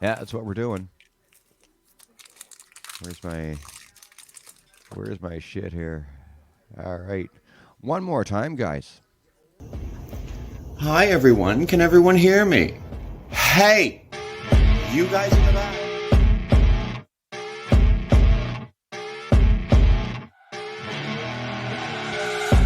Yeah, that's what we're doing. Where's my Where's my shit here? All right. One more time, guys. Hi, everyone. Can everyone hear me? Hey! You guys in the back?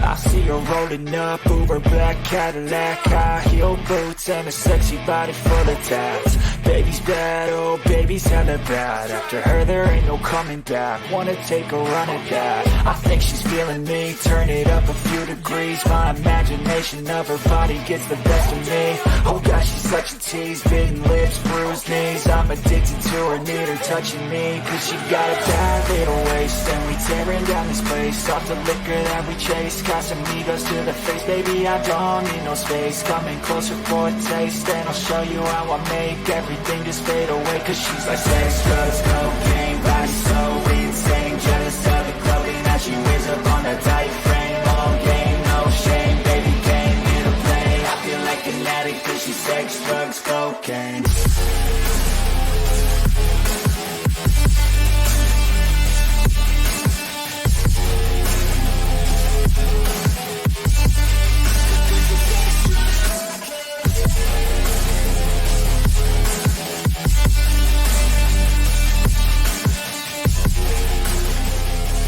I see her rolling up, Uber black Cadillac, high heel boots and a sexy body full of tats. Baby's bad, oh baby's hella bad. After her there ain't no coming back. Wanna take a run at that. I think she's feeling me, turn it up a few degrees. My imagination of her body gets the best of me. Oh gosh, she's such a tease, bitten lips, bruised knees. I'm addicted to her, need her touching me, cause she got a bad little waist. And we tearing down this place, off the liquor that we chase. Casamigos to the face, baby, I don't need no space. Coming closer for a taste, and I'll show you how I make everything just fade away. Cause she's like sex, drugs, cocaine, body so insane. Jealous of the clothing that she wears up on a tight frame. All game, no shame, baby came here to play. I feel like an addict cause she's sex, drugs, cocaine.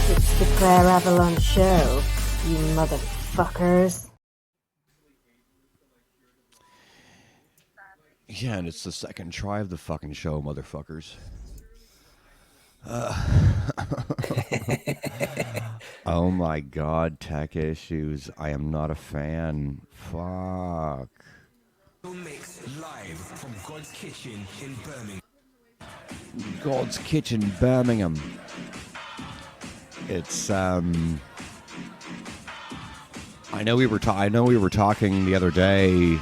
It's the Klayre Avalon show, you motherfuckers. Yeah, and it's the second try of the fucking show, motherfuckers. Oh my god, tech issues. I am not a fan. Fuck. Mix live from God's Kitchen in Birmingham. God's Kitchen, Birmingham. It's I know we were talking the other day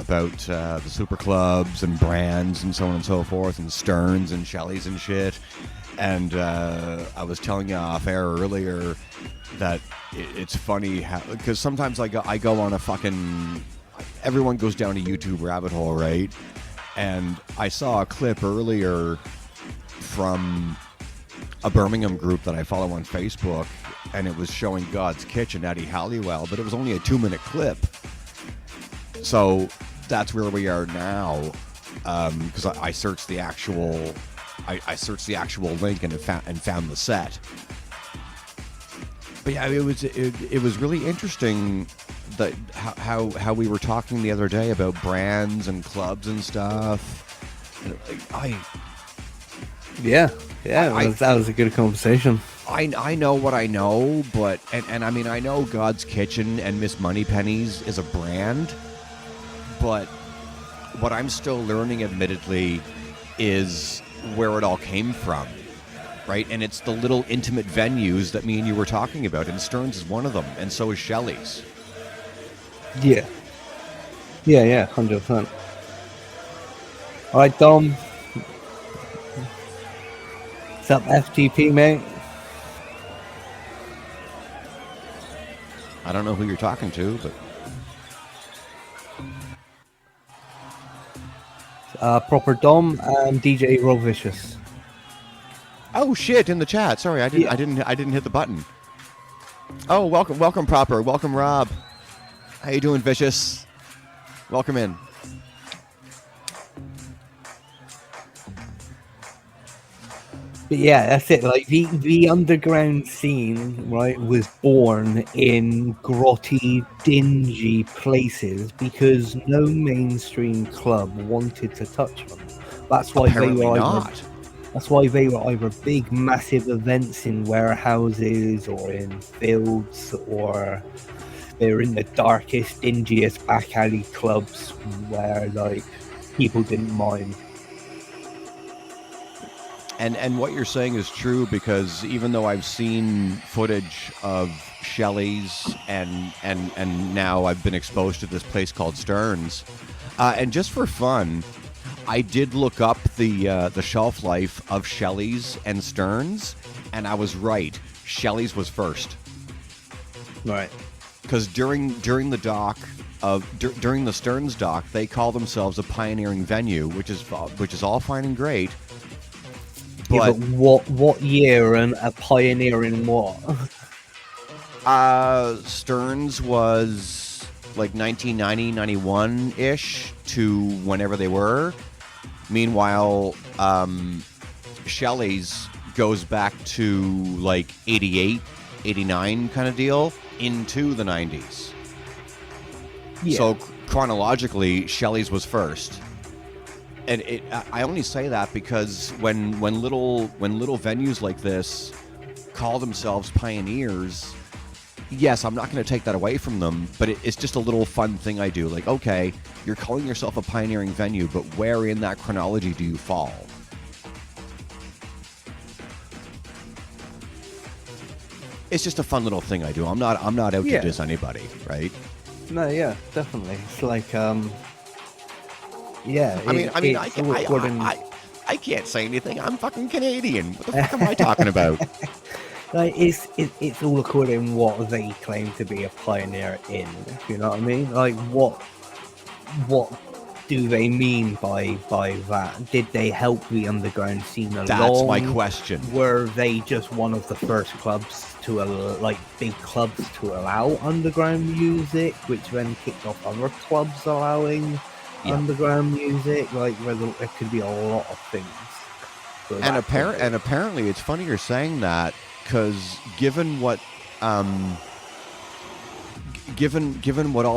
about the super clubs and brands and so on and so forth, and Stearns and Shelley's and shit. And I was telling you off air earlier that it's funny how, because sometimes I go on a fucking, everyone goes down a YouTube rabbit hole, right? And I saw a clip earlier from a Birmingham group that I follow on Facebook, and it was showing God's Kitchen, Eddie Halliwell, but it was only a 2-minute clip. So that's where we are now, because I searched the actual, I searched the actual link and found the set. But yeah, it was really interesting that how we were talking the other day about brands and clubs and stuff. And that was a good conversation. I know what I know, but and I mean, I know God's Kitchen and Miss Moneypenny's is a brand, but what I'm still learning, admittedly, is where it all came from, right? And it's the little intimate venues that me and you were talking about, and Stearns is one of them, and so is Shelley's. Yeah, 100%. All right, Dom. What's up, FTP, mate? I don't know who you're talking to, but Proper Dom and DJ Rovicious. oh shit! In the chat. Sorry, I didn't hit the button. Oh, welcome, Proper. Welcome, Rob. How you doing, Vicious? Welcome in. But yeah, that's it. Like the underground scene, right, was born in grotty, dingy places because no mainstream club wanted to touch them. That's why Apparently they were not. That's why they were either big, massive events in warehouses or in fields, or they were in the darkest, dingiest back alley clubs where like people didn't mind. And what you're saying is true, because even though I've seen footage of Shelley's and now I've been exposed to this place called Stearns, and just for fun, I did look up the shelf life of Shelley's and Stearns, and I was right. Shelley's was first. Right. Because during the doc, during the Stearns doc, they call themselves a pioneering venue, which is all fine and great. Yeah, but what year and a pioneer in what? Stearns was like 1990, 91-ish to whenever they were. Meanwhile, Shelley's goes back to like 88, 89 kind of deal into the 90s. Yeah. So chronologically, Shelley's was first. And I only say that because when little venues like this call themselves pioneers, yes, I'm not going to take that away from them, but it's just a little fun thing I do. Like, okay, you're calling yourself a pioneering venue, but where in that chronology do you fall? It's just a fun little thing I do. I'm not out to diss anybody, right? No, yeah, definitely. It's like, yeah. I can't say anything. I'm fucking Canadian. What the fuck am I talking about? Like it's all according what they claim to be a pioneer in. You know what I mean? Like what do they mean by that? Did they help the underground scene along? That's my question. Were they just one of the first clubs to big clubs to allow underground music, which then kicked off other clubs allowing underground music? Like there could be a lot of things. And apparently, it's funny you're saying that, because given what all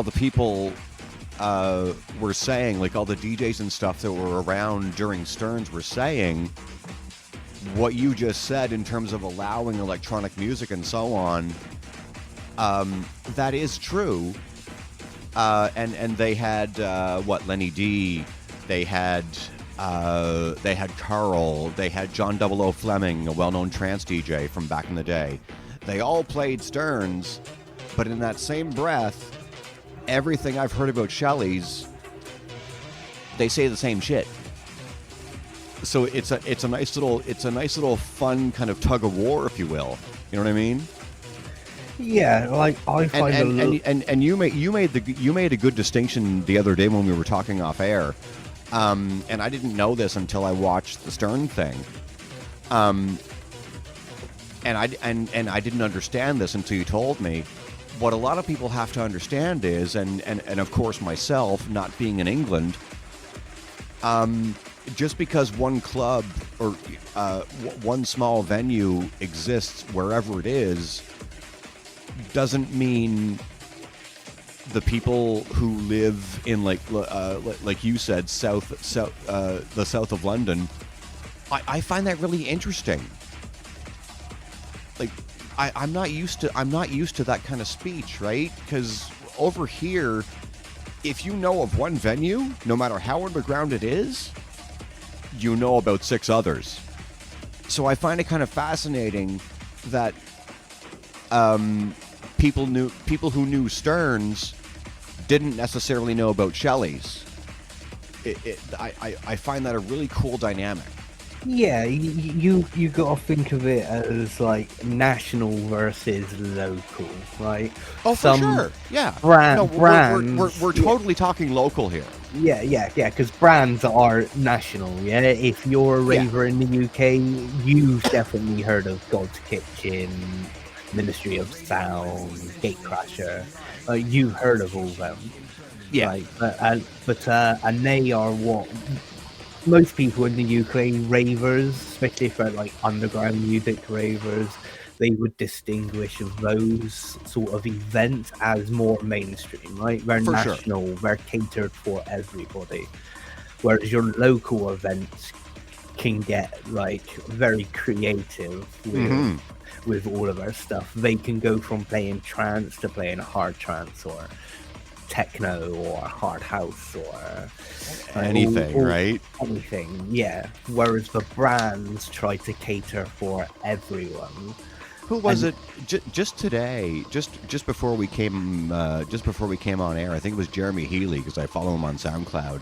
the people were saying, like all the DJs and stuff that were around during Stearns were saying, what you just said in terms of allowing electronic music and so on, that is true. And they had Lenny D, they had Carl, they had John 00 Fleming, a well-known trance DJ from back in the day. They all played Stearns, but in that same breath, everything I've heard about Shelley's, they say the same shit. So it's a nice little fun kind of tug of war, if you will. You know what I mean? Yeah, like I find and you made a good distinction the other day when we were talking off air. And I didn't know this until I watched the Stern thing. And I didn't understand this until you told me. What a lot of people have to understand is, and of course myself, not being in England, just because one club or one small venue exists wherever it is, doesn't mean the people who live in like you said, the south of London. I find that really interesting. Like, I'm not used to that kind of speech, right? Because over here, if you know of one venue, no matter how underground it is, you know about 6 others. So I find it kind of fascinating that people who knew Stearns didn't necessarily know about Shelley's. I find that a really cool dynamic. Yeah, you gotta think of it as like national versus local, right? Oh, for sure. Yeah. Brands. We're totally talking local here. Yeah. Because brands are national. Yeah. If you're a raver in the UK, you've definitely heard of God's Kitchen, Ministry of Sound, Gatecrasher. You've heard of all them. Yeah. Right? But they are what most people in the UK, ravers, especially for like underground music ravers, they would distinguish those sort of events as more mainstream, right? They're for national, sure. They're catered for everybody. Whereas your local events can get like very creative with all of our stuff. They can go from playing trance to playing hard trance or techno or hard house or anything, right? Anything, yeah. Whereas the brands try to cater for everyone. Who was it? Just today, just before we came on air, I think it was Jeremy Healy, because I follow him on SoundCloud.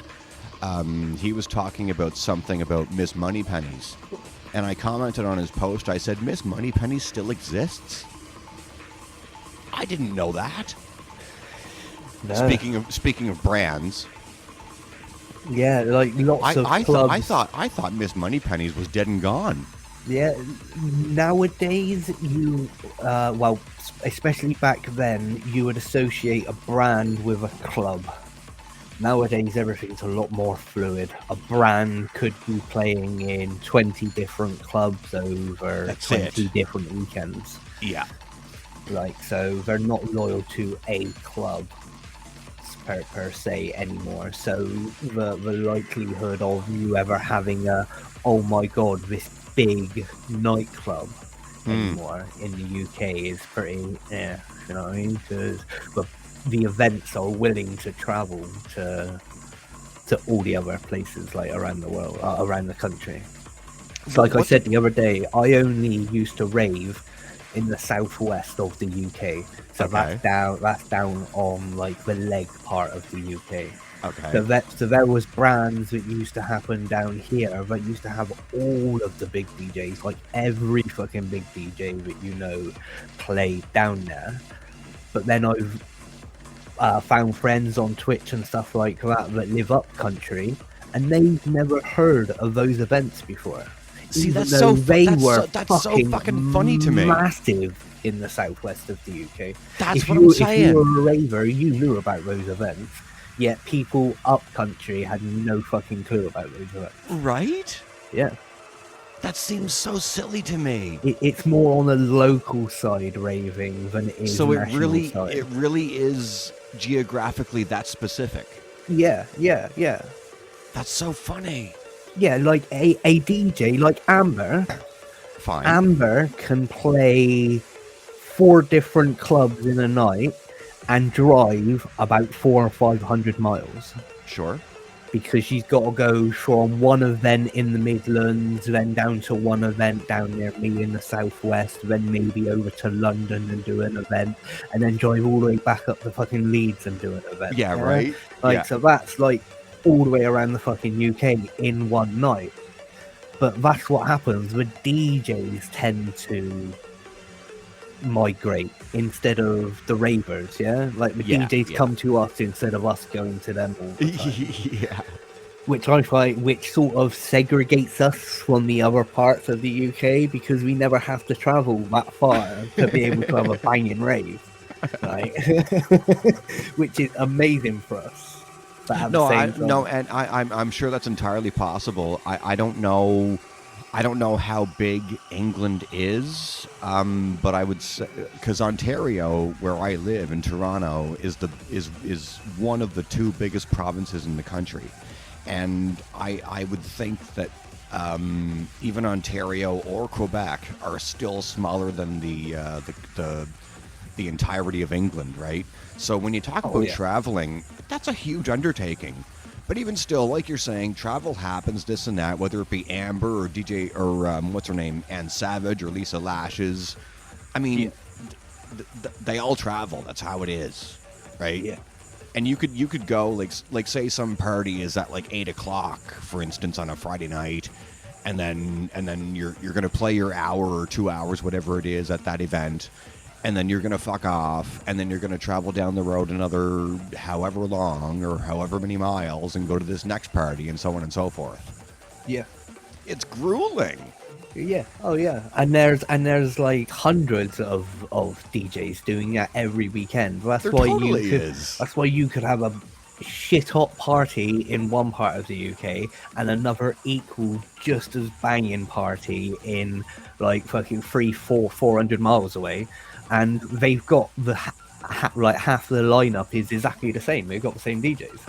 He was talking about something about Miss Moneypenny's, and I commented on his post. I said, "Miss Moneypenny still exists? I didn't know that." No. Speaking of brands, Yeah, like lots of clubs. I thought Miss Moneypenny's was dead and gone. Yeah, nowadays well, especially back then, you would associate a brand with a club. Nowadays, everything's a lot more fluid. A brand could be playing in 20 different clubs over That's 20 it. different weekends. Yeah. Like, so they're not loyal to a club per se anymore. So the likelihood of you ever having oh my god, this big nightclub anymore in the UK is pretty, you know what I mean? Because the events are willing to travel to all the other places like around the world, around the country. So like I said the other day, I only used to rave in the southwest of the UK. So Okay. that's down on like the leg part of the UK. Okay. So there was brands that used to happen down here that used to have all of the big DJs, like every fucking big DJ that you know played down there. But then I've found friends on Twitch and stuff like that that live up country, and they've never heard of those events before. See, Even that's though so they that's were so, that's so fucking funny to me. massive in the southwest of the UK. That's If what you I'm saying. were a raver, you knew about those events. Yet people up country had no fucking clue about those events. Right? Yeah, That seems so silly to me. it's more on the local side raving than it is So it national side. really is geographically that specific. Yeah. That's so funny. Yeah, like a DJ like Amber. Fine. Amber can play 4 different clubs in a night and drive about 400 or 500 miles Sure. because she's got to go from one event in the Midlands, then down to one event down near me in the southwest, then maybe over to London and do an event, and then drive all the way back up to fucking Leeds and do an event. Yeah, right? Like, Yeah. so that's like all the way around the fucking UK in one night. But that's what happens. The DJs tend to migrate instead of the ravers, yeah? Like the DJs come to us instead of us going to them all the time. Yeah. Which I find, which sort of segregates us from the other parts of the UK because we never have to travel that far to be able to have a banging rave, right? Which is amazing for us. But at the same time, and I'm sure that's entirely possible. I don't know how big England is, but I would say because Ontario, where I live in Toronto, is one of the 2 biggest provinces in the country, and I would think that even Ontario or Quebec are still smaller than the entirety of England, right? So when you talk about traveling, that's a huge undertaking. But even still, like you're saying, travel happens, this and that, whether it be Amber or DJ or what's her name, Ann Savage or Lisa Lashes. I mean, they all travel. That's how it is, right? Yeah. And you could go like say some party is at like 8 o'clock, for instance, on a Friday night, and then you're gonna play your hour or 2 hours, whatever it is, at that event. And then you're going to fuck off, and then you're going to travel down the road another however long or however many miles and go to this next party and so on and so forth. yeah. It's grueling. Yeah. Oh yeah. And there's like hundreds of DJs doing that every weekend. That's There why totally you could, is. That's why you could have a shit hot party in one part of the UK and another equal just as banging party in like fucking 400 miles away, and they've got the like half the lineup is exactly the same. They've got the same DJs.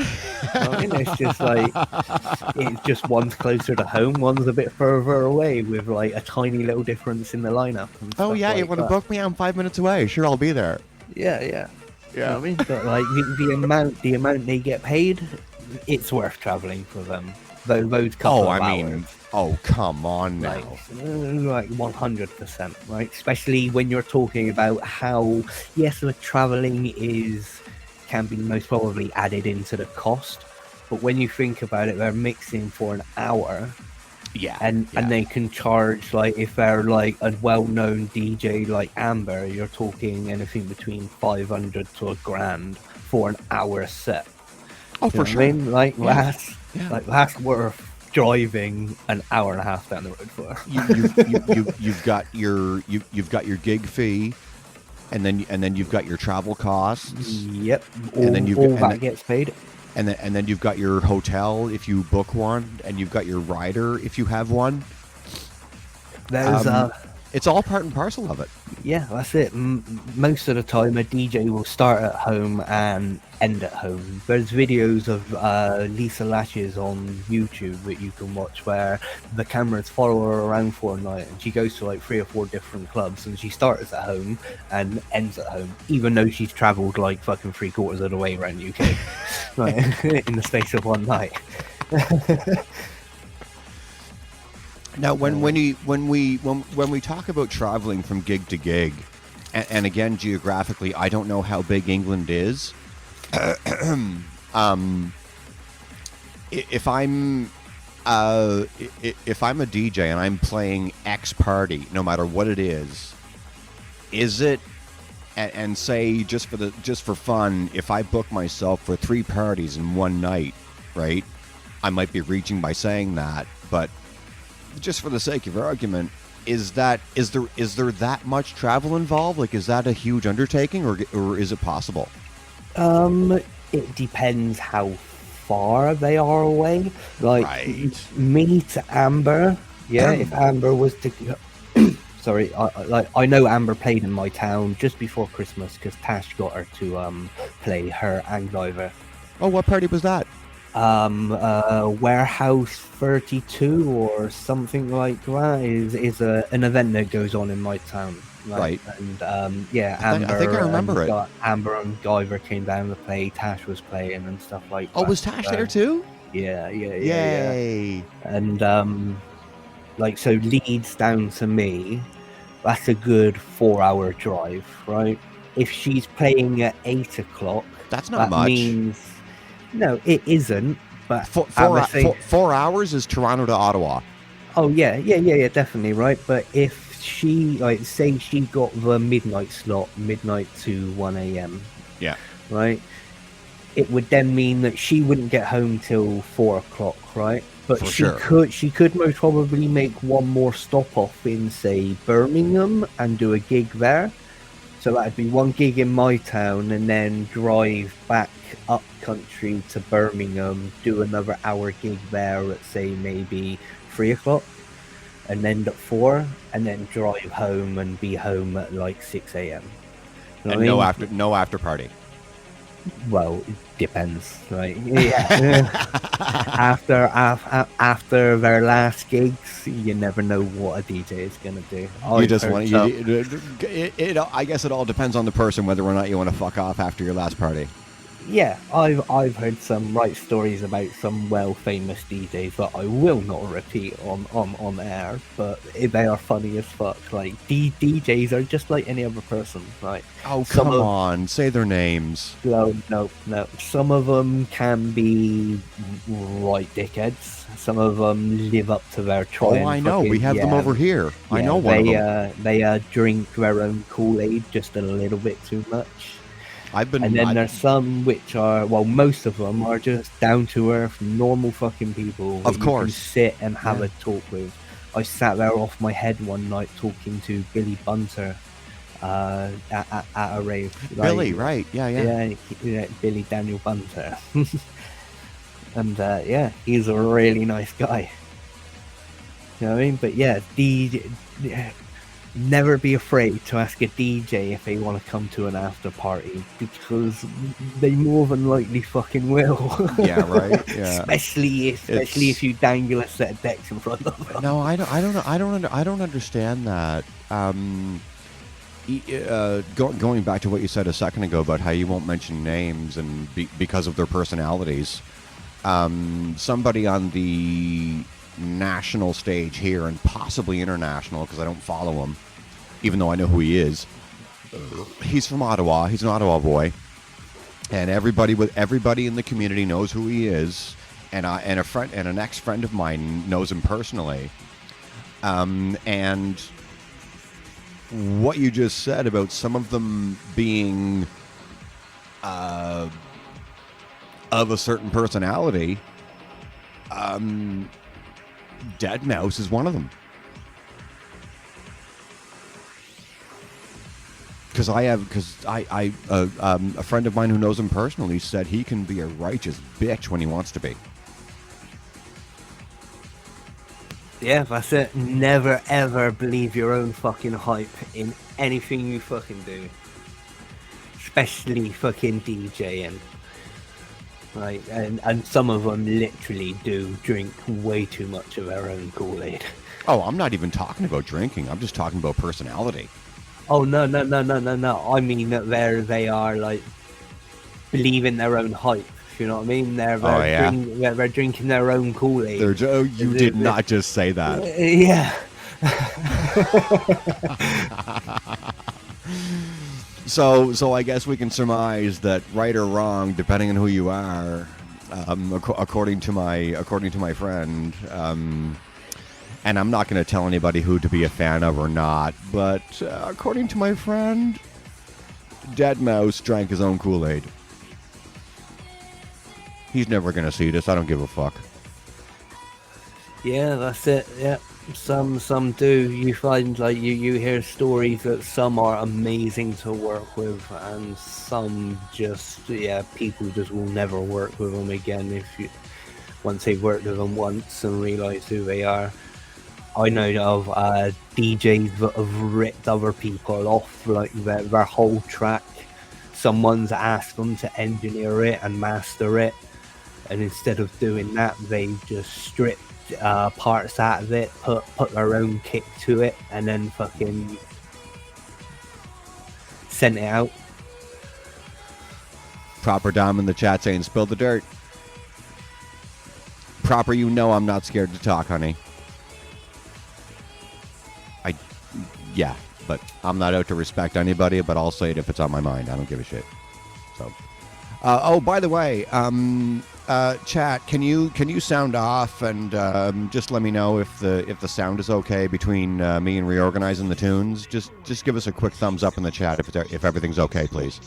I mean, it's just like it's just one's closer to home, one's a bit further away, with like a tiny little difference in the lineup. And Oh stuff yeah, like you want to that. book me? I'm 5 minutes away. Sure, I'll be there. Yeah. Yeah. You know what I mean? But like the amount they get paid, it's worth traveling for them. Those couple of hours. Oh come on now. Like 100%, right? Especially when you're talking about how, yes, the traveling can be most probably added into the cost, but when you think about it, they're mixing for an hour, and they can charge, like, if they're like a well-known DJ like Amber, you're talking anything between 500 to $1,000 for an hour set. Oh, You for know sure. what I mean? Like Yeah. that's worth driving an hour and a half down the road for. You've got your gig fee, and then you've got your travel costs, Yep. and then All that gets paid. and then you've got your hotel if you book one, and you've got your rider if you have one. There's It's all part and parcel of it. yeah, that's it. Most of the time, a DJ will start at home and end at home. There's videos of Lisa Latches on YouTube that you can watch where the cameras follow her around for a night, and she goes to like 3 or 4 different clubs, and she starts at home and ends at home, even though she's travelled like fucking 3/4 of the way around the UK, like, in the space of one night. Now, when we talk about traveling from gig to gig, and again geographically, I don't know how big England is. If I'm a DJ and I'm playing X party, no matter what it is it, and say just for fun, if I book myself for 3 parties in one night, right? I might be reaching by saying that, but just for the sake of argument, is there that much travel involved? Like, is that a huge undertaking, or is it possible? It depends how far they are away. Like Right. me to Amber, yeah. If Amber was to, sorry, I know Amber played in my town just before Christmas because Tash got her to play her and Klayre. Oh, what party was that? Warehouse 32 or something like that is an event that goes on in my town. Right. And yeah, Amber. I think I remember it. Amber and Klayre came down to play. Tash was playing and stuff like that. Oh, was Tash there too? Yeah. Yay! And like, so Leeds down to me, that's a good 4-hour drive, right? If she's playing at 8 o'clock, That's not that much. means no, it isn't. But 4 hours is Toronto to Ottawa. oh yeah, definitely, right. But if she, like, say she got the midnight slot, midnight to 1 a.m. Yeah. right, it would then mean that she wouldn't get home till 4 o'clock, right? But For she sure. could most probably make one more stop off in, say, Birmingham and do a gig there. So that'd be one gig in my town, and then drive back up country to Birmingham, do another hour gig there at, say, maybe 3 o'clock, and end at 4, and then drive home and be home at like 6 a.m. You know And what I mean? no after party. Well, it depends, right? Yeah. after their last gigs, you never know what a DJ is gonna do. You just want I guess it all depends on the person whether or not you want to fuck off after your last party. Yeah, I've heard some right stories about some famous DJs that I will not repeat on air, but they are funny as fuck. Like, DJs are just like any other person, right? Oh, come on, say their names. No. Some of them can be right dickheads. Some of them live up to their try. Oh, I know. We have them over here. I know one of them. They drink their own Kool-Aid just a little bit too much. And then there's some which are, well, most of them are just down to earth, normal fucking people. Of course. You can sit and have a talk with. I sat there off my head one night talking to Billy Bunter at a rave. Billy, right? Yeah. Yeah, Billy Daniel Bunter. And yeah, he's a really nice guy. You know what I mean? But yeah, never be afraid to ask a DJ if they want to come to an after party, because they more than likely fucking will. Yeah, right. Yeah. especially if you dangle a set of decks in front of them. No, I don't understand that. Going back to what you said a second ago about how you won't mention names and because of their personalities. Somebody on the national stage here and possibly international, because I don't follow him, even though I know who he is. He's from Ottawa. He's an Ottawa boy, and everybody in the community knows who he is, and a friend and an ex-friend of mine knows him personally. And what you just said about some of them being of a certain personality, Dead Mouse is one of them. Because a friend of mine who knows him personally said he can be a righteous bitch when he wants to be. Yeah, that's it. Never ever believe your own fucking hype in anything you fucking do. Especially fucking DJing. Right, and some of them literally do drink way too much of their own Kool-Aid. Oh, I'm not even talking about drinking. I'm just talking about personality. Oh, no. I mean that they are, like, believing their own hype. You know what I mean? They're drinking their own Kool-Aid. You did not just say that. Yeah. So I guess we can surmise that, right or wrong, depending on who you are, according to my friend, and I'm not going to tell anybody who to be a fan of or not, but according to my friend, Dead Mouse drank his own Kool-Aid. He's never going to see this. I don't give a fuck. Yeah, that's it. Yeah, some do. You find, like, you hear stories that some are amazing to work with, and some just, people just will never work with them again once they've worked with them once and realise who they are. I know of DJs that have ripped other people off, like their whole track. Someone's asked them to engineer it and master it, and instead of doing that, they just stripped parts out of it, put their own kick to it, and then fucking sent it out. Proper Dom in the chat saying, spill the dirt. Proper, I'm not scared to talk, honey. Yeah, but I'm not out to respect anybody, but I'll say it if it's on my mind. I don't give a shit. So, oh, by the way, chat, can you sound off and just let me know if the sound is okay between me and reorganizing the tunes? Just give us a quick thumbs up in the chat if everything's okay, please.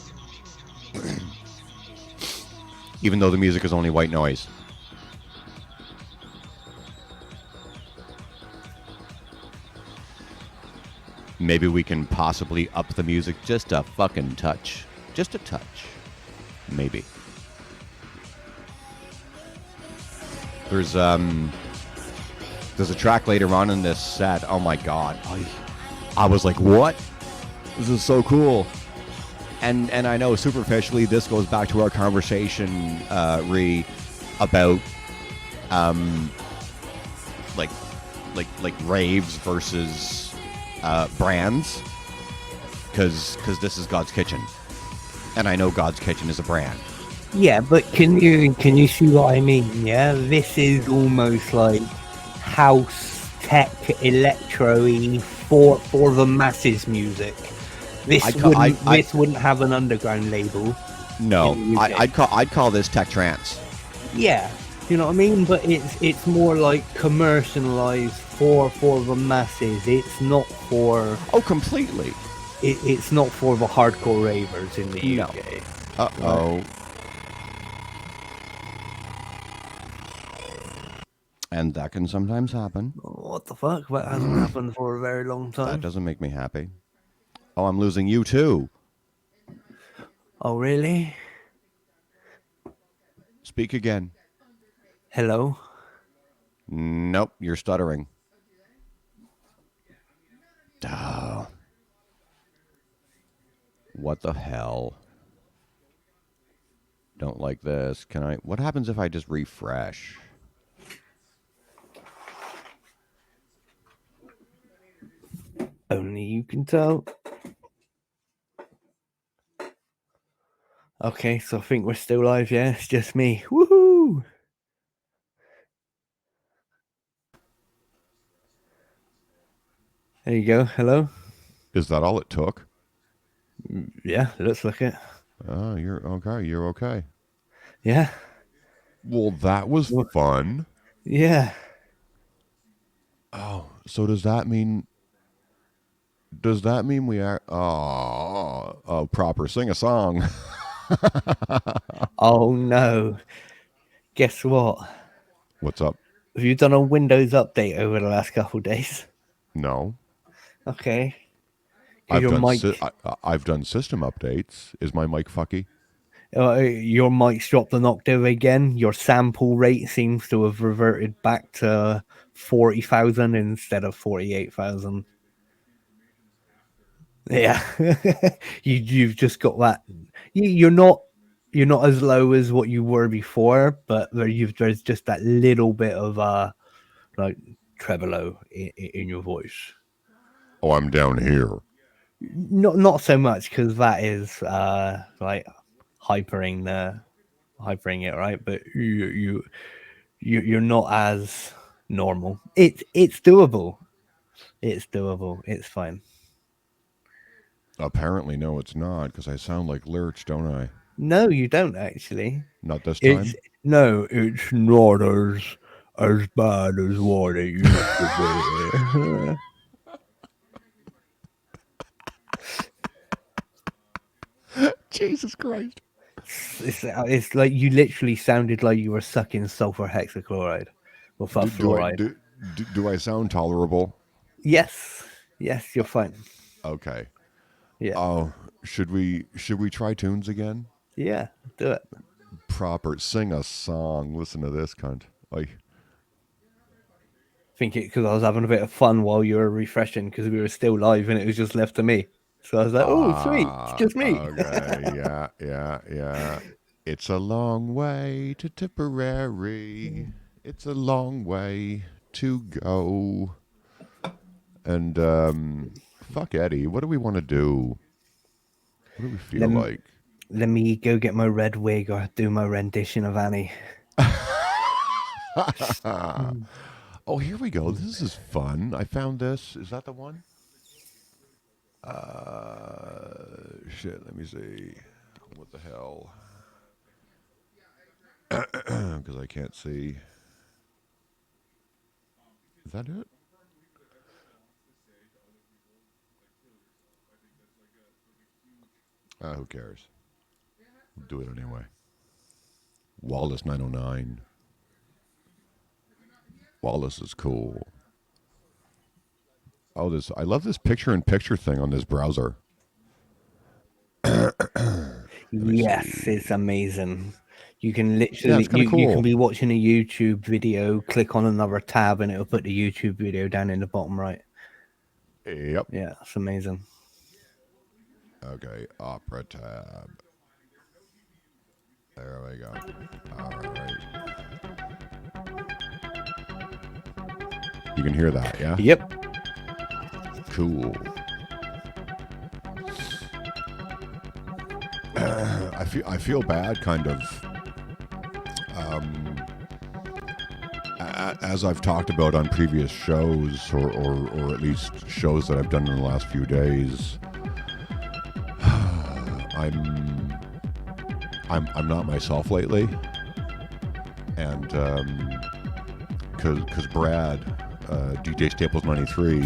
Even though the music is only white noise. Maybe we can possibly up the music just a fucking touch. Just a touch. Maybe. There's a track later on in this set. Oh my god. I was like, what? This is so cool. And I know superficially this goes back to our conversation, about like raves versus brands, because this is God's Kitchen, and I know God's Kitchen is a brand. Yeah, but can you see what I mean? Yeah, this is almost like house tech, electro-y for the masses music. This wouldn't have an underground label. No, I'd call this tech trance. Yeah, you know what I mean. But it's more like commercialized for the masses. It's not for completely. It's not for the hardcore ravers in the UK. Uh-oh. And that can sometimes happen. What the fuck? That hasn't happened for a very long time. That doesn't make me happy. Oh, I'm losing you too. Oh, really? Speak again. Hello? Nope, you're stuttering. Oh. What the hell? Don't like this. What happens if I just refresh? Only you can tell. Okay, so I think we're still live, yeah? It's just me. Woohoo! There you go. Hello? Is that all it took? Yeah, looks like it. Oh, you're okay. You're okay. Yeah. Well, that was fun. Yeah. Oh, so does that mean we are... Oh, proper. Sing a song. Oh no! Guess what? What's up? Have you done a Windows update over the last couple of days? No, Okay, because your mic, I've done system updates. Is my mic fucky? your mic's dropped an octave again. Your sample rate seems to have reverted back to 40,000 instead of 48,000. Yeah, you've just got that. You're not as low as what you were before, but there's just that little bit of like tremolo in your voice. Oh, I'm down here. Not so much because that is like hypering it, right? But you're not as normal. It's doable. It's doable. It's fine. Apparently, no, it's not, because I sound like Lurch, don't I? No, you don't actually. Not this It's time. no, it's not as bad as what it used to Jesus Christ. be. It's like you literally sounded like you were sucking sulfur hexachloride or fluoride. Do I sound tolerable? Yes, you're fine. Okay. Yeah, Oh, should we try tunes again? yeah, do it. Proper. Sing a song. Listen to this cunt. Like, Think it because I was having a bit of fun while you were refreshing because we were still live and it was just left to me. So I was like, "Oh, sweet, it's just me." okay. Yeah. It's a long way to Tipperary. It's a long way to go. And fuck Eddie. What do we want to do? What do we feel like? Let me go get my red wig or do my rendition of Annie. Oh, here we go. This is fun. I found this. Is that the one? Shit. Let me see. What the hell? Because I can't see. Is that it? Who cares? We'll do it anyway. Wallace 909. Wallace is cool. Oh, I love this picture-in-picture thing on this browser. Yes, it's amazing. You can literally it's kinda you can cool. be watching a YouTube video, click on another tab, and it'll put the YouTube video down in the bottom right. Yep. Yeah, it's amazing. Okay, opera tab. There we go. All right. You can hear that, yeah? Yep. Cool. I feel bad, kind of. As I've talked about on previous shows, or at least shows that I've done in the last few days, I'm not myself lately, and because Brad, DJ Staples 93,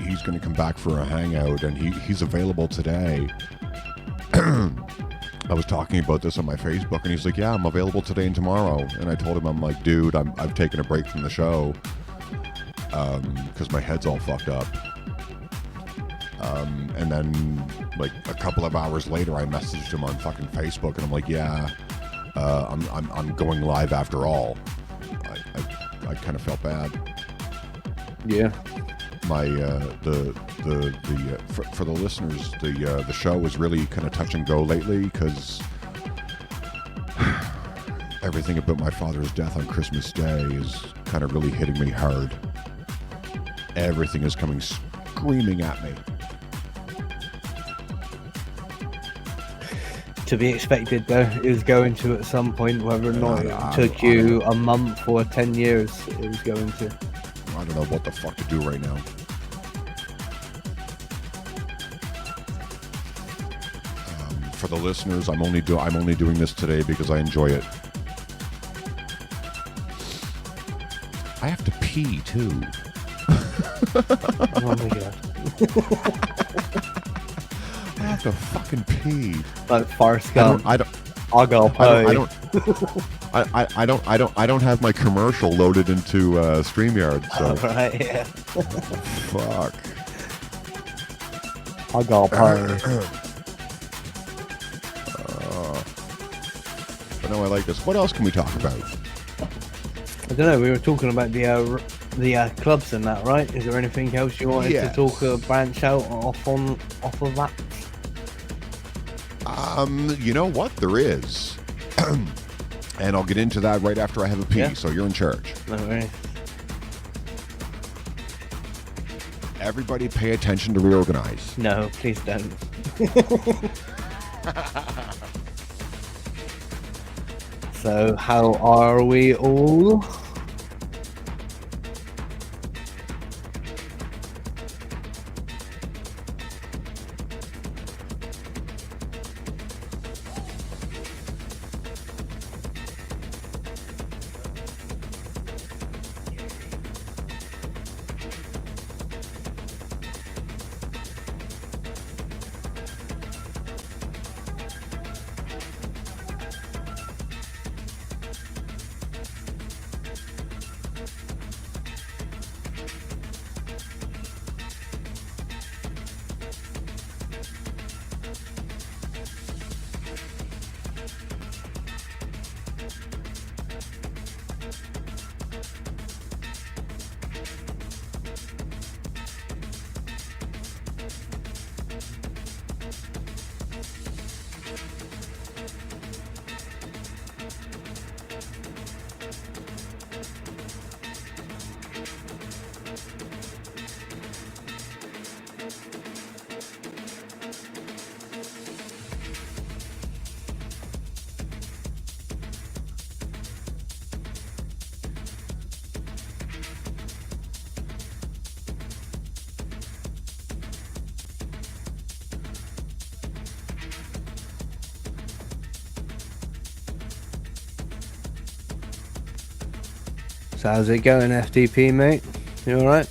he's going to come back for a hangout, and he's available today. I was talking about this on my Facebook, and he's like, "Yeah, I'm available today and tomorrow." And I told him, I'm like, "Dude, I've taken a break from the show because my head's all fucked up." And then, like a couple of hours later, I messaged him on fucking Facebook, and I'm like, "Yeah, I'm going live after all." I kind of felt bad. Yeah. My for the listeners, the show was really kind of touch and go lately because everything about my father's death on Christmas Day is kind of really hitting me hard. Everything is coming screaming at me. To be expected, though, it was going to at some point, whether or not it took you a month or 10 years, it was going to. I don't know what the fuck to do right now. For the listeners, I'm only doing this today because I enjoy it. I have to pee too. Oh my god. I have to fucking pee. Like Forrest I Gump. don't. I'll go play. I don't have my commercial loaded into StreamYard, so Right, yeah. fuck. I'll go play. But no, I like this. What else can we talk about? I don't know. We were talking about the clubs and that, right? Is there anything else you wanted to talk branch out off of that? You know what? There is. And I'll get into that right after I have a pee, Yeah. so you're in charge. No worries. Everybody pay attention to reorganize. No, please don't. So, how are we all? So how's it going, FTP, mate? You alright?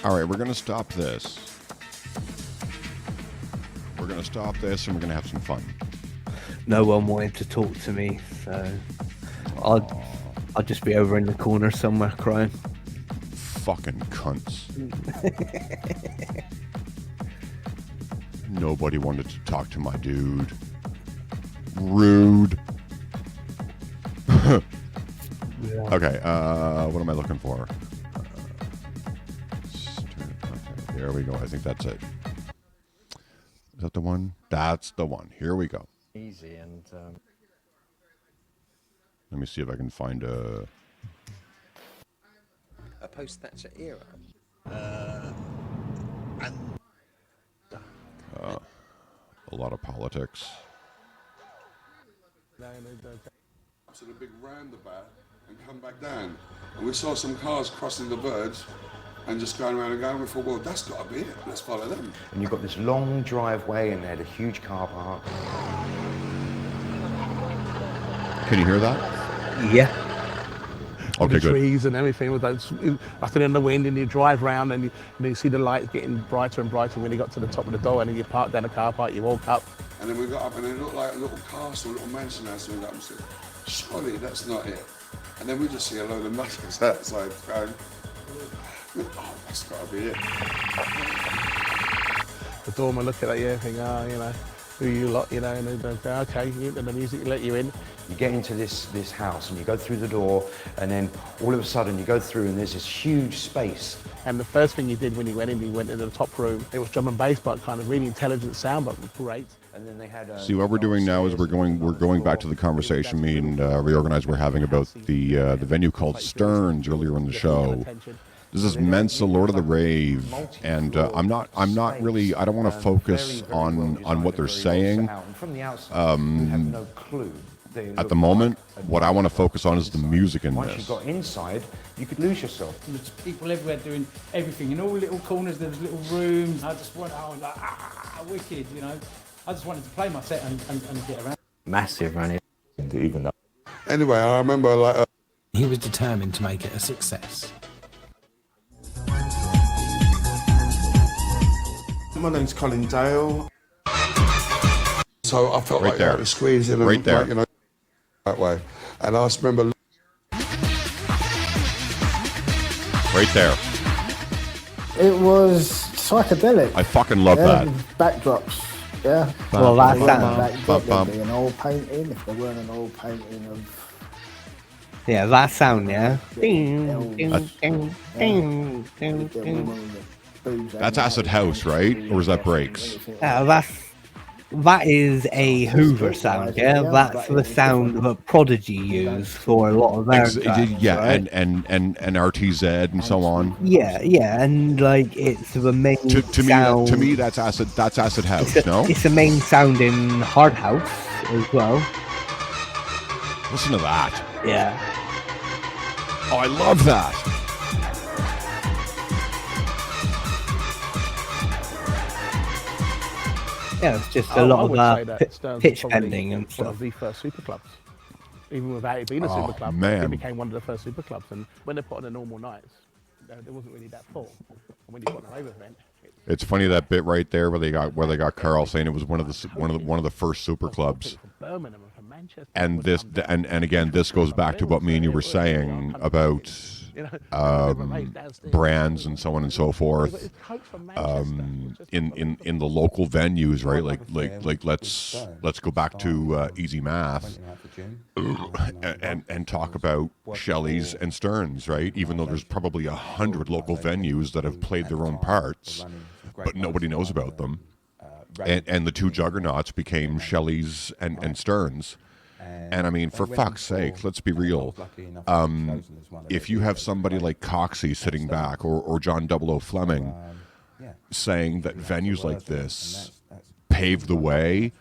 All right, we're going to stop this. We're going to stop this and we're going to have some fun. No one wanted to talk to me, so I'll just be over in the corner somewhere crying. Fucking cunts. Nobody wanted to talk to my dude. Rude. Okay, what am I looking for? Okay, there we go. I think that's it. Is that the one? That's the one. Here we go. Easy and Let me see if I can find a post-Thatcher era. a lot of politics. To the big roundabout and come back down. And we saw some cars crossing the verge and just going around and going. We thought, well, that's got to be it. Let's follow them. And you've got this long driveway and they had a huge car park. Can you hear that? Yeah. Okay, the good. trees and everything was like, after in the wind, and you drive round and you see the lights getting brighter and brighter. When you got to the top of the door and then you parked down the car park, you woke up. And then we got up and it looked like a little castle, a little mansion house. And we got up and said, surely that's not it. And then we just see a load of nutters outside going, oh, that's got to be it. The doorman looked at you and think, oh, you know, who you lot, you know, and they say, okay, and the music let you in. You get into this house and you go through the door, and then all of a sudden you go through and there's this huge space. And the first thing you did when you went in, you went into the top room. It was drum and bass, but kind of really intelligent sound, but great. And then they had See, what we're doing now is we're going back to the conversation me and Reorganized were having about the venue called Stearns earlier in the show. This is Mensa, Lord of the Rave, and I'm not really. I don't want to focus on what they're saying. From the outside, you have no clue. At the moment, what I want to focus on is the music in Once this. you got inside, you could lose yourself. There's people everywhere doing everything in all little corners. There was little rooms. I was like, wicked, you know. I just wanted to play my set and get around. Massive running. Even that. Anyway, I remember like. He was determined to make it a success. My name's Colin Dale. So I felt Right like there. I had to squeeze in and Right there. like, you know, that way. And I just remember. Right there. It was psychedelic. I fucking love that. Backdrops, yeah. Well, that's If that. backdrop, Bum, there'd be an oil painting. If there weren't an oil painting of Yeah, that sound, yeah. Ding, ding, That's- ding, ding, ding, the ding. woman with the boobs That's hanging acid out, house, right? Or is that breaks? That is a Hoover sound, yeah. That's the sound that Prodigy used for a lot of their tracks, Yeah, right? and RTZ and so on. Yeah, and like it's the main To sound. me, that's acid house. It's, No, it's the main sound in Hard House as well. listen to that. Yeah. Oh, I love that. Yeah, it's just a I lot would of say that Stearns pitch was probably bending and one stuff. of the first super clubs. Even without it being a Oh, super club, man. it became one of the first super clubs. And when they put on the normal nights, there wasn't really that full. And when you put on a rave event, It's funny that bit right there where they got Carl saying it was one of the first super clubs. from Birmingham and from Manchester. And would this come down and again, this goes back to what me and you were saying about brands and so on and so forth. In the local venues, right? Like let's go back to Easy Math and talk about Shelley's and Stearns, right? Even though there's probably 100 local venues that have played their own parts, but nobody knows about them. And the two juggernauts became Shelley's and Stearns. And I mean, for fuck's sake, let's be real. If you have somebody like Coxey sitting back or John 00 Fleming saying that venues like this pave the way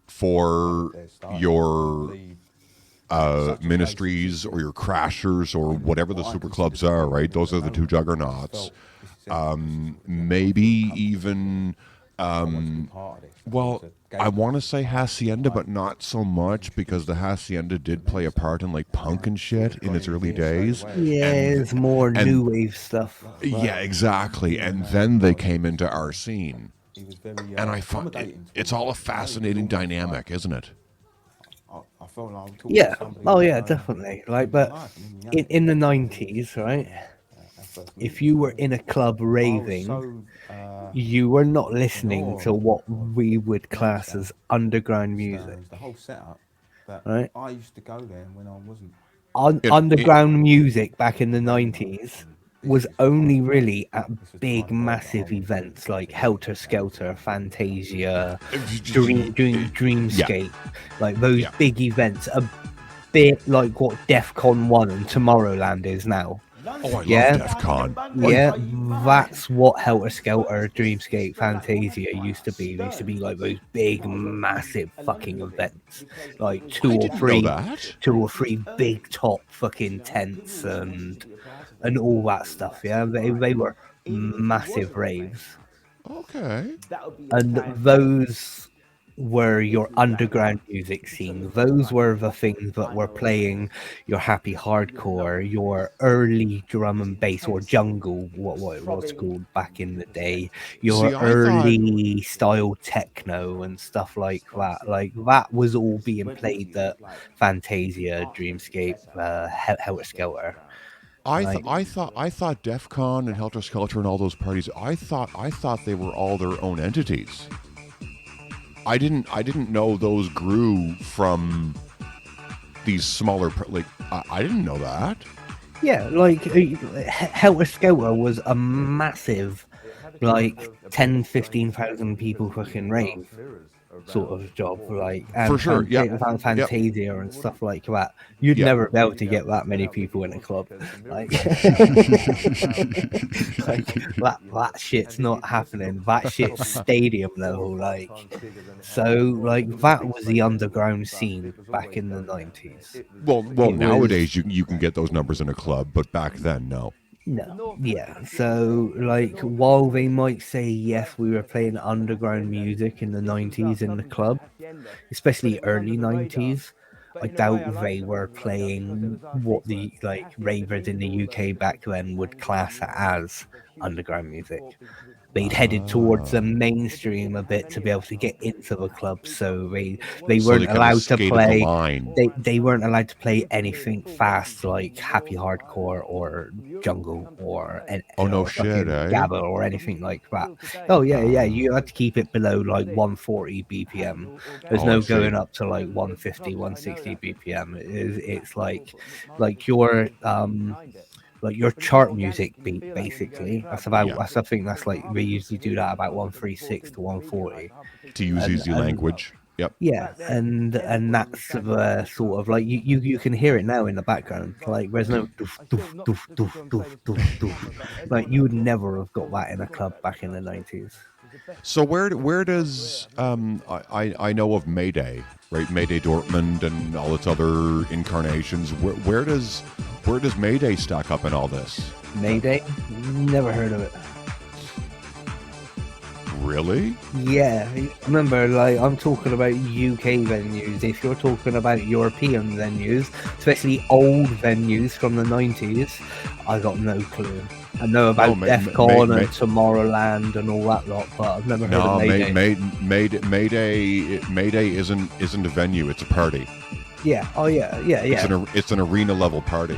for your ministries or your crashers or whatever the super clubs are, right? Those are the two juggernauts. Maybe even... well, I want to say Hacienda, but not so much because the Hacienda did play a part in like punk and shit in its early days. Yeah, it's more new wave stuff. Yeah, exactly. And then they came into our scene, and I find it's all a fascinating dynamic, isn't it? Yeah. Oh yeah, definitely. Like, but in the 90s, right? If you were in a club raving, you were not listening to what we would class as underground music. The whole setup. Right? I used to go there when I wasn't. Underground music back in the 90s was only really at big, massive events like Helter Skelter, Fantasia, Dreamscape, like those big events, a bit like what DEF CON 1 and Tomorrowland is now. Oh, I love DEF CON. Yeah, that's what Helter Skelter, Dreamscape, Fantasia used to be. They used to be like those big, massive fucking events, like two or three big top fucking tents and all that stuff. Yeah, they were massive raves. Okay. And those were your underground music scene. Those were the things that were playing your happy hardcore, your early drum and bass or jungle, what it was called back in the day, your early style techno and stuff like that. Like that was all being played at Fantasia, Dreamscape, Helter Skelter. I thought DEF CON and Helter Skelter and all those parties, I thought they were all their own entities. I didn't know those grew from these smaller. Like I didn't know that. Yeah, like Helter Skelter was a massive, like 10-15,000 people fucking rave sort of job, like, For and sure, yep. Fantasia and stuff like that. You'd Yep. never be able to get that many people in a club, like, like that shit's not happening. That shit's stadium level, like. So, like, that was the underground scene back in the 90s. Well, It nowadays you can get those numbers in a club, but back then, no. No, yeah. So, like, while they might say, yes, we were playing underground music in the 90s in the club, especially early 90s, I doubt they were playing what the, like, ravers in the UK back then would class as underground music. They'd headed towards the mainstream a bit to be able to get into the club, so they weren't kinda allowed to skated the play. line. They weren't allowed to play anything fast like happy hardcore or jungle or Oh, no or shit, fucking eh? gabba or anything like that. Oh yeah, you had to keep it below like 140 BPM. There's Oh, no I see. going up to like 150, 160 BPM. It's like your like your chart music beat, basically. That's about. Yeah. I think that's like we usually do that about 136 to 140. To use easy language. Yep. Yeah, and that's the sort of like you can hear it now in the background. Like there's no doof, doof, doof, doof, doof, doof, doof. Like you would never have got that in a club back in the 90s. So where does I know of Mayday, right? Mayday Dortmund and all its other incarnations. Where does Mayday stack up in all this? Mayday? Never heard of it. Really? Yeah, remember, like, I'm talking about UK venues. If you're talking about European venues, especially old venues from the 90s, I got no clue. I know about Defcon and Tomorrowland and all that lot, but I've never heard of Mayday. Mayday isn't a venue; it's a party. Yeah. Oh yeah. It's an arena level party.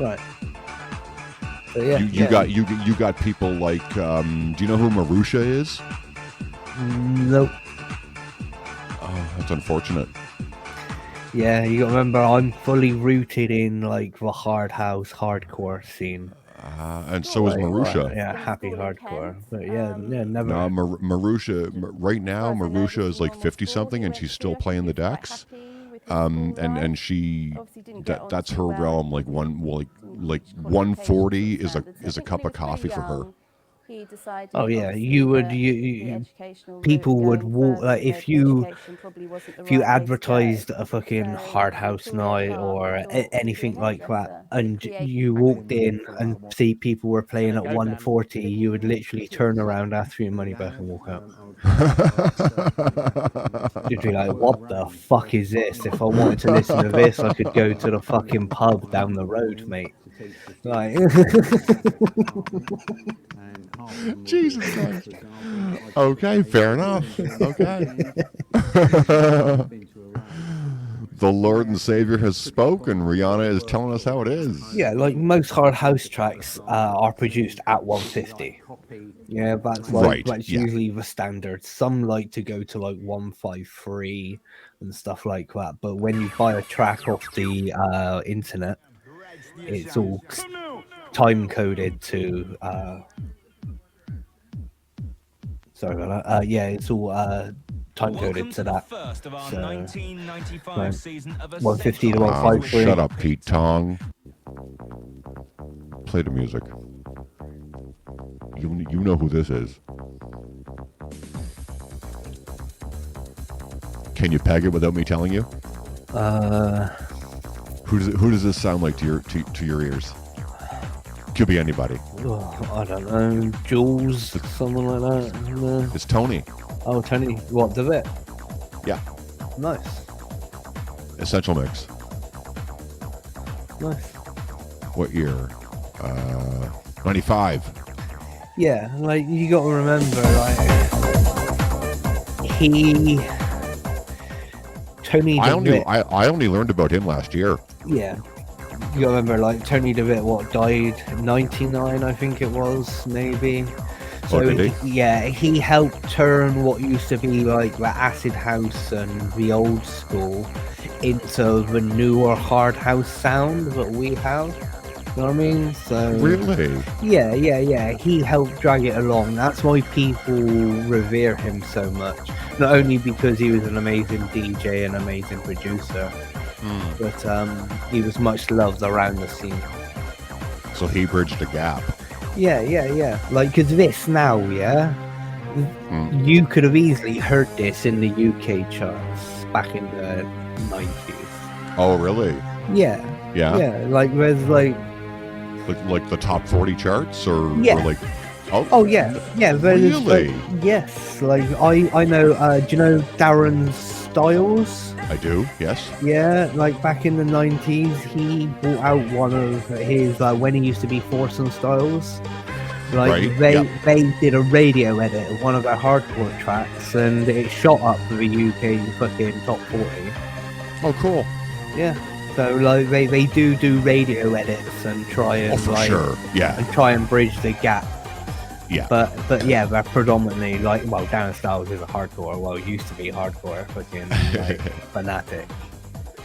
Right. So, yeah. You got people like. Do you know who Marusha is? Nope. Oh, that's unfortunate. Yeah, you got to remember, I'm fully rooted in like the hard house hardcore scene. And so is Marusha. Yeah, happy hardcore. But yeah, never. No, Marusha. Right now, Marusha is like 50 something, and she's still playing the decks. And she that's her realm. Like 140 is a cup of coffee for her. Oh yeah, you people would walk if you advertised a fucking hard house night or anything like that, and you walked in and see people were playing at 140, you would literally turn around, ask for your money back, and walk out. You'd be like, "What the fuck is this? If I wanted to listen to this, I could go to the fucking pub down the road, mate." Like. Jesus Christ. Okay, fair enough. Okay. The Lord and Savior has spoken. Rihanna is telling us how it is. Yeah, like most hard house tracks are produced at 150. Yeah, that's like right, that's usually the standard. Some like to go to like 153 and stuff like that. But when you buy a track off the internet, it's all time coded to. Sorry about that. Yeah, it's all time coded to that. So, 150 to 153. Shut up, Pete Tong. Play the music. You know who this is. Can you peg it without me telling you? Who does this sound like to your ears? Could be anybody. Oh, I don't know. Jules, something like that. It's Tony. Oh, Tony. What, DeVitt? Yeah. Nice. Essential Mix. Nice. What year? 95. Yeah, like, you got to remember, like, Tony DeVitt. I only learned about him last year. Yeah. You gotta remember, like, Tony DeVitt, died 99, I think it was, maybe. So Oh, did he helped turn what used to be like the acid house and the old school into the newer hard house sound that we have. You know what I mean? So Really? Yeah. He helped drag it along. That's why people revere him so much. Not only because he was an amazing DJ and amazing producer, but he was much loved around the scene. So he bridged a gap. Yeah. Like, because this now, you could have easily heard this in the UK charts back in the 90s. Oh, really? Yeah. Like, there's like the top 40 charts, or like. Oh yeah. There's, Really? Yes. Like, I know. Do you know Darren Styles? I do. Yes. Yeah, like back in the 90s, he brought out one of his when he used to be Force and Styles. Like they did a radio edit of one of their hardcore tracks, and it shot up for the UK fucking top 40. Oh, cool. Yeah. So like they do radio edits and try and sure. Yeah. and try and bridge the gap. Yeah. But yeah, they're predominantly Darren Styles is a hardcore. Well, used to be hardcore, fucking fanatic.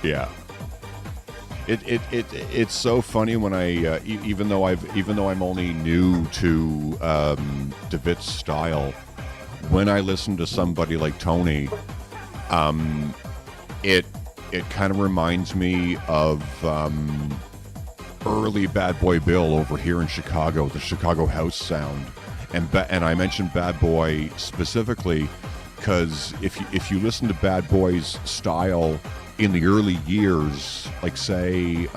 Yeah. It's so funny when I even though I'm only new to DeVitt's style, when I listen to somebody like Tony, it kind of reminds me of early Bad Boy Bill over here in Chicago, the Chicago house sound. And I mentioned Bad Boy specifically because if you listen to Bad Boy's style in the early years, like say he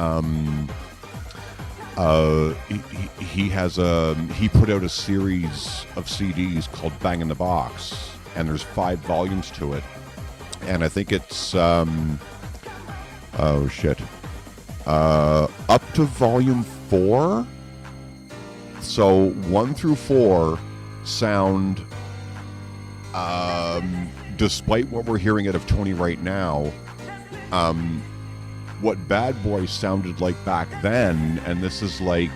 put out a series of CDs called Bang in the Box, and there's 5 volumes to it, and I think it's up to volume 4. So 1 through 4 sound, despite what we're hearing out of Tony right now, what Bad Boy sounded like back then, and this is like,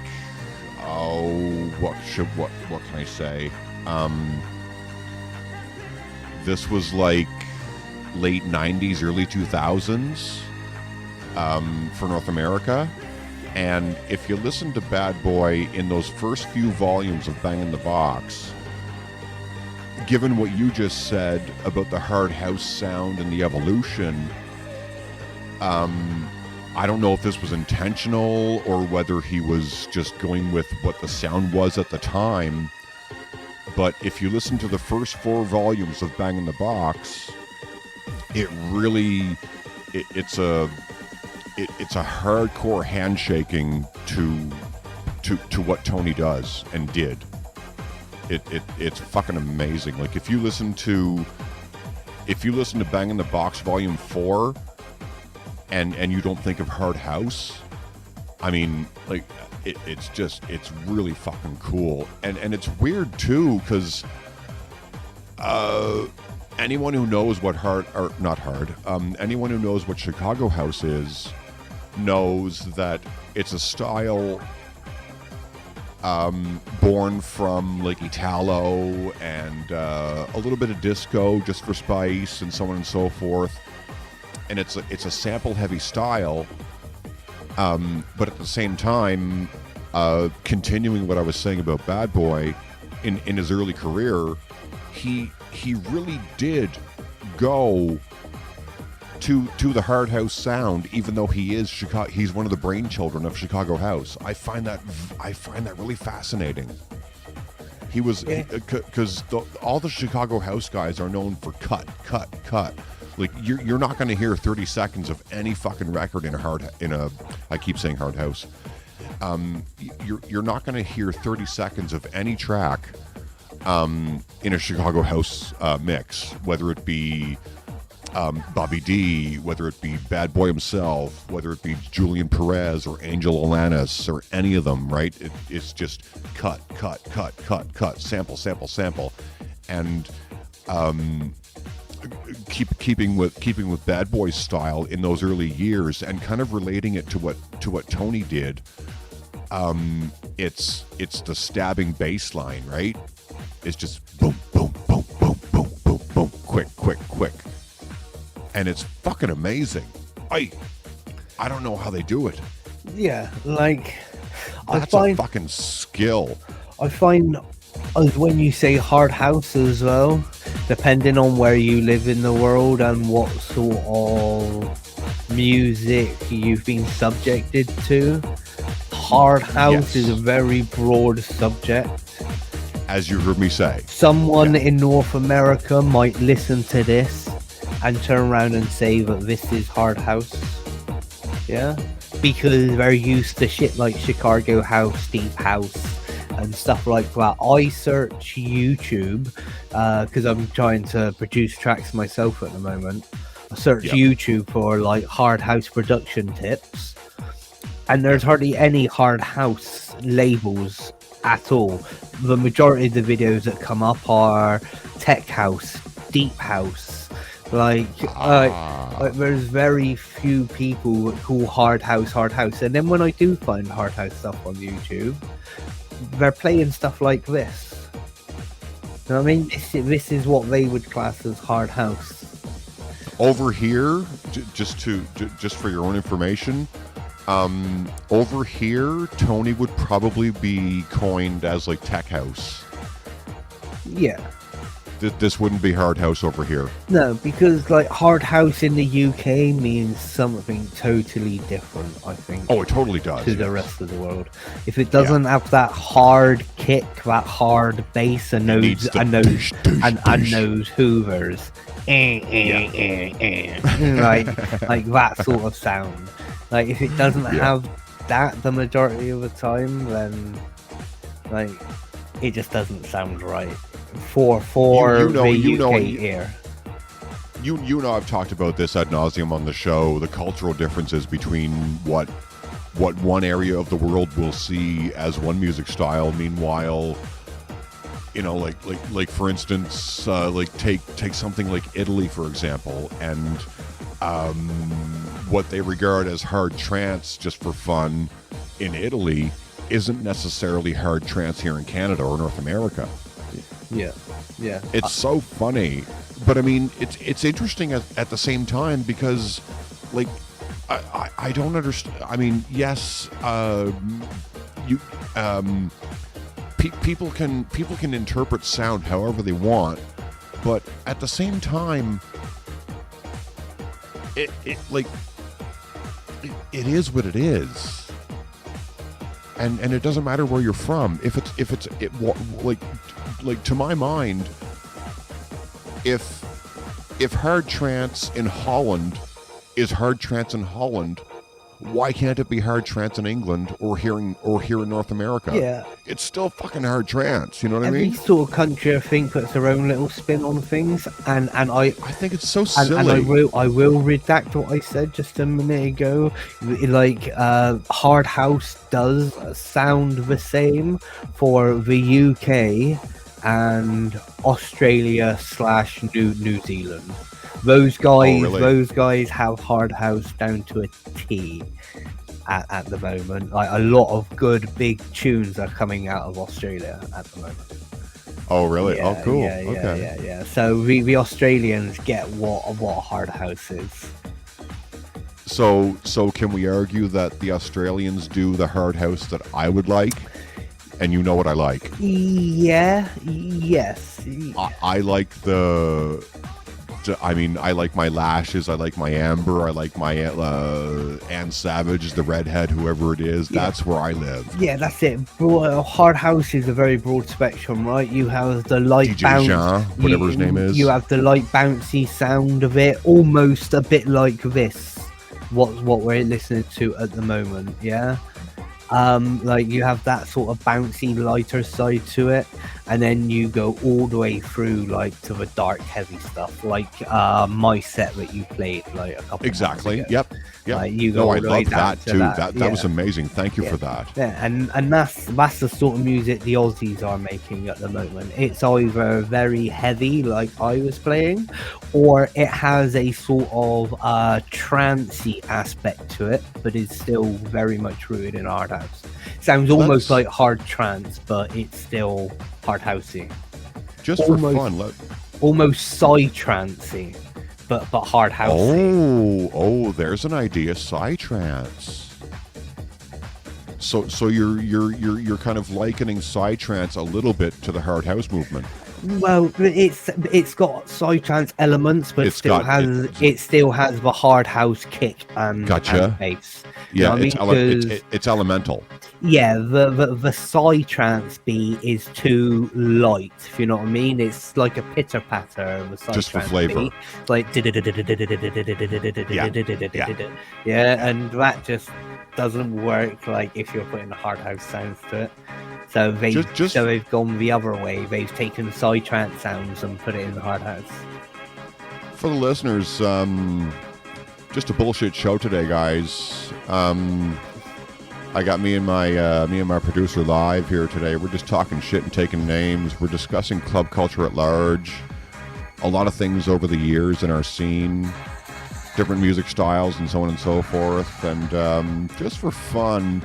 what can I say? This was like late 90s, early 2000s for North America. And if you listen to Bad Boy in those first few volumes of Bang in the Box, given what you just said about the hard house sound and the evolution, I don't know if this was intentional or whether he was just going with what the sound was at the time. But if you listen to the first 4 volumes of Bang in the Box, it really, it's a hardcore handshaking to what Tony does and did. It's fucking amazing. Like if you listen to Bang in the Box Volume 4 and you don't think of hard house, I mean, like it's really fucking cool. And it's weird too, because anyone who knows what anyone who knows what Chicago house is knows that it's a style born from like Italo and a little bit of disco just for spice and so on and so forth, and it's a sample heavy style, but at the same time continuing what I was saying about Bad Boy in his early career, he really did go to the hard house sound, even though he's one of the brainchildren of Chicago house. I find that really fascinating. He was, because all the Chicago house guys are known for cut. Like you're not going to hear 30 seconds of any fucking record I keep saying hard house. You're not going to hear 30 seconds of any track in a Chicago house mix, whether it be Bobby D, whether it be Bad Boy himself, whether it be Julian Perez or Angel Alanis or any of them, right? It's just cut, sample, and keeping with Bad Boy's style in those early years and kind of relating it to what Tony did. It's the stabbing bass line, right? is just boom, boom, boom, boom, boom, boom, boom, quick, quick, quick, and it's fucking amazing. I don't know how they do it. Yeah, like That's a fucking skill. I find when you say hard house as well, depending on where you live in the world and what sort of music you've been subjected to, hard house is a very broad subject. As you heard me say. Someone in North America might listen to this and turn around and say that this is hard house. Yeah? Because they're used to shit like Chicago house, deep house, and stuff like that. I search YouTube because I'm trying to produce tracks myself at the moment. I search YouTube for like hard house production tips, and there's hardly any hard house labels at all. The majority of the videos that come up are tech house, deep house. Like there's very few people that call hard house, and then when I do find hard house stuff on YouTube, they're playing stuff like this. You know what I mean? This is what they would class as hard house. Over here, just for your own information, over here, Tony would probably be coined as like tech house. Yeah. This wouldn't be hard house over here. No, because like hard house in the UK means something totally different, I think. Oh, it totally does. To the rest of the world. If it doesn't have that hard kick, that hard bass, and those hoovers, like that sort of sound. Like if it doesn't have that the majority of the time, then like it just doesn't sound right. For the UK ear. You know I've talked about this ad nauseum on the show, the cultural differences between what one area of the world will see as one music style, meanwhile, you know, like for instance, like take something like Italy, for example, and what they regard as hard trance just for fun in Italy isn't necessarily hard trance here in Canada or North America. Yeah. It's so funny, but I mean, it's interesting at the same time because, like, I don't understand. I mean, yes, people can interpret sound however they want, but at the same time, it is what it is. And it doesn't matter where you're from. If it's like to my mind, if hard trance in Holland is hard trance in Holland, why can't it be hard trance in England or here in North America? Yeah, it's still fucking hard trance. You know what I mean? Every sort of country, I think, puts their own little spin on things, and I think it's so silly. And I will redact what I said just a minute ago. Like hard house does sound the same for the UK and Australia / New Zealand. Those guys have hard house down to a T at the moment. Like a lot of good big tunes are coming out of Australia at the moment. Oh really? Yeah, oh cool. Yeah. So the Australians get what hard house is. So can we argue that the Australians do the hard house that I would like? And you know what I like? Yeah. Yes. I like I like my Lashes, I like my Amber, I like my Ann Savage, the redhead, whoever it is. That's where I live. Yeah, that's it. Hard house is a very broad spectrum, right? You have the light DJ Jean, whatever his name is. You have the light bouncy sound of it, almost a bit like this. What we're listening to at the moment, yeah. Like you have that sort of bouncy lighter side to it, and then you go all the way through like to the dark heavy stuff, like my set that you played like a couple exactly months ago. Yep. Like, you go I love that too. That yeah. was amazing. Thank you for that. Yeah, and that's the sort of music the Aussies are making at the moment. It's either very heavy like I was playing, or it has a sort of trancey aspect to it, but is still very much rooted in hard house. Sounds almost like hard trance, but it's still hard housey. just for fun. Almost psy-trancey, but hard housey. Oh, there's an idea. Psytrance. So you're kind of likening psytrance a little bit to the hard house movement. Well, it's got psytrance elements, but it still has the hard house kick and bass. Yeah, you know it's elemental. Yeah, the psytrance beat is too light. If you know what I mean, it's like a pitter patter of a psytrance just for flavor. Beat. It's like yeah, and that just doesn't work. Like if you're putting hard house sounds to it. So they've gone the other way. They've taken psytrance sounds and put it in the hard house. For the listeners, just a bullshit show today, guys. I got me and my producer live here today. We're just talking shit and taking names. We're discussing club culture at large, a lot of things over the years in our scene, different music styles, and so on and so forth. And just for fun.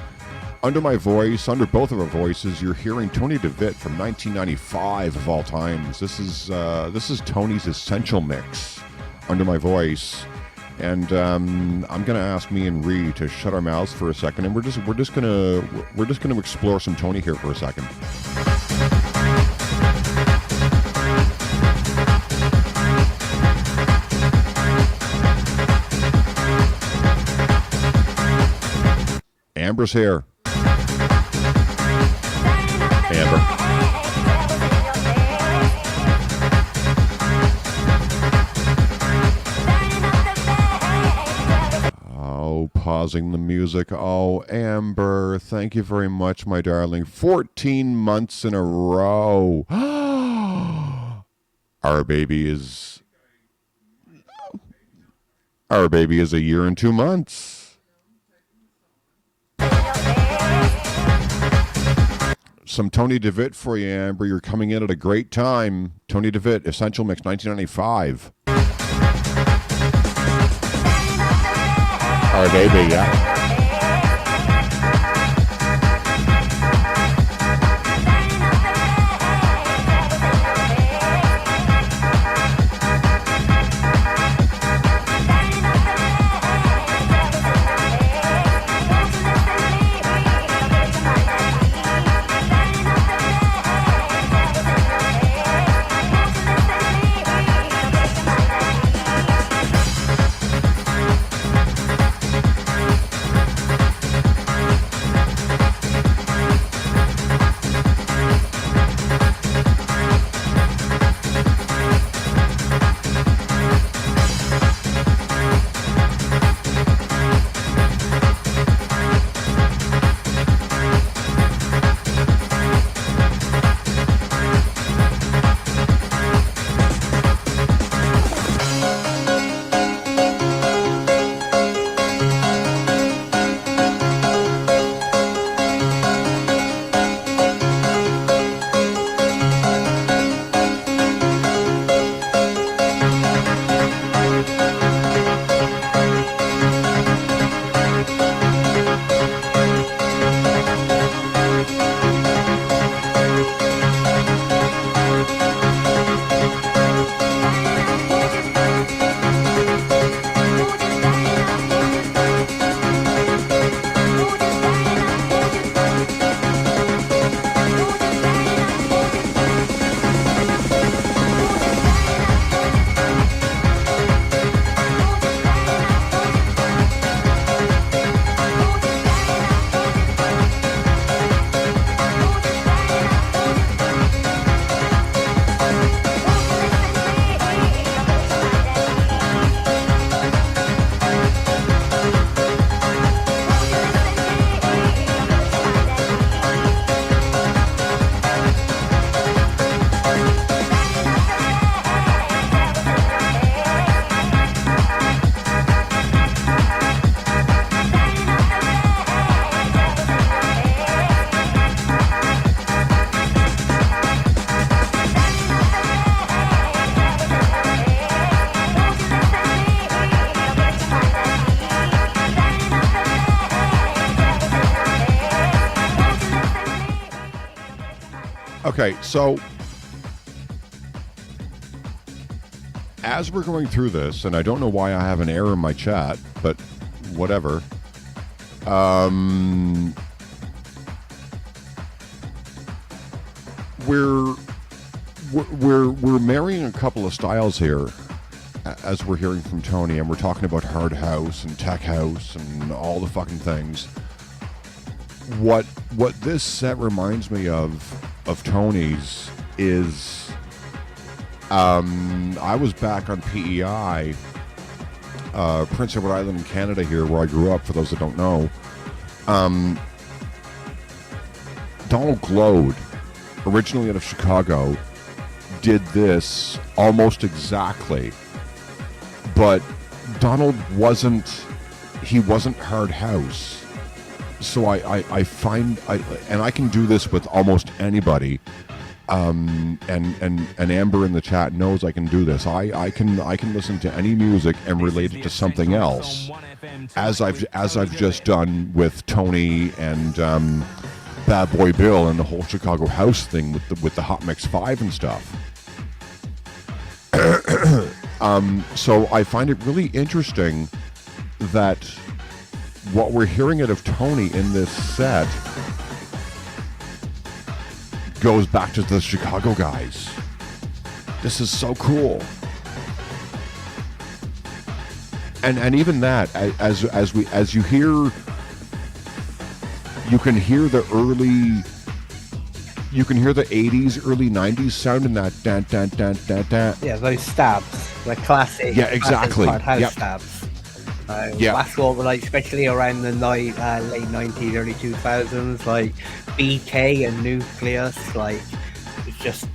Under my voice, under both of our voices, you're hearing Tony DeVitt from 1995 of all times. This is Tony's Essential Mix, under my voice, and I'm gonna ask me and Ree to shut our mouths for a second, and we're just gonna explore some Tony here for a second. Amber's here. Amber. Oh, pausing the music. Oh, Amber, thank you very much, my darling. 14 months in a row. Our baby is a year and 2 months. Some Tony DeVitt for you, Amber. You're coming in at a great time. Tony DeVitt, Essential Mix, 1995. Our baby, yeah. Okay, so as we're going through this, and I don't know why I have an error in my chat, but whatever. We're marrying a couple of styles here, as we're hearing from Tony, and we're talking about hard house and tech house and all the fucking things. What this set reminds me of Tony's is, I was back on PEI, Prince Edward Island in Canada here, where I grew up, for those that don't know. Donald Glode, originally out of Chicago, did this almost exactly, but Donald wasn't hard house. So I find, and I can do this with almost anybody, and Amber in the chat knows I can do this. I can listen to any music and relate it to something else, as I've just done with Tony and Bad Boy Bill and the whole Chicago house thing with the Hot Mix 5 and stuff. So I find it really interesting that what we're hearing out of Tony in this set goes back to the Chicago guys. This is so cool. And even that, as you hear, you can hear the 80s, early 90s sound in that dan dan dan dan dan. Yeah, those stabs, the classic. Yeah, exactly. Hard house Yep. stabs. Yeah. That's what, like, especially around the late 90s, early 2000s, like BK and Nucleus, like, it just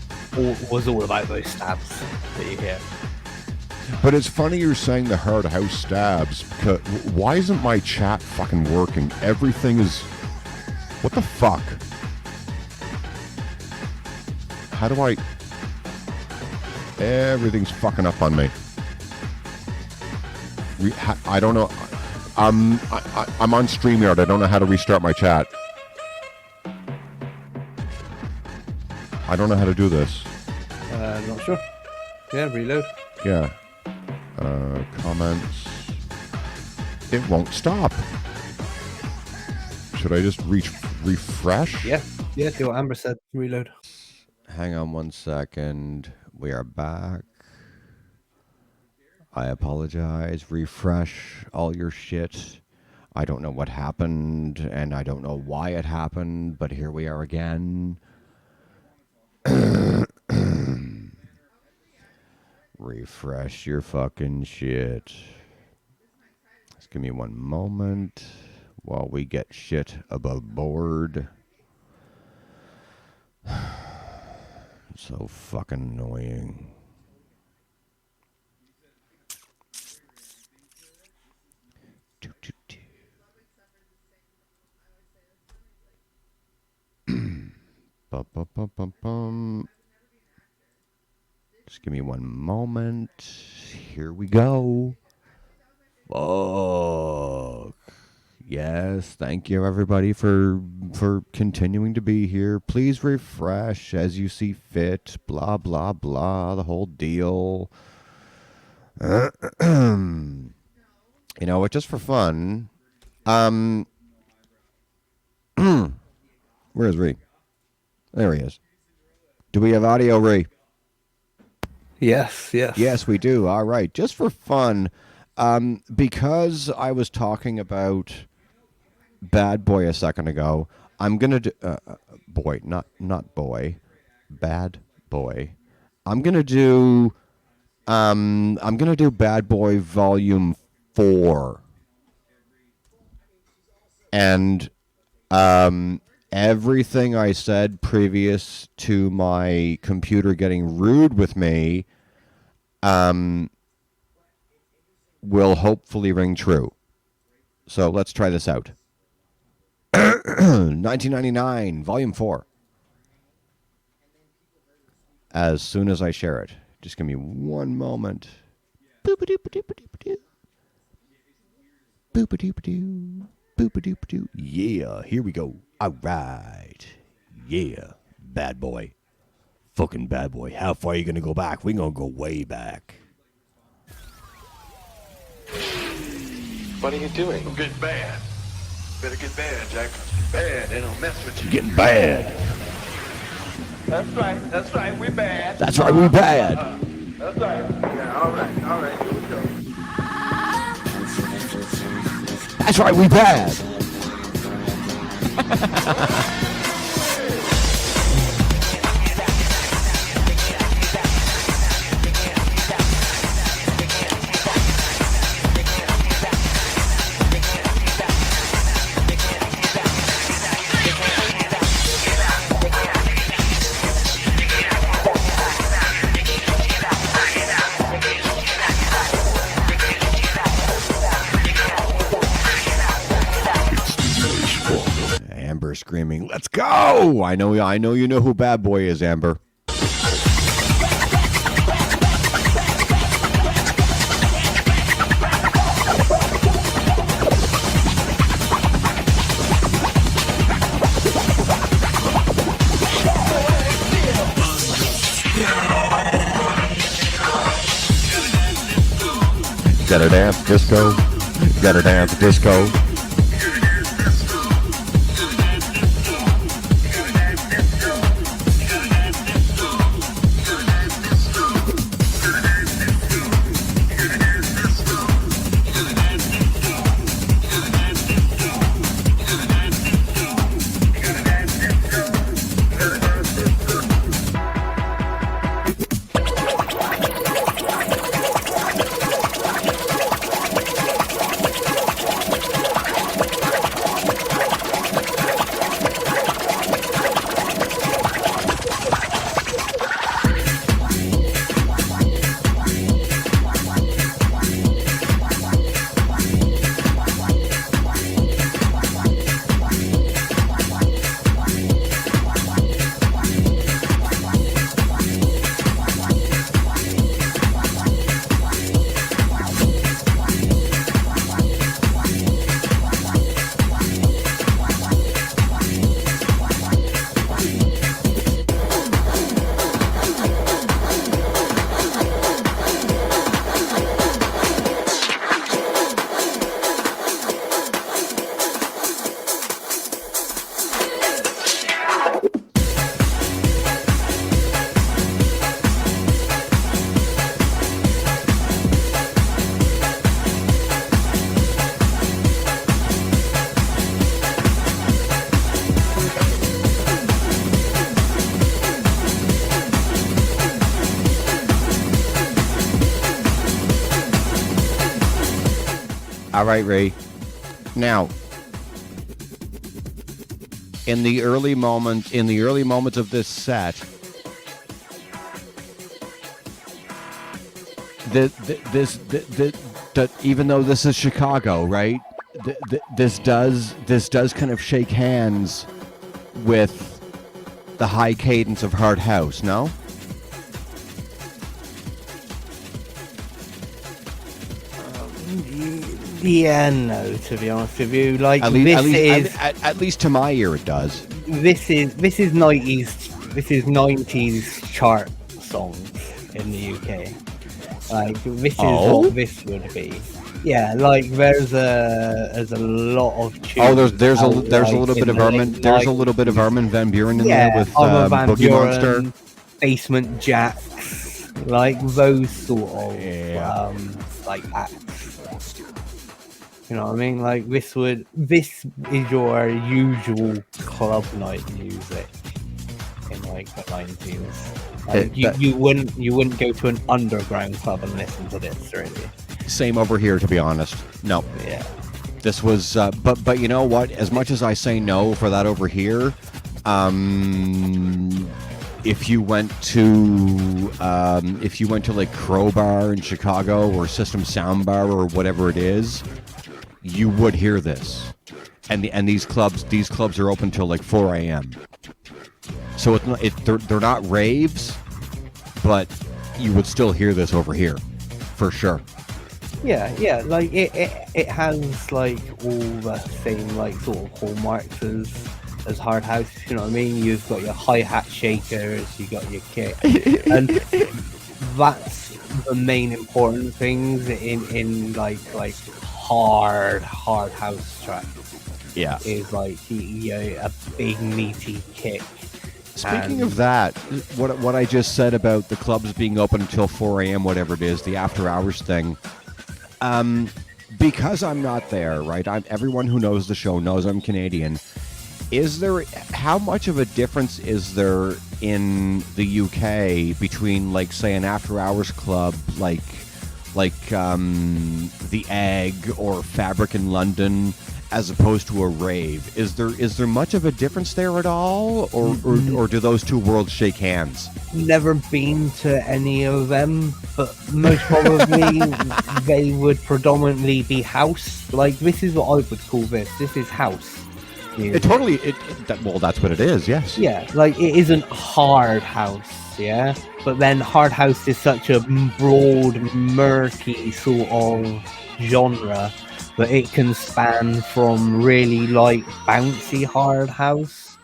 was all about those stabs that you hear. But it's funny you're saying the hard house stabs, because why isn't my chat fucking working? Everything is... What the fuck? How do I... Everything's fucking up on me. I don't know. I'm on StreamYard. I don't know how to restart my chat. I don't know how to do this. Not sure. Yeah, reload. Yeah. Comments. It won't stop. Should I just refresh? Yeah, do what Amber said. Reload. Hang on 1 second. We are back. I apologize. Refresh all your shit. I don't know what happened, and I don't know why it happened, but here we are again. Refresh your fucking shit. Just give me 1 moment while we get shit above board. So fucking annoying. Just give me 1 moment. Here we go. Fuck. Yes, thank you everybody for continuing to be here. Please refresh as you see fit. Blah blah blah. The whole deal. You know what? Just for fun. Where is Ree? There he is. Do we have audio, Ree? Yes. Yes, we do. All right. Just for fun, because I was talking about Bad Boy a second ago, I'm gonna do boy, not boy, Bad Boy. I'm gonna do Bad Boy Volume 4, and everything I said previous to my computer getting rude with me will hopefully ring true. So let's try this out. 1999, Volume 4. As soon as I share it. Just give me 1 moment. Boop-a-doop-a-doop-a-doop-a-doo. Boop-a-doop-a-doo. Boop-a-doop-a-doo. Yeah, here we go. All right. Yeah, Bad Boy. Fucking Bad Boy. How far are you going to go back? We're going to go way back. What are you doing? I'm getting bad. Better get bad, Jack. Bad. They don't mess with you. Getting bad. That's right. That's right. We're bad. That's right, we bad. That's right. Yeah, all right. All right. Here we go. That's right, we bad. Amber screaming, "Let's go!" I know you know who Bad Boy is, Amber. Gotta dance disco. Gotta dance disco. All right, Ray. Now, in the early moments of this set, even though this is Chicago, right? This does kind of shake hands with the high cadence of hard house, no? Yeah, no. To be honest with you, like at least to my ear, it does. This is 90s chart songs in the UK. Like this is what this would be. Yeah, like there's a lot of tunes. Oh, there's a little bit of Armin. There's a little bit of Armin van Buuren in there with Boogie Monster, Basement Jacks, like those sort of like acts. You know what I mean? Like this is your usual club night music in like the 90s. Like, you wouldn't go to an underground club and listen to this, really. Same over here, to be honest. No. Yeah. This was, but you know what? As much as I say no for that over here, if you went to like Crowbar in Chicago or System Soundbar or whatever it is, you would hear this. And these clubs are open till like 4 a.m. So they're not raves, but you would still hear this over here, for sure. Yeah, like it has like all the same like sort of hallmarks as hard house. You know what I mean? You've got your hi-hat shakers, you got your kick, and the main important things in like hard house track. Yeah. Is like a big meaty kick. Speaking of that, what I just said about the clubs being open until 4 a.m., whatever it is, the after hours thing. Because I'm not there, right? Everyone who knows the show knows I'm Canadian. How much of a difference is there in the UK between, like, say, an after hours club like the Egg or Fabric in London, as opposed to a rave? Is there much of a difference there at all, or do those two worlds shake hands? Never been to any of them, but most probably they would predominantly be house. Like, this is what I would call this. This is house. Well, that's what it is. Yes. Yeah, like, it isn't hard house. Yeah, but then hard house is such a broad, murky sort of genre. But it can span from really like bouncy hard house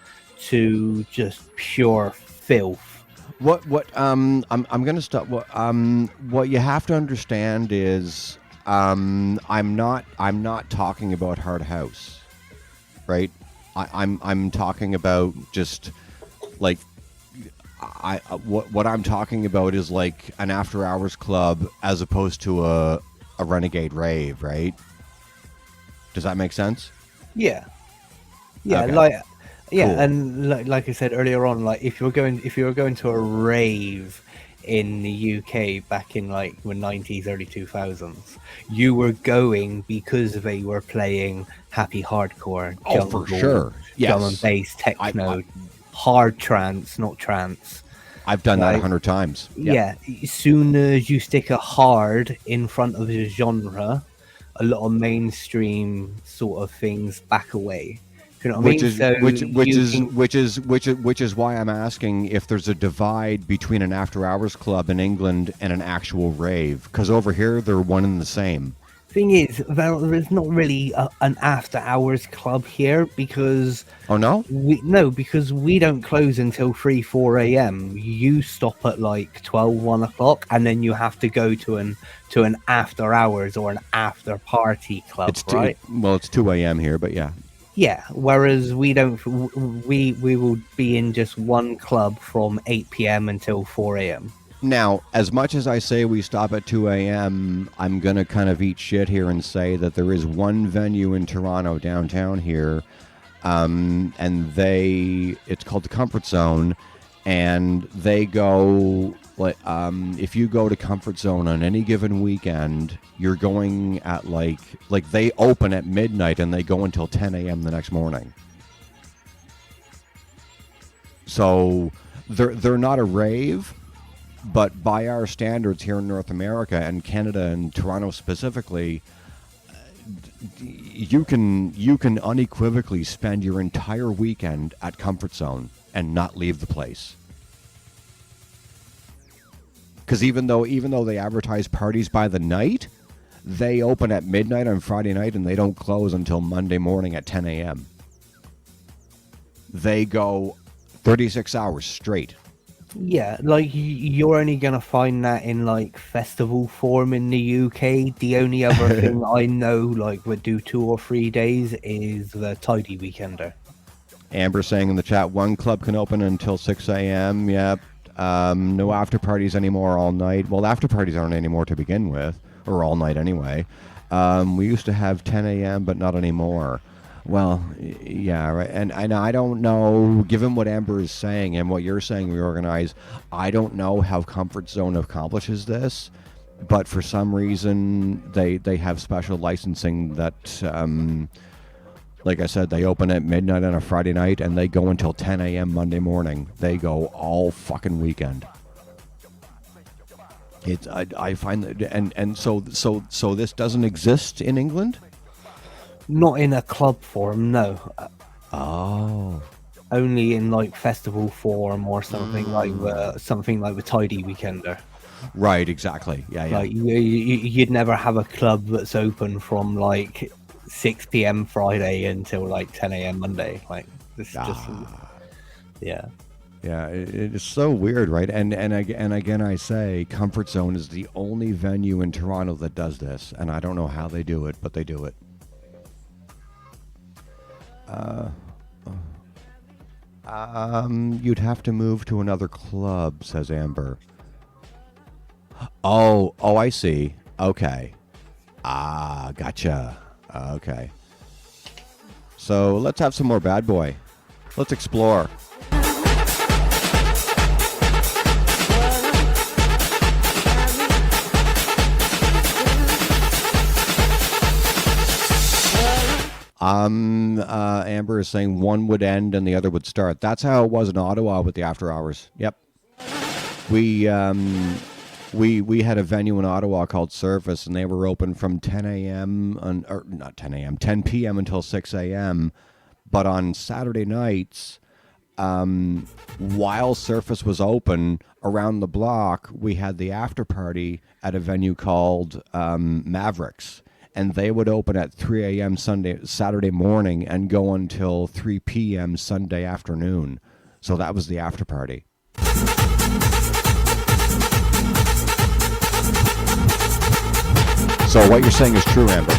to just pure filth. I'm gonna stop. What you have to understand is I'm not talking about hard house, right? I'm talking about just like what I'm talking about is like an after hours club as opposed to a renegade rave, right? Does that make sense? Yeah, Okay. Cool. and like I said earlier on, like if you were going to a rave in the UK back in like the 90s, early 2000s, you were going because they were playing happy hardcore, jungle, for sure. Yes. drum and bass, techno, hard trance, not trance. I've done that 100 times. Yeah, as soon as you stick a hard in front of a genre, a lot of mainstream sort of things back away. You know what I mean? Which is why I'm asking if there's a divide between an after hours club in England and an actual rave, because over here they're one and the same. Thing is, there's not really an after hours club here because because we don't close until 3-4 a.m. You stop at like 12-1 o'clock, and then you have to go to an after hours or an after party club, right? It's 2 a.m. here, but yeah. Yeah, whereas we don't. We will be in just one club from 8 p.m. until 4 a.m. Now, as much as I say we stop at 2 a.m., I'm going to kind of eat shit here and say that there is one venue in Toronto downtown here, and it's called the Comfort Zone, and they go, like, if you go to Comfort Zone on any given weekend, you're going at like they open at midnight and they go until 10 a.m. the next morning. So they're not a rave, but by our standards here in North America and Canada and Toronto specifically, you can unequivocally spend your entire weekend at Comfort Zone and not leave the place. Because even though they advertise parties by the night, they open at midnight on Friday night and they don't close until Monday morning at 10 a.m. They go 36 hours straight. Yeah, like you're only gonna find that in like festival form in the UK. The only other thing I know like would do 2 or 3 days is the Tidy Weekender. Amber saying in the chat, one club can open until 6 a.m. Yep. No after parties anymore all night. Well, after parties aren't anymore to begin with, or all night anyway. We used to have 10 a.m. but not anymore. Well, yeah, right. And I don't know, given what Amber is saying and what you're saying, Reorganize, I don't know how Comfort Zone accomplishes this, but for some reason they have special licensing that, like I said, they open at midnight on a Friday night and they go until 10 a.m. Monday morning. They go all fucking weekend. I find that, and so this doesn't exist in England? Not in a club form, no. Oh. Only in like festival form or something like the Tidy Weekender. Right, exactly. Yeah. Like you'd never have a club that's open from like 6 p.m. Friday until like 10 a.m. Monday. Like this just yeah. Yeah, it's so weird, right? And again, I say, Comfort Zone is the only venue in Toronto that does this, and I don't know how they do it, but they do it. You'd have to move to another club, says Amber. Oh, I see. Okay. Gotcha. Okay. So let's have some more Bad Boy. Let's explore. Amber is saying one would end and the other would start. That's how it was in Ottawa with the after hours. Yep. We had a venue in Ottawa called Surface, and they were open from 10 a.m. or not 10 a.m., 10 p.m. until 6 a.m. But on Saturday nights, while Surface was open around the block, we had the after party at a venue called Mavericks. And they would open at 3 a.m. Saturday morning and go until 3 p.m. Sunday afternoon. So that was the after party. So what you're saying is true, Amber.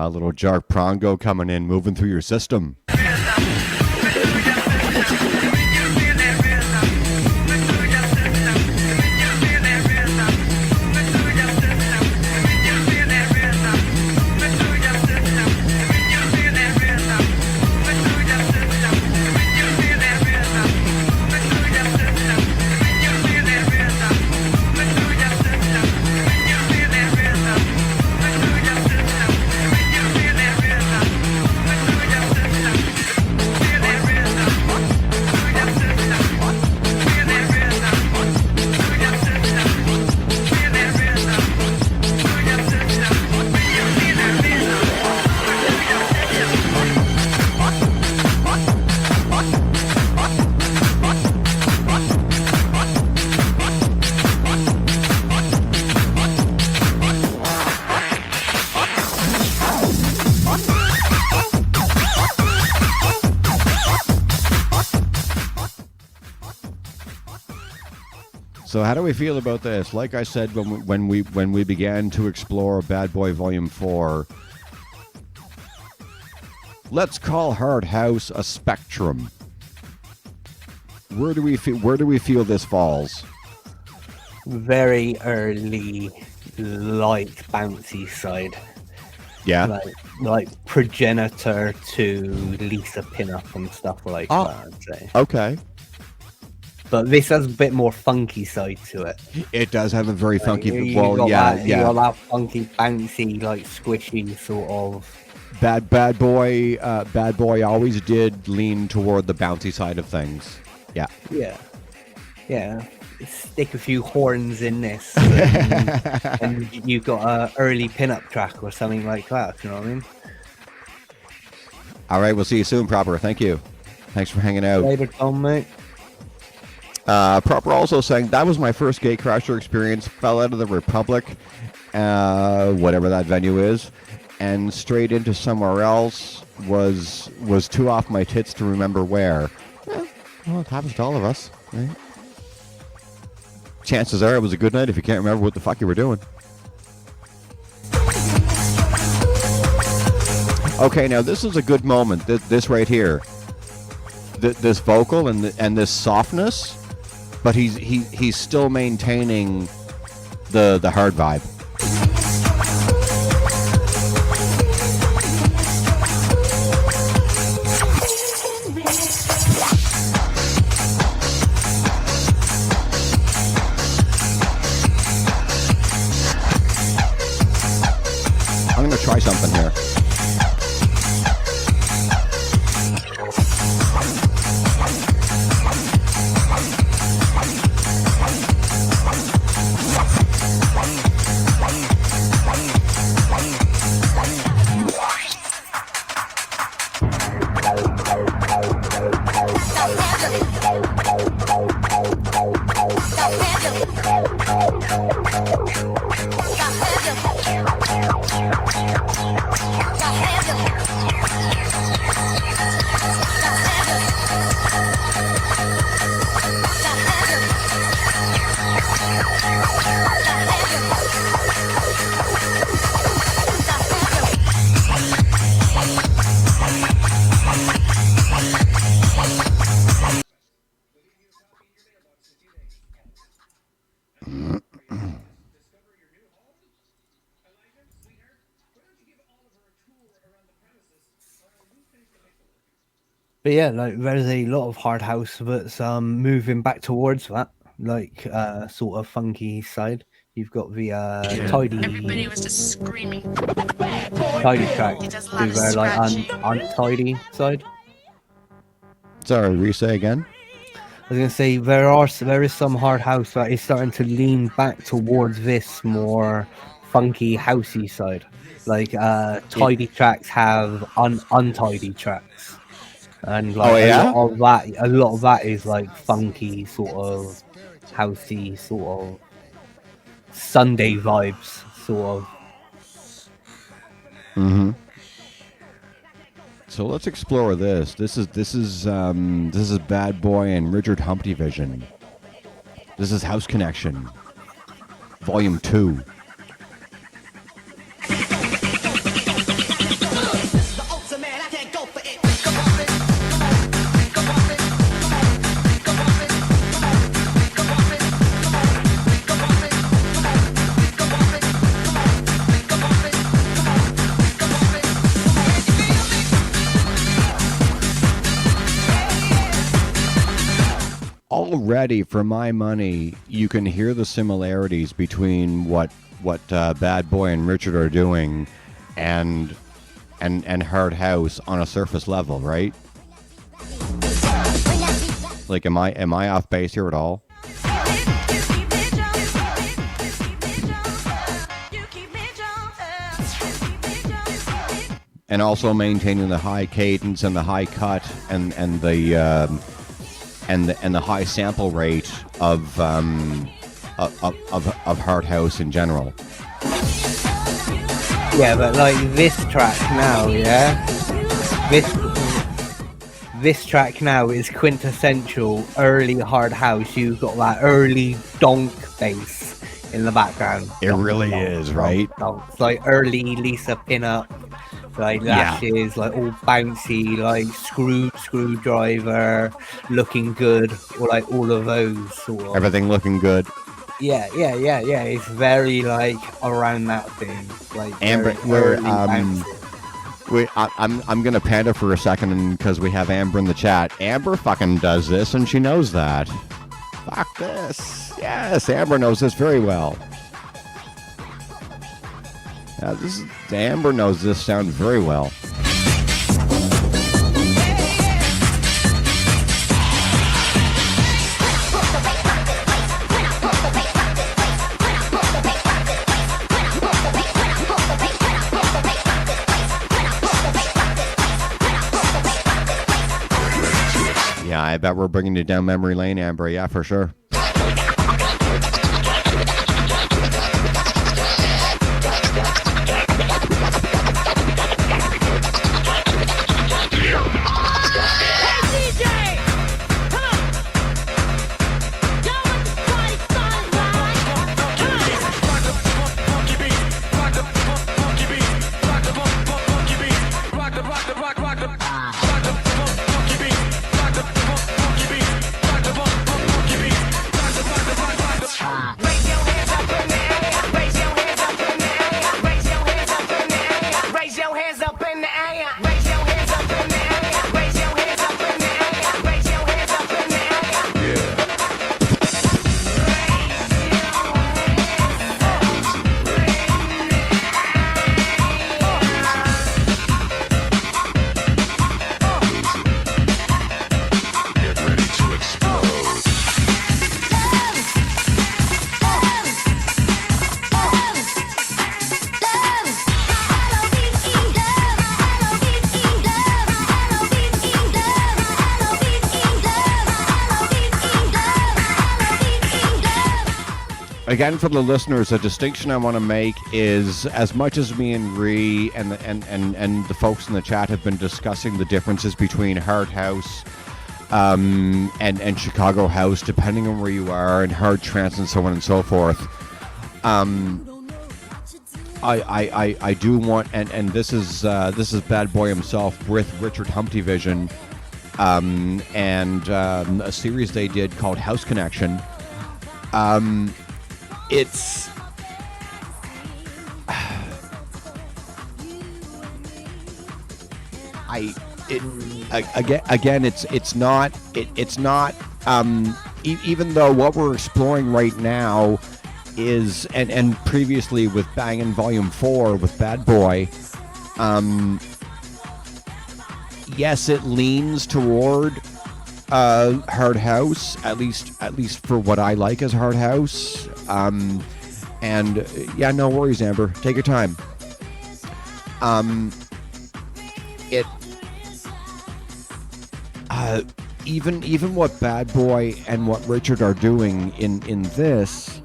Little Jark Prongo coming in, moving through your system. So how do we feel about this? Like I said when we began to explore Bad Boy Volume 4, let's call Hard House a spectrum. Where do we feel this falls? Very early, light bouncy side. Yeah. Like progenitor to Lisa Pinup and stuff like that, I'd say. Okay. But this has a bit more funky side to it. It does have a very funky. You Well, got yeah. You got that funky, bouncy, like squishy sort of. Bad Boy always did lean toward the bouncy side of things. Yeah. Yeah. stick a few horns in this, and you've got a early pinup track or something like that. You know what I mean? All right, we'll see you soon, Proper. Thank you. Thanks for hanging out. Later, Tom, mate. Proper also saying, that was my first gate crasher experience. Fell out of the Republic, whatever that venue is, and straight into somewhere else. Was too off my tits to remember where. Well, it happens to all of us, right? Chances are it was a good night if you can't remember what the fuck you were doing. Okay, now this is a good moment. This right here, this vocal and this softness, but he's still maintaining the hard vibe. I'm gonna try something here. But yeah, like there's a lot of hard house that's moving back towards that, like sort of funky side. You've got the Everybody was just screaming. tidy track, It does a lot of the like scratching. untidy side. Sorry, re-say again. I was gonna say there is some hard house that is starting to lean back towards this more funky housey side. Like tidy tracks have untidy tracks. And like a lot of that is like funky sort of housey sort of Sunday vibes sort of. Mm-hmm. So let's explore this. This is Bad Boy and Richard Humpty Vision. This is House Connection, Volume 2. Already, for my money, you can hear the similarities between what Bad Boy and Richard are doing and hard house on a surface level, right? Like, am I off base here at all? And also maintaining the high cadence and the high cut and the high sample rate of hard house in general. Yeah, but like this track now, this track now is quintessential early hard house. You've got that early donk bass in the background. It really is, right? It's like early Lisa Pinup, like lashes, like all bouncy, like screwdriver, looking good, or like all of those sort of. Everything looking good. Yeah. It's very like around that thing, like Amber, I'm gonna panda for a second because we have Amber in the chat. Amber fucking does this and she knows that. Fuck this. Yes, Amber knows this very well. Yeah, Amber knows this sound very well. Yeah, I bet we're bringing you down memory lane, Amber. Yeah, for sure. Again, for the listeners, a distinction I want to make is, as much as me and Ree and the folks in the chat have been discussing the differences between hard house and Chicago house, depending on where you are, and hard trance and so on and so forth. I do want, and this is Bad Boy himself with Richard Humptyvision, and a series they did called House Connection. It's it's not even though what we're exploring right now is and previously with Bangin' Volume 4 with Bad Boy, yes, it leans toward hard house, at least for what I like as hard house. And yeah, no worries, Amber. Take your time. Even what Bad Boy and what Richard are doing in this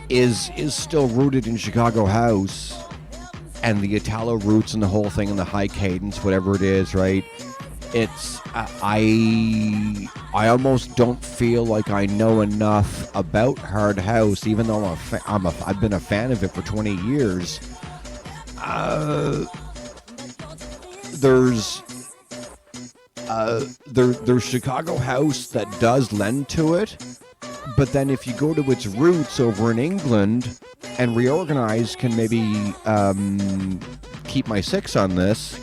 is still rooted in Chicago house and the Italo roots and the whole thing and the high cadence, whatever it is, right? It's I almost don't feel like I know enough about hard house, even though I've been a fan of it for 20 years. There's Chicago house that does lend to it, but then if you go to its roots over in England and Reorganize can maybe keep my six on this.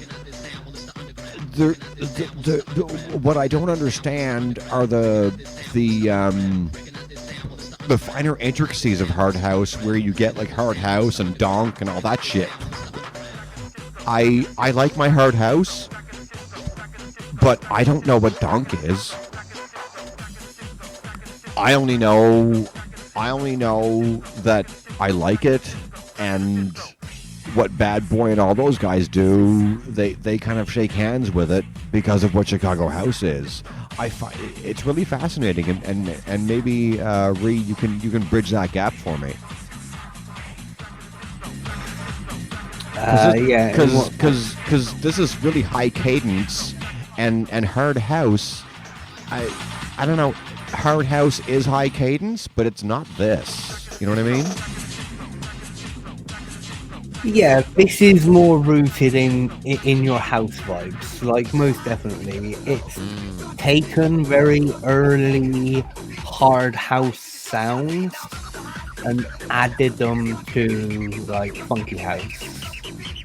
What I don't understand are the finer intricacies of hard house, where you get like hard house and donk and all that shit. I like my hard house, but I don't know what donk is. I only know that I like it, and what Bad Boy and all those guys do, they kind of shake hands with it because of what Chicago house is. I find it's really fascinating, and maybe Ree, you can bridge that gap for me. Because this is really high cadence and hard house. I don't know. Hard house is high cadence, but it's not this. You know what I mean? Yeah, this is more rooted in your house vibes, like most definitely. It's taken very early hard house sounds and added them to like funky house.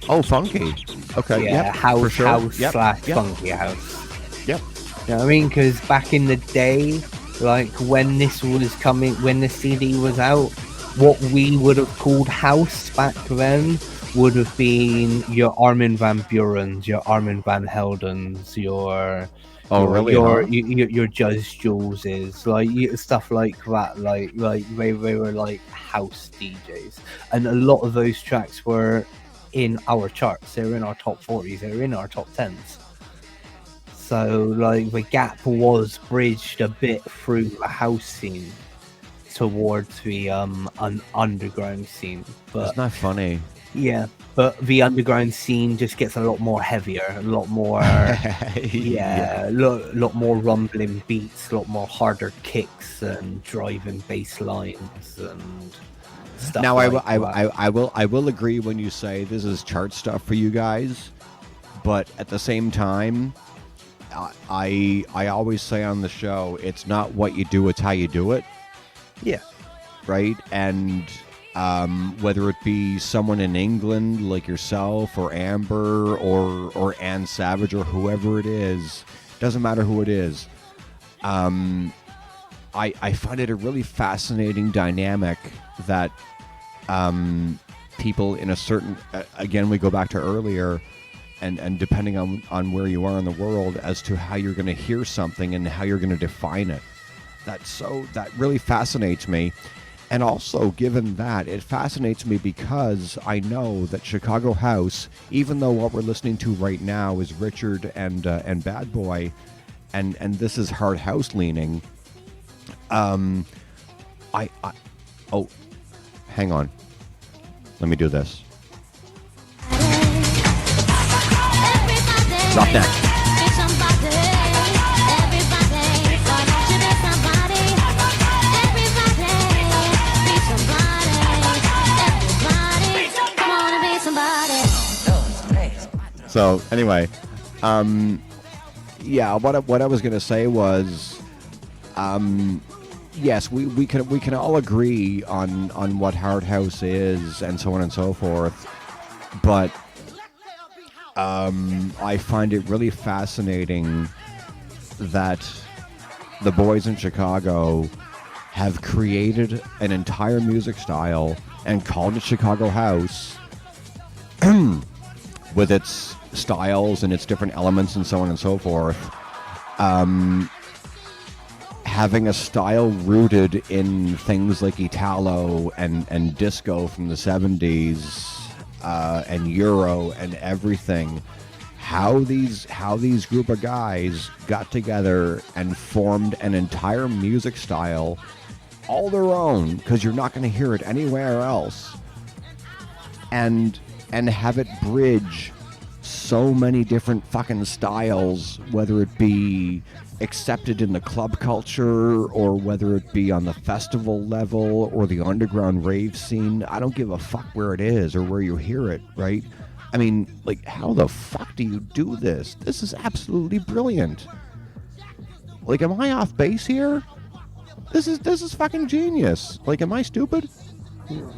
Oh, funky. Okay. Yeah, yep, house, for sure. house Yep, slash yep. funky house. Yep. You know what I mean? Because back in the day, like when this was coming, when the CD was out, what we would have called house back then would have been your Armin van Buren's, your Armin van Helden's, your Judge Jules's, like stuff like that. Like they were like house DJs, and a lot of those tracks were in our charts. They were in our top 40s. They were in our top 10s. So like the gap was bridged a bit through the house scene towards the underground scene. But Isn't that funny? yeah, but the underground scene just gets a lot more heavier, a lot more Yeah. lot more rumbling beats, a lot more harder kicks and driving bass lines and stuff. Now like I will agree when you say this is chart stuff for you guys, but at the same time, I always say on the show, it's not what you do, it's how you do it. Yeah. Right? And whether it be someone in England like yourself or Amber or Ann Savage or whoever it is, doesn't matter who it is. I find it a really fascinating dynamic that people in a certain, again, we go back to earlier, and depending on where you are in the world as to how you're going to hear something and how you're going to define it. That really fascinates me. And also, given that, it fascinates me because I know that Chicago House, even though what we're listening to right now is Richard and Bad Boy, and this is hard house leaning. Oh, hang on. Let me do this. Up next. So anyway, yeah, what I was going to say was, yes, we can all agree on what hard house is and so on and so forth, but I find it really fascinating that the boys in Chicago have created an entire music style and called it Chicago House with its styles and its different elements and so on and so forth. Having a style rooted in things like Italo and disco from the 70s and Euro and everything. How these group of guys got together and formed an entire music style all their own, because you're not going to hear it anywhere else, and have it bridge so many different fucking styles, whether it be accepted in the club culture or whether it be on the festival level or the underground rave scene. I don't give a fuck where it is or where you hear it, right? I mean, like, how the fuck do you do this? This is absolutely brilliant. Like, am I off base here? This is fucking genius. Like, am I stupid?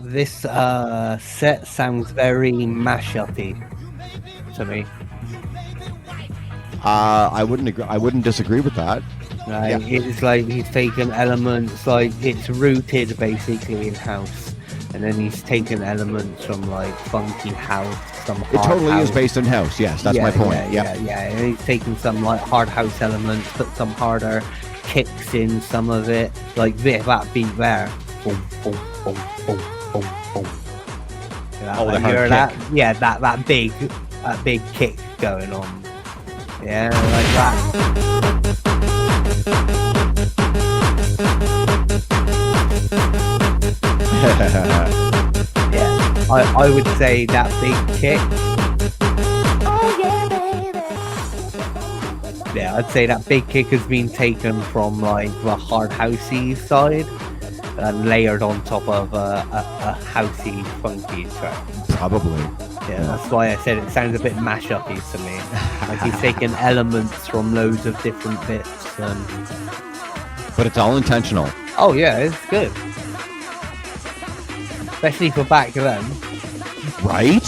This set sounds very mash-uppy to me. I wouldn't disagree with that. Right? Yeah. It's like he's taken elements, like it's rooted basically in house, and then he's taken elements from like funky house, some hard It totally house. is based in house. Yes, that's my point. Yeah. And he's taken some like hard house elements, put some harder kicks in some of it, like that beat there. Boom, boom, boom, boom, boom, boom. Oh, the hard that? kick. Yeah, that big kick going on. Yeah, like that. Yeah, I would say that big kick. Yeah, I'd say that big kick has been taken from like the hard housey side and layered on top of a housey funky track. Probably. Yeah, that's why I said it sounds a bit mash-uppy to me. Like he's taken elements from loads of different bits. But it's all intentional. Oh yeah, it's good. Especially for back then. Right?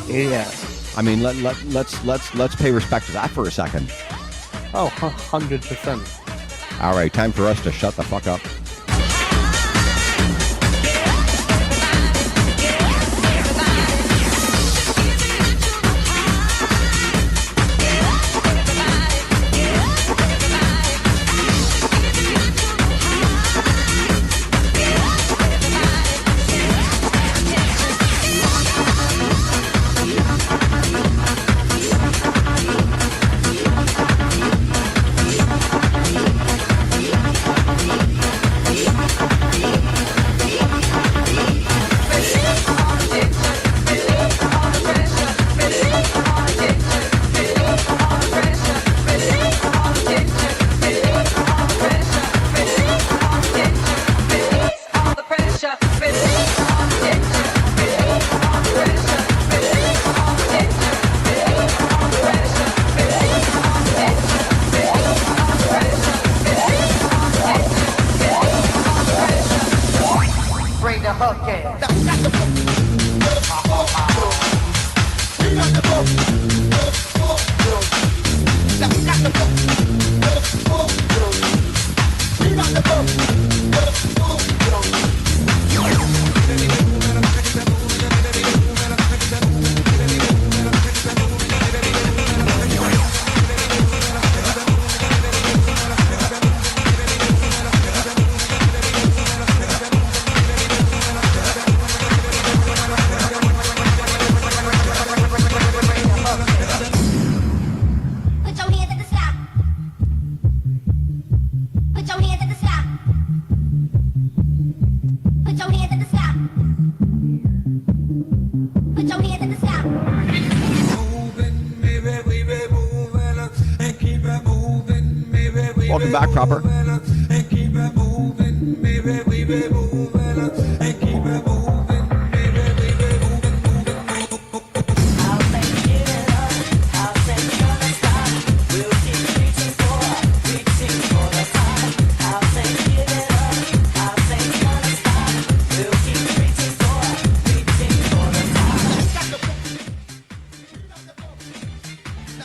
Yeah. I mean, let's pay respect to that for a second. Oh, 100%. All right, time for us to shut the fuck up. Welcome back, Proper.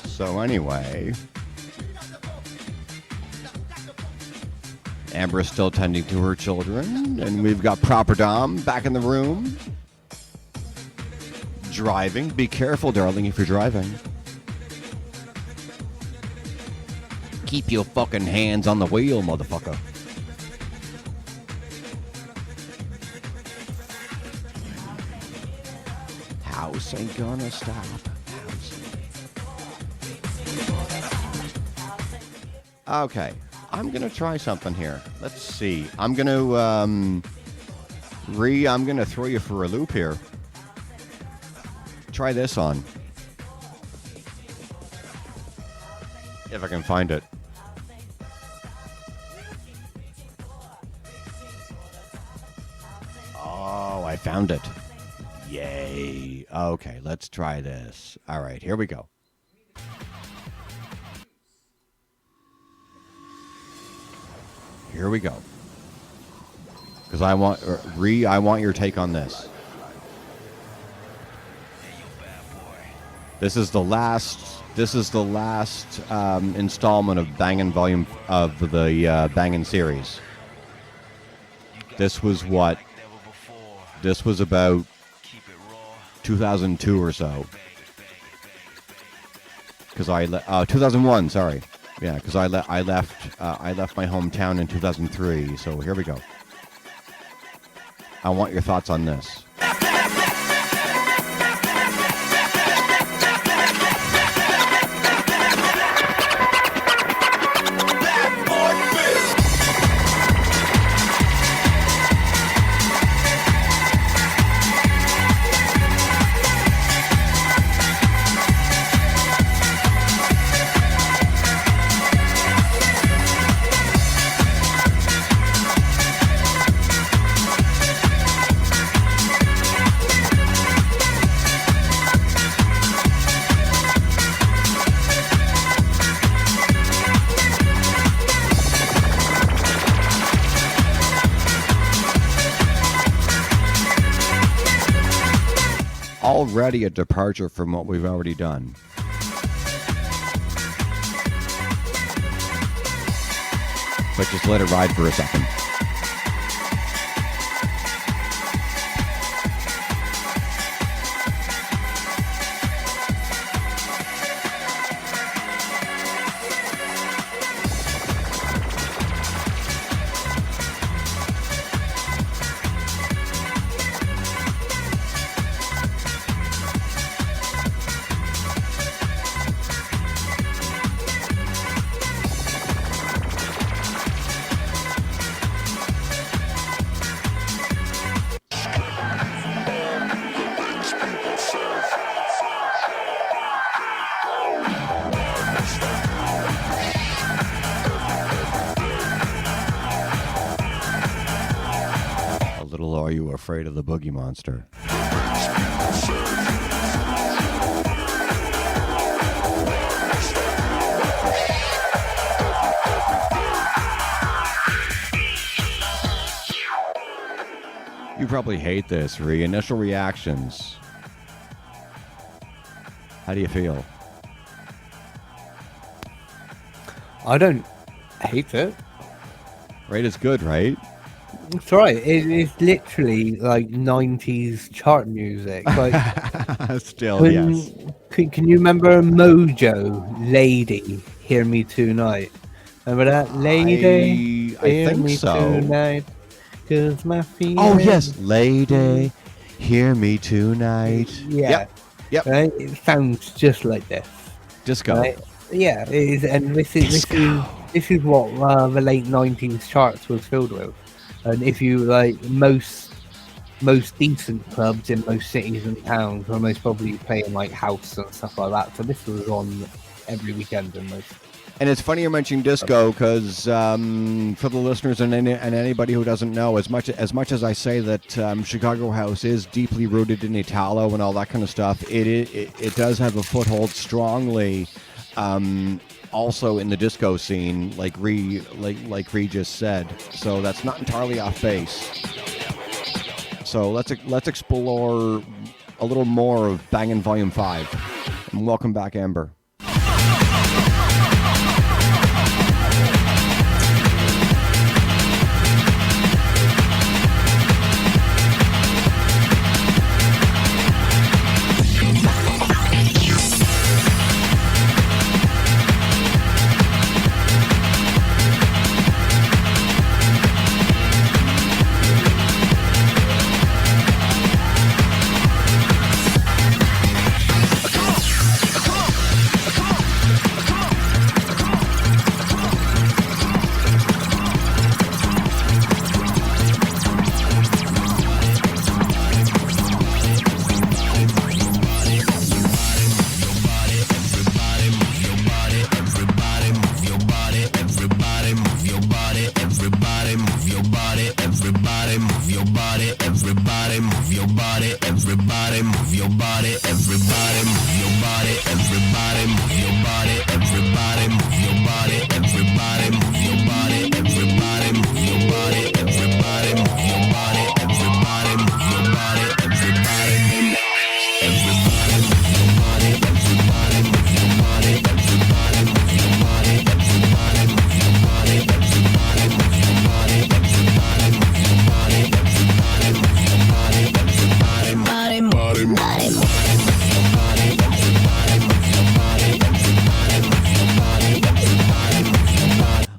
So anyway, Amber is still tending to her children, and we've got Proper Dom back in the room. Driving. Be careful, darling, if you're driving. Keep your fucking hands on the wheel, motherfucker. House ain't gonna stop. Okay, I'm gonna try something here. Let's see. I'm gonna I'm gonna throw you for a loop here. Try this on. If I can find it. Oh, I found it. Yay. Okay, let's try this. All right, here we go. Here we go. Because I want I want your take on this. This is the last installment of Bangin' Volume of the Bangin' series. This was about 2002 or so. Because 2001, sorry. Yeah, because I left my hometown in 2003. So here we go. I want your thoughts on this. Already a departure from what we've already done. But just let it ride for a second. Are you afraid of the Boogie Monster? You probably hate this, Ree. Initial reactions. How do you feel? I don't hate it. Right, it's good, right? It's right. It's literally like 90s chart music. Like, still, yes. Can you remember Mojo, Lady, Hear Me Tonight? Remember that? Lady, I Hear think Me so. Tonight. 'Cause my feet. Oh, yes. Lady, Hear Me Tonight. Yeah. Yep. Right? It sounds just like this. Disco. Right? Yeah, it is. And this is what the late 90s charts was filled with. And if you like most decent clubs in most cities and towns were most probably playing like house and stuff like that. So this was on every weekend in most. And it's funny you're mentioning disco because for the listeners and anybody who doesn't know, as much as I say that Chicago House is deeply rooted in Italo and all that kind of stuff, it does have a foothold strongly also in the disco scene, like Ree just said. So that's not entirely off base. So let's explore a little more of Bangin' Volume 5. And welcome back, Amber.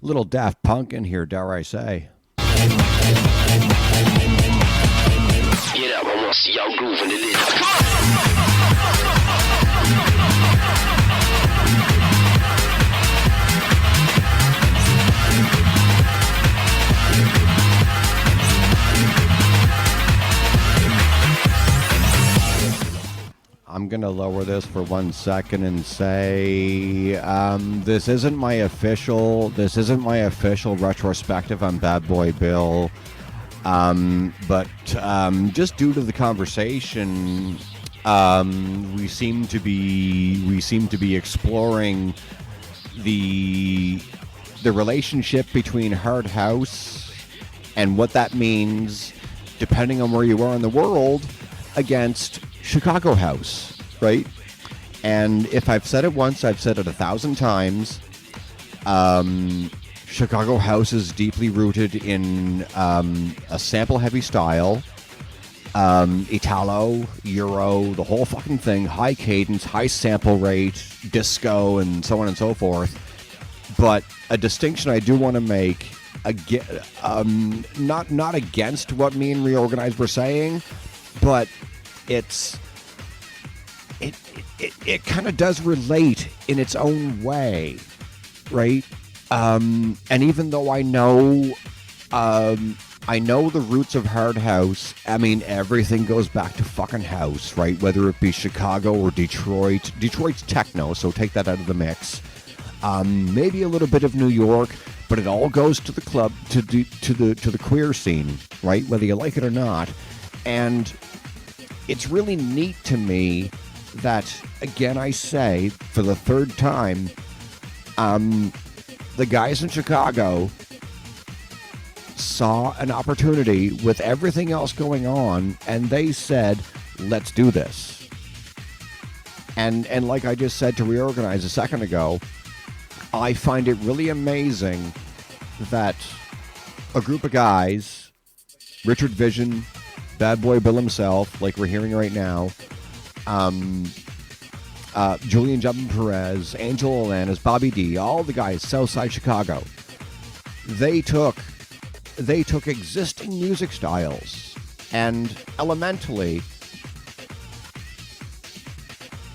Little Daft Punk in here, dare I say. Get up, I wanna see y'all grooving to this. I'm going to lower this for 1 second and say this isn't my official retrospective on Bad Boy Bill, but just due to the conversation, we seem to be exploring the relationship between hard house and what that means depending on where you are in the world against Chicago House, right? And if I've said it once, I've said it 1,000 times. Chicago House is deeply rooted in a sample-heavy style, Italo, Euro, the whole fucking thing, high cadence, high sample rate, disco, and so on and so forth. But a distinction I do want to make, not against what me and Reorganized were saying, but it kind of does relate in its own way, right? And even though I know the roots of hard house, I mean, everything goes back to fucking house, right? Whether it be Chicago or Detroit. Detroit's techno, so take that out of the mix. Maybe a little bit of New York, but it all goes to the club, to the queer scene, right? Whether you like it or not. And it's really neat to me that, again, I say for the third time, the guys in Chicago saw an opportunity with everything else going on, and they said, let's do this. And like I just said to Reorganize a second ago, I find it really amazing that a group of guys, Richard Vision, Bad Boy Bill himself, like we're hearing right now, Julian Jumpin' Perez, Angel Alanis, Bobby D, all the guys, Southside Chicago, they took existing music styles and elementally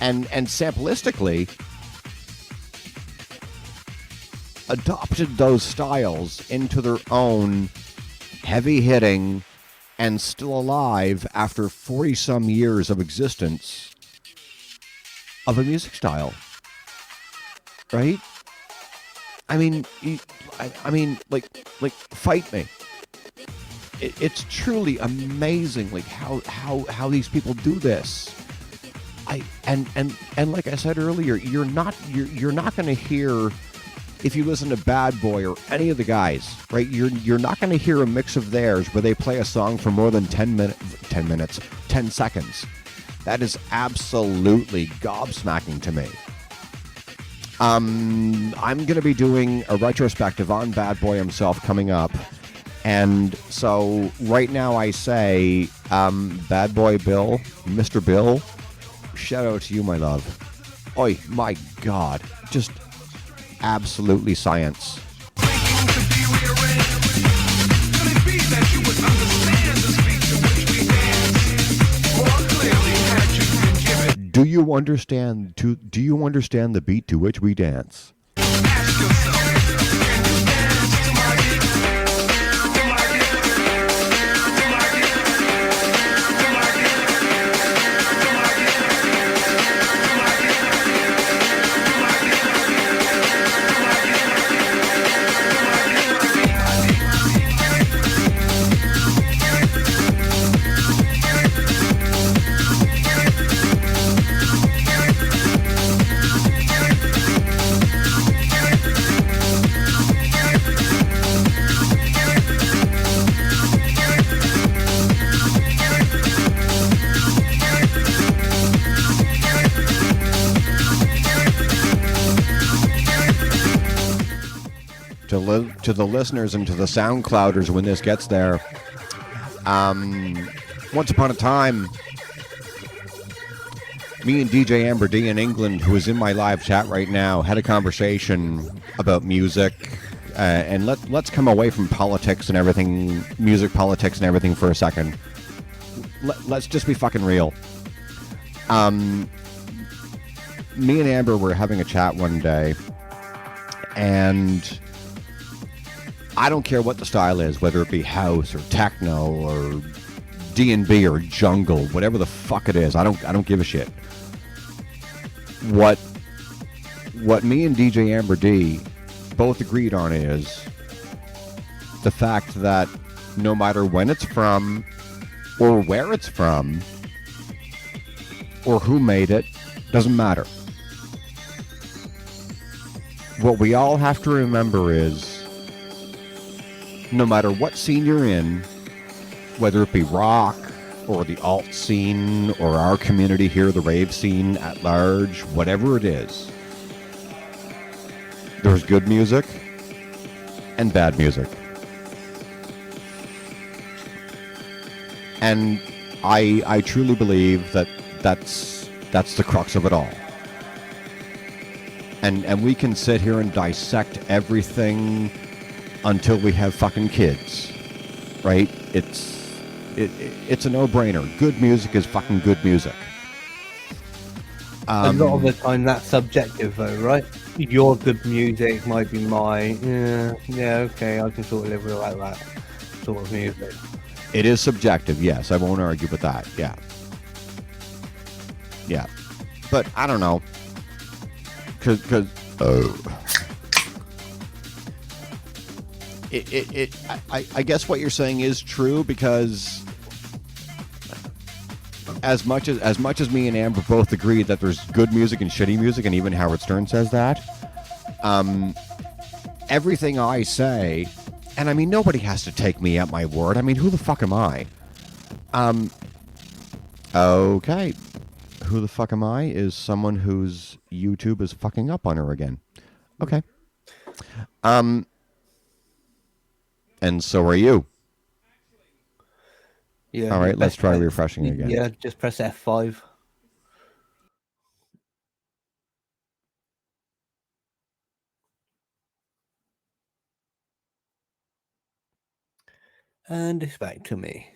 and samplistically adopted those styles into their own heavy-hitting and still alive after 40-some years of existence of a music style, right? I mean, like, fight me. It's truly amazing, like how these people do this. And like I said earlier, you're not going to hear, if you listen to Bad Boy or any of the guys, right? You're not going to hear a mix of theirs where they play a song for more than 10 seconds. That is absolutely gobsmacking to me. I'm going to be doing a retrospective on Bad Boy himself coming up. And so right now I say, Bad Boy Bill, Mr. Bill, shout out to you, my love. Oi, my God, just absolutely science. Do you understand the beat to which we dance? To the listeners and to the SoundClouders when this gets there, once upon a time, me and DJ Amber D in England, who is in my live chat right now, had a conversation about music, and let's come away from politics and everything, music politics and everything for a second. Let's just be fucking real. Me and Amber were having a chat one day, and I don't care what the style is, whether it be house or techno or D&B or jungle, whatever the fuck it is. I don't give a shit. What me and DJ Amber D both agreed on is the fact that no matter when it's from or where it's from or who made it, doesn't matter. What we all have to remember is, no matter what scene you're in, whether it be rock or the alt scene or our community here, the rave scene at large, whatever it is, there's good music and bad music. And I truly believe that that's the crux of it all. And we can sit here and dissect everything until we have fucking kids, right? It's a no-brainer. Good music is fucking good music. A lot of the time that's subjective though, right? Your good music might be my, yeah, okay, I can sort of live without that sort of music. It is subjective, yes. I won't argue with that, yeah. Yeah. But I don't know. Because I guess what you're saying is true, because as much as me and Amber both agree that there's good music and shitty music, and even Howard Stern says that, everything I say, and I mean, nobody has to take me at my word. I mean, who the fuck am I? Okay. Who the fuck am I is someone whose YouTube is fucking up on her again. Okay. And so are you. Yeah. All right, let's try refreshing again. Yeah, just press F5. And it's back to me.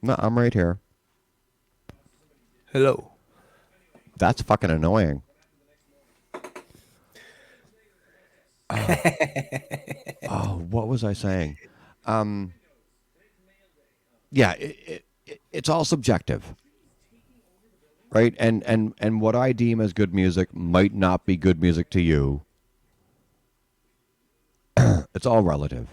No, I'm right here. Hello. That's fucking annoying. What was I saying? Yeah, it's all subjective. right? And what I deem as good music might not be good music to you. It's all relative.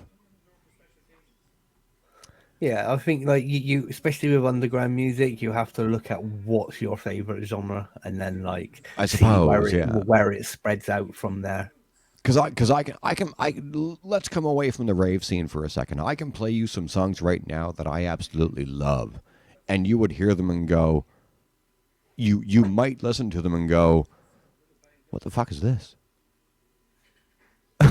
Yeah, I think like you especially with underground music, you have to look at what's your favorite genre, and then like I see suppose, yeah. where it spreads out from there. Because let's come away from the rave scene for a second. I can play you some songs right now that I absolutely love, and you would hear them and go, you might listen to them and go, what the fuck is this? You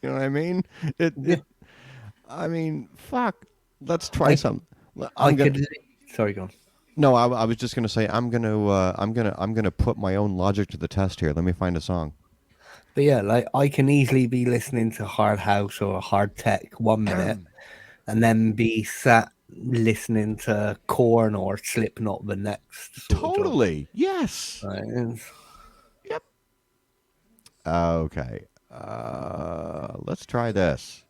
know what I mean? I mean, fuck. Let's try some. Sorry, go on. No, I was just gonna say I'm gonna put my own logic to the test here. Let me find a song. But yeah, like I can easily be listening to hard house or hard tech 1 minute, and then be sat listening to Korn or Slipknot the next. Totally. Yes. Right. Yep. Okay. Let's try this.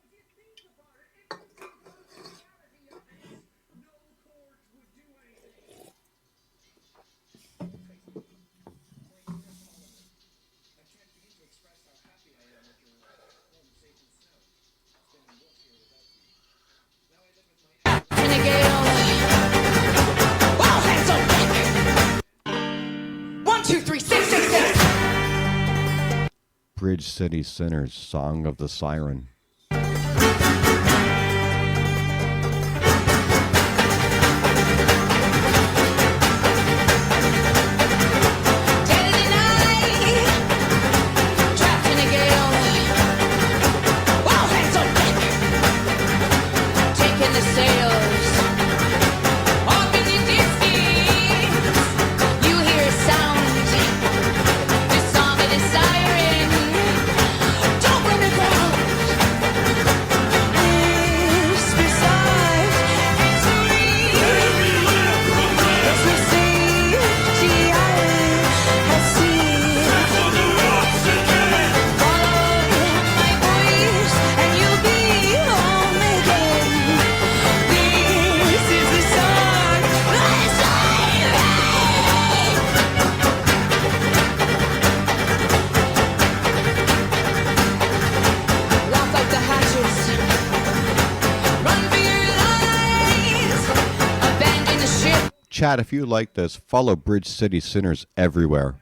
Bridge City Sinners, Song of the Siren. Chat, if you like this, follow Bridge City Sinners everywhere.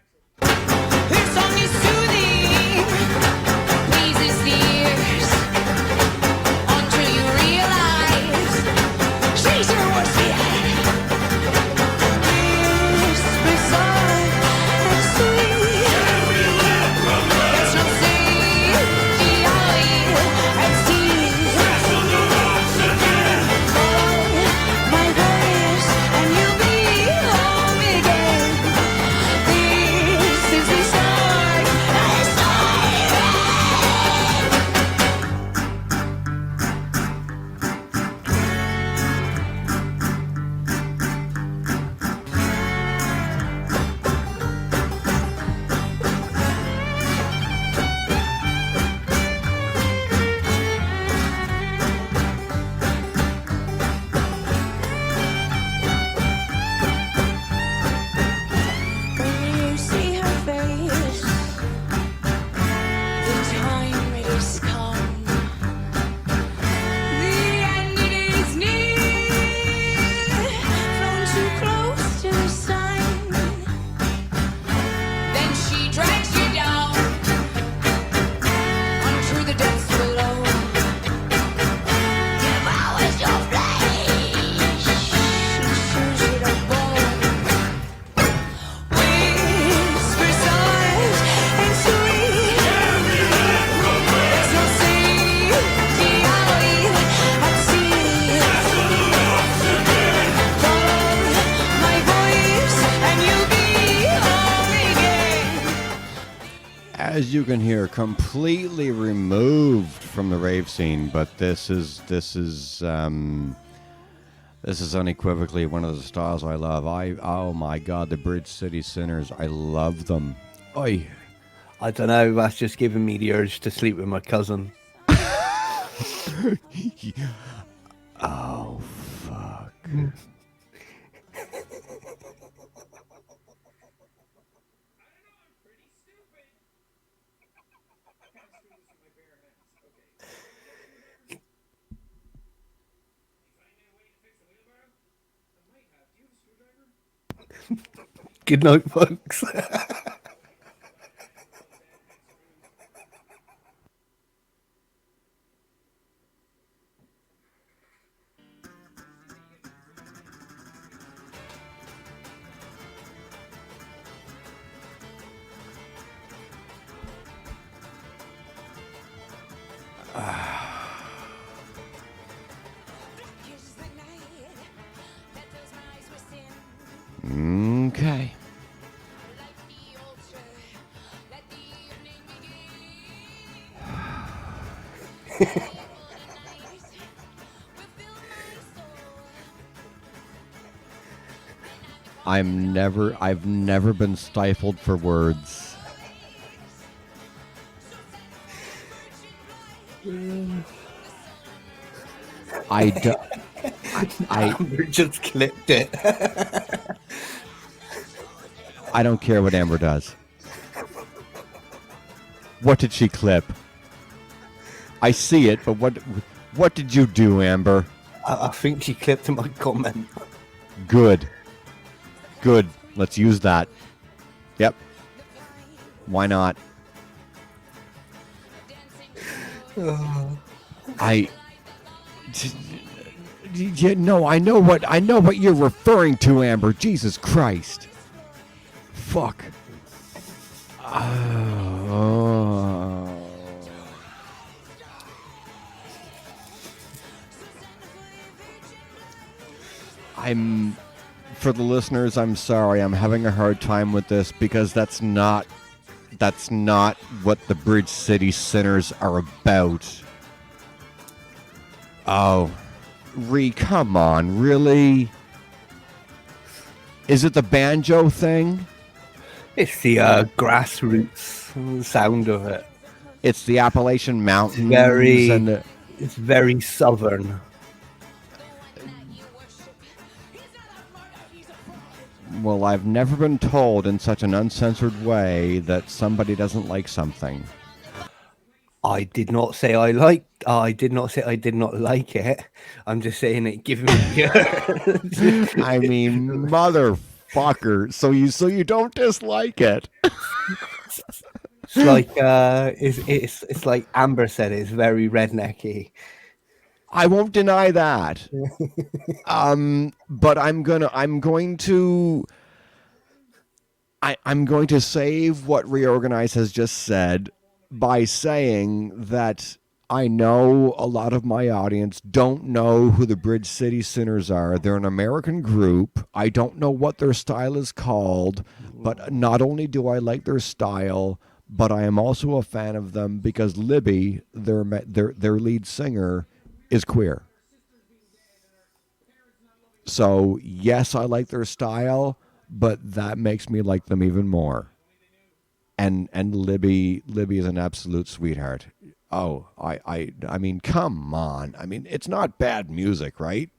As you can hear, completely removed from the rave scene, but this is unequivocally one of the styles I love. Oh my God, the Bridge City Sinners, I love them. Oi. I don't know. That's just giving me the urge to sleep with my cousin. Oh fuck. Good night, folks. Okay. I've never been stifled for words. I just clipped it. I don't care what Amber does. What did she clip? I see it, but what did you do, Amber? I think she clipped my comment. Good. Good. Let's use that. Yep. Why not? No, I know what you're referring to, Amber. Jesus Christ. Fuck. For the listeners, I'm sorry. I'm having a hard time with this because that's not what the Bridge City Sinners are about. Oh, come on, really? Is it the banjo thing? It's the grassroots sound of it. It's the Appalachian Mountains. It's very southern. Well, I've never been told in such an uncensored way that somebody doesn't like something. I did not say I did not say I did not like it. I'm just saying it gives me. I mean, motherfucker. So you don't dislike it? It's like it's like Amber said. It's very rednecky. I won't deny that. But I'm going to save what Reorganize has just said by saying that I know a lot of my audience don't know who the Bridge City Sinners are. They're an American group. I don't know what their style is called, but not only do I like their style, but I am also a fan of them because Libby, their lead singer, is queer. So yes, I like their style, but that makes me like them even more. And Libby is an absolute sweetheart. Oh, I mean, come on. I mean, it's not bad music, right?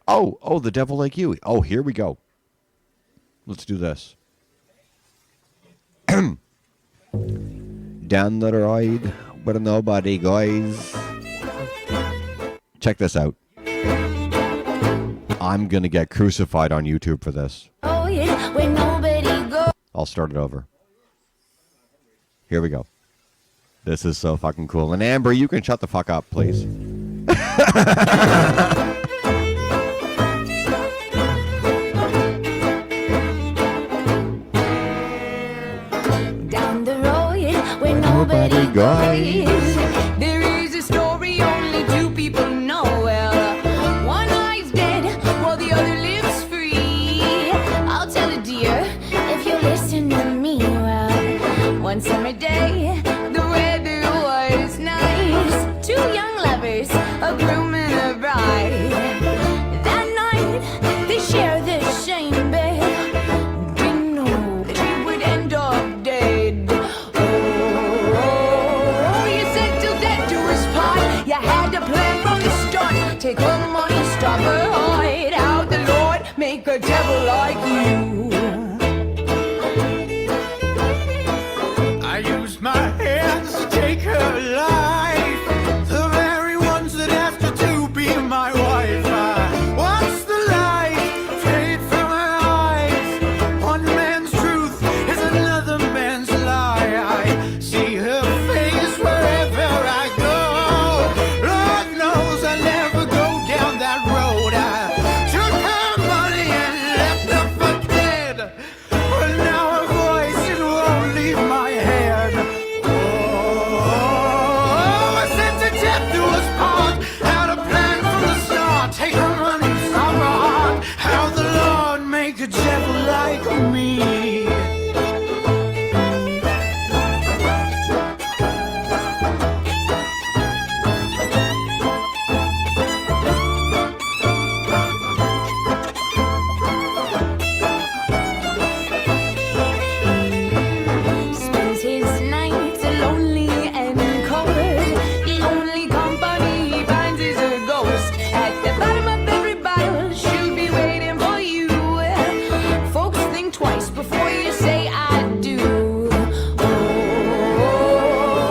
Oh, The Devil Like You. Oh, here we go. Let's do this. Down the road where nobody goes. Check this out. I'm gonna get crucified on YouTube for this. Oh yeah, when nobody goes. I'll start it over. Here we go. This is so fucking cool. And Amber, you can shut the fuck up, please. Down the road where nobody goes. There is a story only two people know well. One eye's dead while the other lives free. I'll tell it, dear, if you listen to me well. One summer day, the weather was nice. Two young lovers, a groom and a bride. That night, they share the same bed. Didn't know that she would end up dead. Oh, you said till death do us part. You had to plan from the start. Take all the money, stop her heart. Out the Lord, make a devil like you. I used my hands to take her life, the very ones that asked her to be my wife. I watched the light fade make a devil like me. Spends his nights lonely and cold. The only company he finds is a ghost. At the bottom of every bottle should be waiting for you. Folks, think twice before you say I do.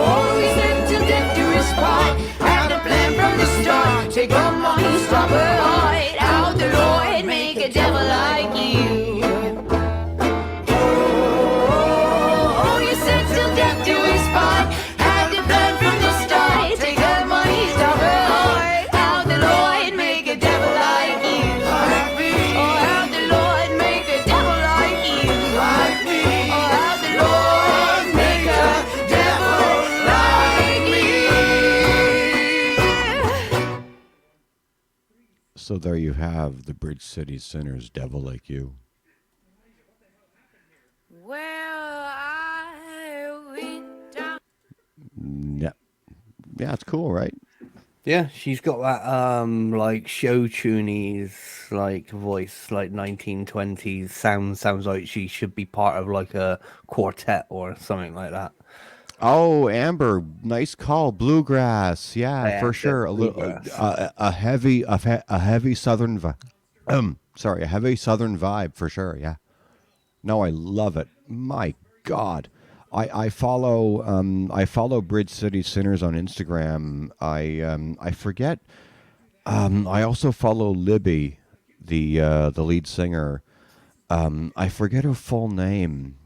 Oh, he said till death do his part. Had a plan from the start. Take her money, stop her heart. Out the Lord, make a devil like you. Oh, you said till death do his part. Had to plan from the start. Take her money, stop her heart. How the Lord make a devil like you. Like me. Oh, how the Lord make a devil like you. Like me. Oh, how the Lord make a devil like me. So there you have the Bridge City Sinners, Devil Like You. Well, I went down. Yeah, yeah, it's cool, right? Yeah, she's got that like show tunies like voice, like 1920s sounds like she should be part of like a quartet or something like that. Oh, Amber, nice call. Bluegrass, yeah, Yeah, for that's it, sure. A little, bluegrass. a heavy southern vibe. Sorry, a heavy southern vibe for sure. Yeah. No, I love it. My God, I follow Bridge City Sinners on Instagram. I forget. I also follow Libby, the lead singer. I forget her full name.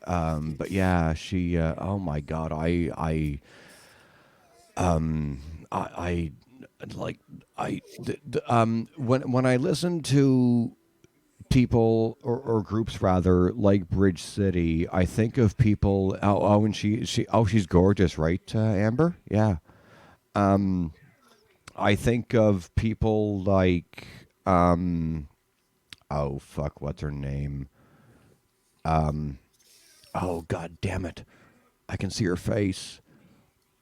But yeah, she. Oh my God, I like when I listen to people or groups rather like Bridge City, I think of people. And she's gorgeous, right, Amber? Yeah. I think of people like oh fuck, what's her name? Oh God damn it, I can see her face.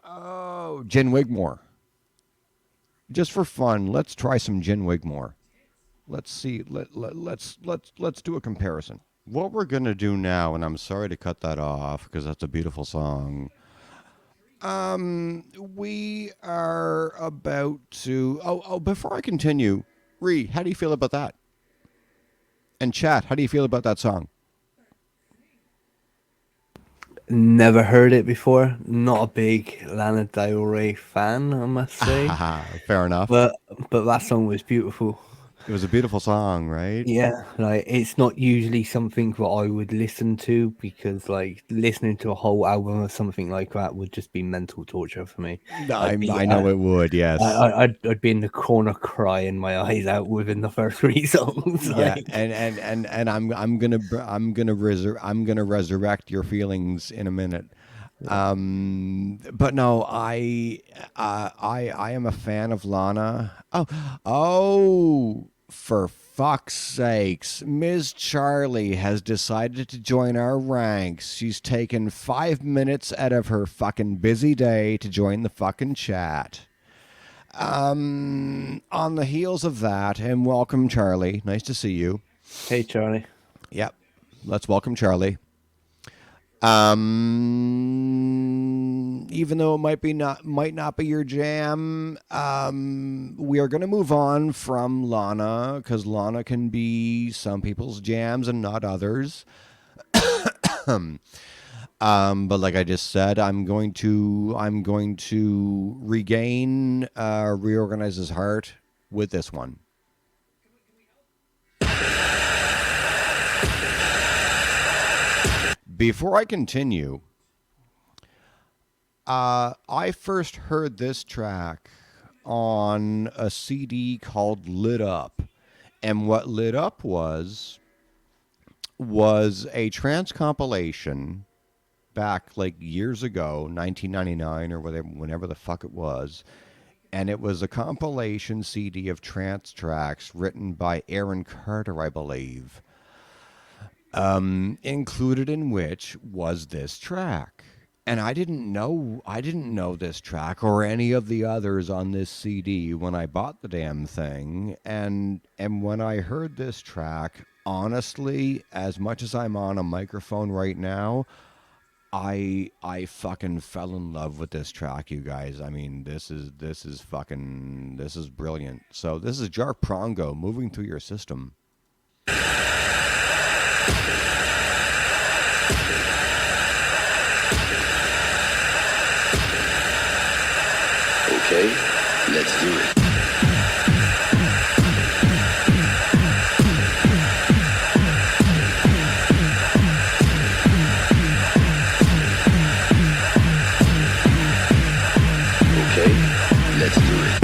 Oh, Jen Wigmore. Just for fun, let's try some Jen Wigmore. Let's see. Let's do a comparison. What we're gonna do now, and I'm sorry to cut that off because that's a beautiful song. We are about to. Before I continue, Ree, how do you feel about that? And chat, how do you feel about that song? Never heard it before. Not a big Lana Del Rey fan, I must say. Fair enough. But that song was beautiful. It was a beautiful song, right? Yeah, like it's not usually something that I would listen to because like listening to a whole album of something like that would just be mental torture for me. I know it would. Yes. I'd be in the corner crying my eyes out within the first 3 songs. Yeah, like. and I'm gonna resurrect your feelings in a minute. But no, I am a fan of Lana. Oh, for fuck's sakes, Ms. Charlie has decided to join our ranks. She's taken 5 minutes out of her fucking busy day to join the fucking chat. On the heels of that, and welcome, Charlie. Nice to see you. Hey, Charlie. Yep. Let's welcome Charlie. Even though it might not be your jam, we are going to move on from Lana because Lana can be some people's jams and not others. But like I just said, I'm going to regain Reorganize His Heart with this one. Before I continue, I first heard this track on a CD called Lit Up. And what Lit Up was a trance compilation back like years ago, 1999 or whatever, whenever the fuck it was. And it was a compilation CD of trance tracks written by Aaron Carter, I believe. included in which was this track. And I didn't know this track or any of the others on this CD when I bought the damn thing. And when I heard this track, honestly, as much as I'm on a microphone right now, I fucking fell in love with this track, you guys. I mean, this is brilliant. So this is Jar Prongo, Moving Through Your System. Okay, let's do it. Okay, let's do it.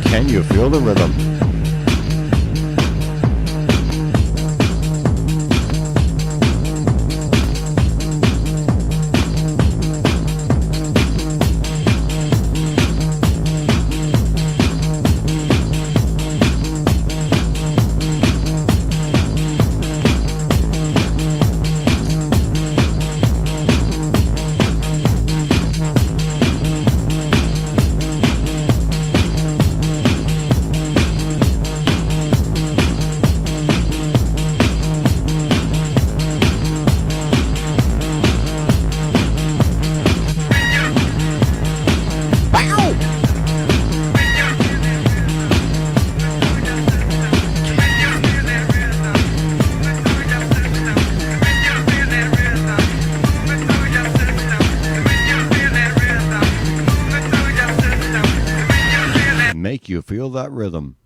Can you feel the rhythm? Make you feel that rhythm.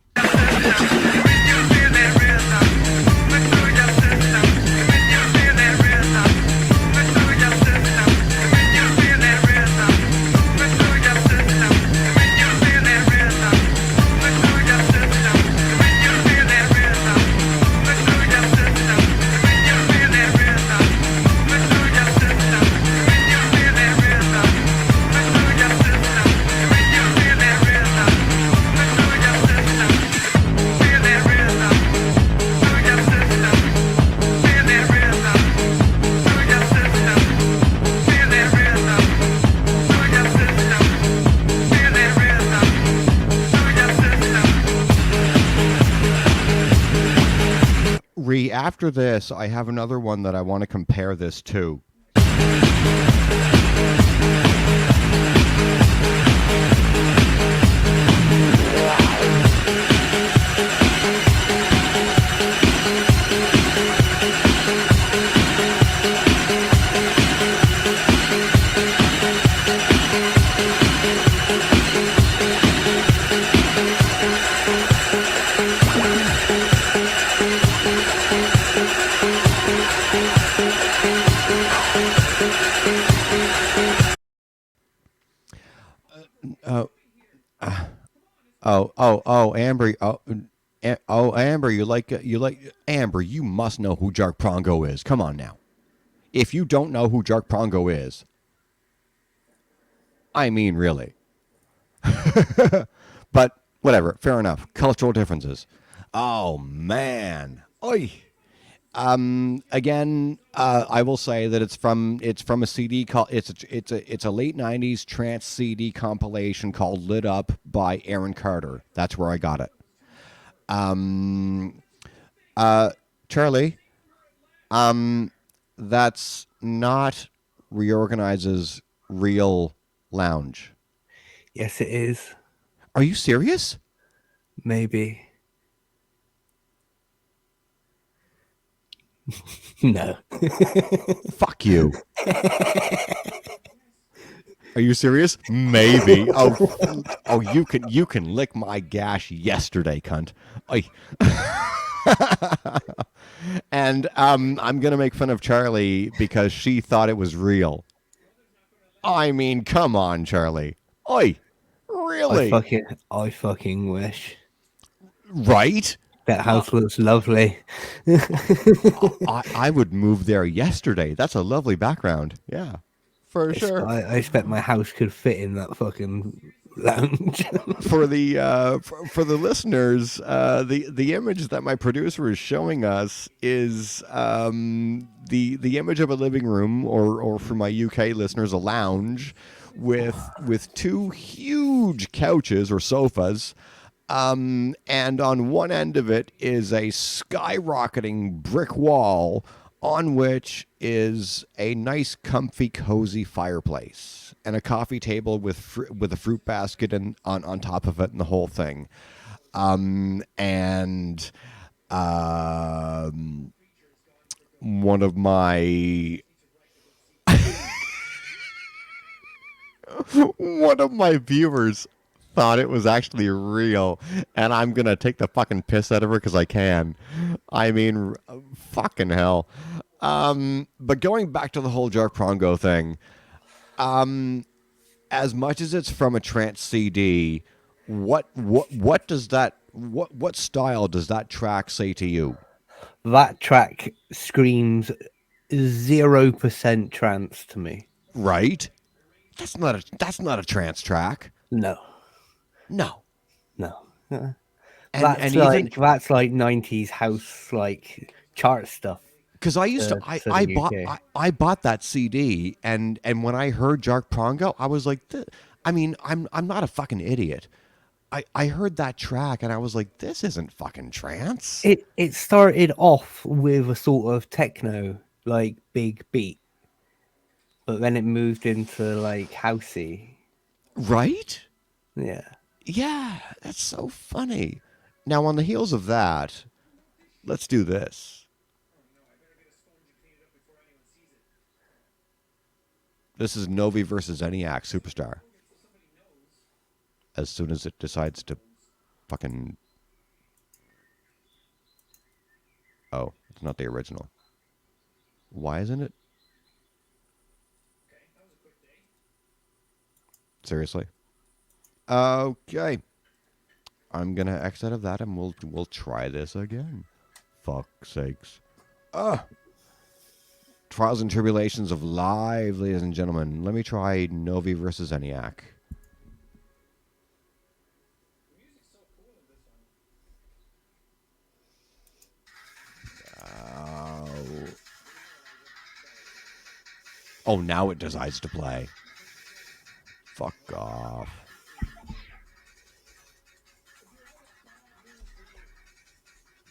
After this, I have another one that I want to compare this to. Amber. Amber, you like Amber. You must know who Jark Prongo is. Come on now. If you don't know who Jark Prongo is, I mean, really. But whatever. Fair enough. Cultural differences. Oh man. Oi. Again, I will say that it's from a CD called it's a late '90s trance CD compilation called "Lit Up" by Aaron Carter. That's where I got it. Charlie, that's not Reorganize's real lounge. Yes, it is. Are you serious? Maybe. No. Fuck you. Are you serious? Maybe. Oh, you can lick my gash yesterday, cunt. And I'm gonna make fun of Charlie because she thought it was real. I mean, come on, Charlie. Oi, really? I fucking wish. Right? That house looks lovely. I would move there yesterday. That's a lovely background. Yeah, for sure. I expect my house could fit in that fucking lounge. For the listeners, the image that my producer is showing us is the image of a living room, or for my UK listeners, a lounge with two huge couches or sofas. And on one end of it is a skyrocketing brick wall on which is a nice, comfy, cozy fireplace and a coffee table with a fruit basket on top of it and the whole thing. One of my viewers thought it was actually real, and I'm gonna take the fucking piss out of her because I can. I mean, fucking hell. But going back to the whole Jack Prongo thing, as much as it's from a trance CD, what style does that track say to you? That track screams 0% trance to me. Right? That's not a trance track. No. That's like 90s house like chart stuff. Because I bought that CD, and when I heard Jack Prongo, I was like, I'm not a fucking idiot. I heard that track and I was like, this isn't fucking trance. It started off with a sort of techno like big beat, but then it moved into like housey. Right? Yeah. Yeah, that's so funny. Now, on the heels of that, let's do this. This is Novi versus ENIAC Superstar. As soon as it decides to fucking... Oh, it's not the original. Why isn't it? Seriously? Okay. I'm going to exit out of that and we'll try this again. Fuck's sakes. Trials and tribulations of live, ladies and gentlemen. Let me try Novi versus ENIAC. Oh, now it decides to play. Fuck off.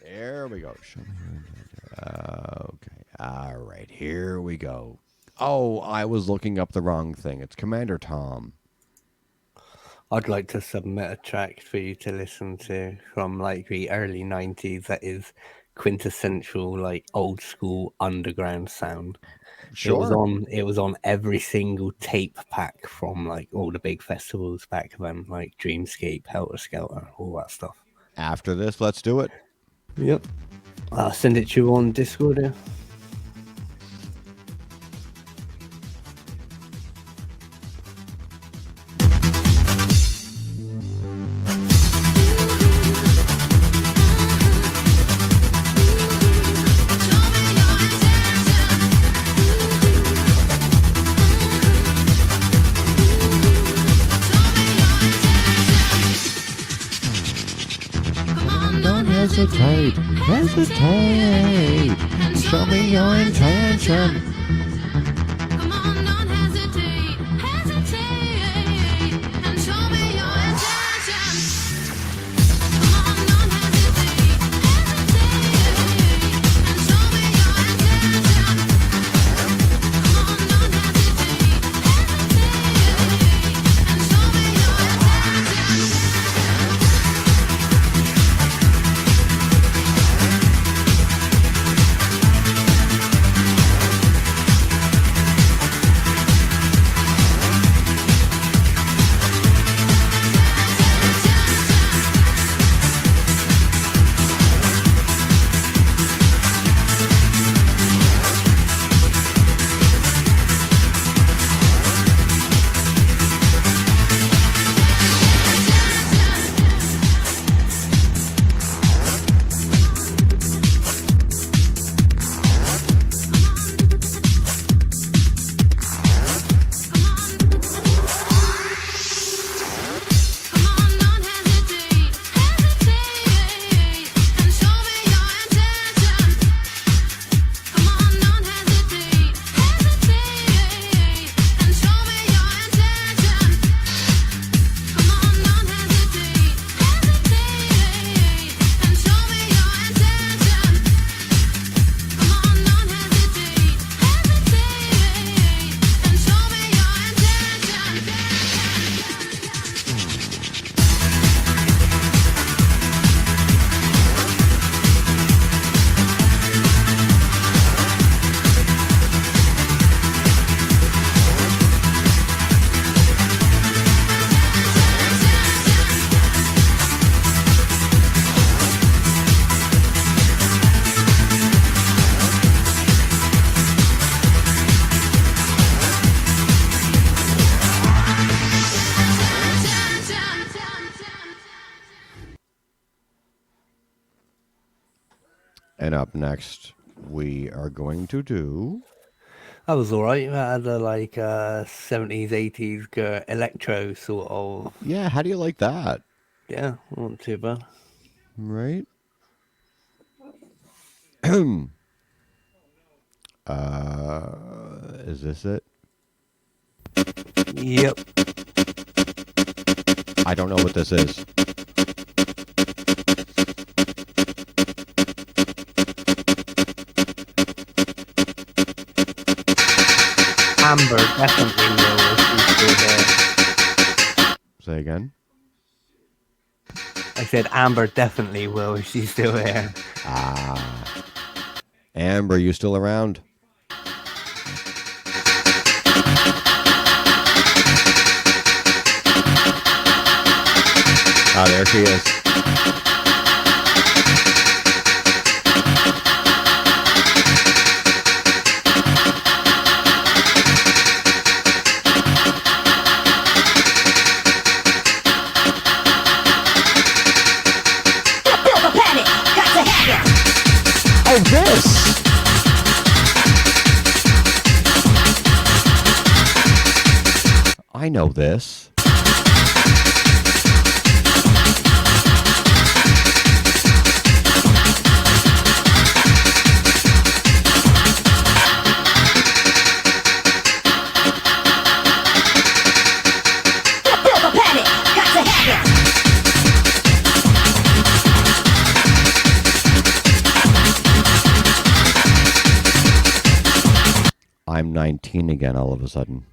There we go. Okay. All right. Here we go. Oh, I was looking up the wrong thing. It's Commander Tom. I'd like to submit a track for you to listen to from like the early 90s that is quintessential, like old school underground sound. Sure. It was on every single tape pack from like all the big festivals back then, like Dreamscape, Helter Skelter, all that stuff. After this, let's do it. Yep. I'll send it to you on Discord. Yeah. Hesitate. Show me your intention. And up next, we are going to do... That was alright. That had a 70s, 80s electro sort of. Yeah, how do you like that? Yeah, not too bad. Right? Is this it? Yep. I don't know what this is. Amber definitely will if she's still there. Say again? I said Amber definitely will if she's still there. Ah. Amber, you still around? Ah, there she is. Oh, this! I know this. I'm 19 again all of a sudden.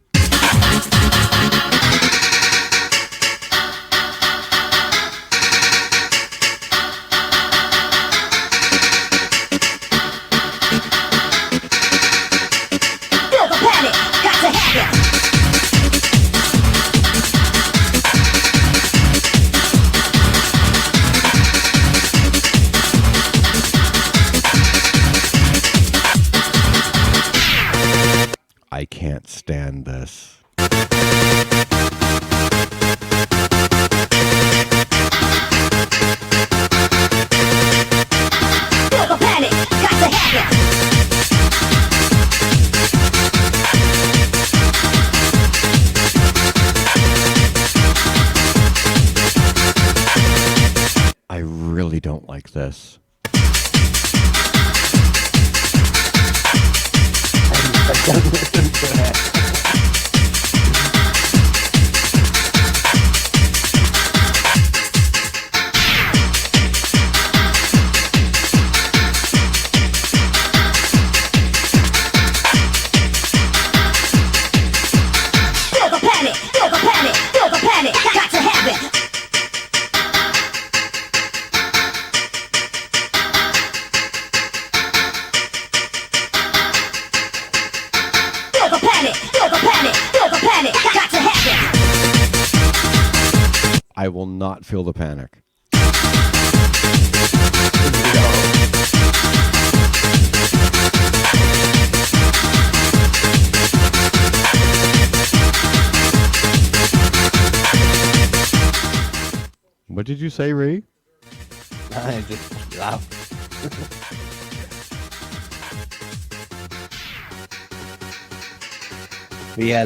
I can't stand this. I really don't like this. Don't listen to that. Feel the panic, feel the panic, feel the panic, got to have it. Feel the panic, feel the panic, feel the panic, got to have it. I will not feel the panic. What did you say, Ree? I just laughed. But yeah,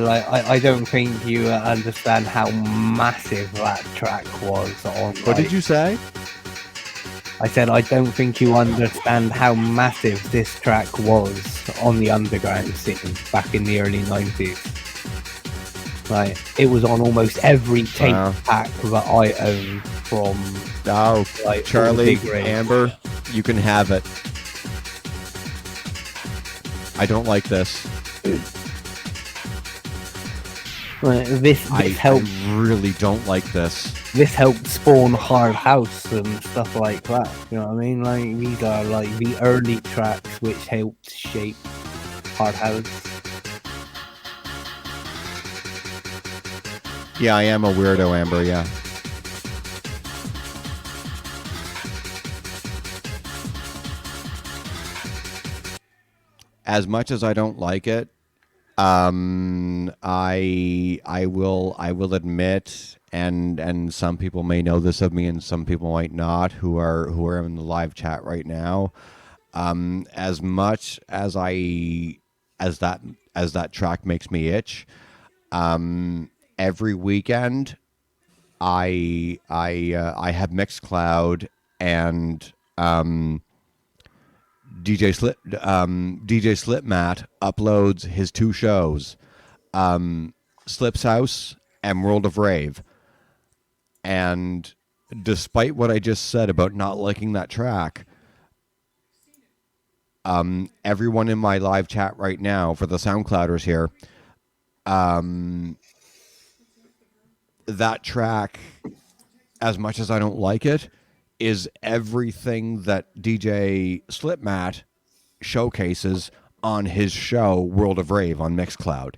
I don't think you understand how massive that track was on. What did you say? I said I don't think you understand how massive this track was on the underground scene back in the early 90s. Like, it was on almost every tape pack that I owned from. Oh, Charlie, Amber, you can have it. I don't like this. This helped. I really don't like this. This helped spawn Hard House and stuff like that. You know what I mean? Like, these are like the early tracks which helped shape Hard House. Yeah, I am a weirdo, Amber, yeah. As much as I don't like it, I will admit, and some people may know this of me, and some people might not, who are in the live chat right now. As much as as that track makes me itch, every weekend I have Mixcloud and DJ Slipmat uploads his two shows, Slip's House and World of Rave. And despite what I just said about not liking that track, everyone in my live chat right now, for the SoundClouders here, that track, as much as I don't like it, is everything that DJ Slipmat showcases on his show World of Rave on Mixcloud.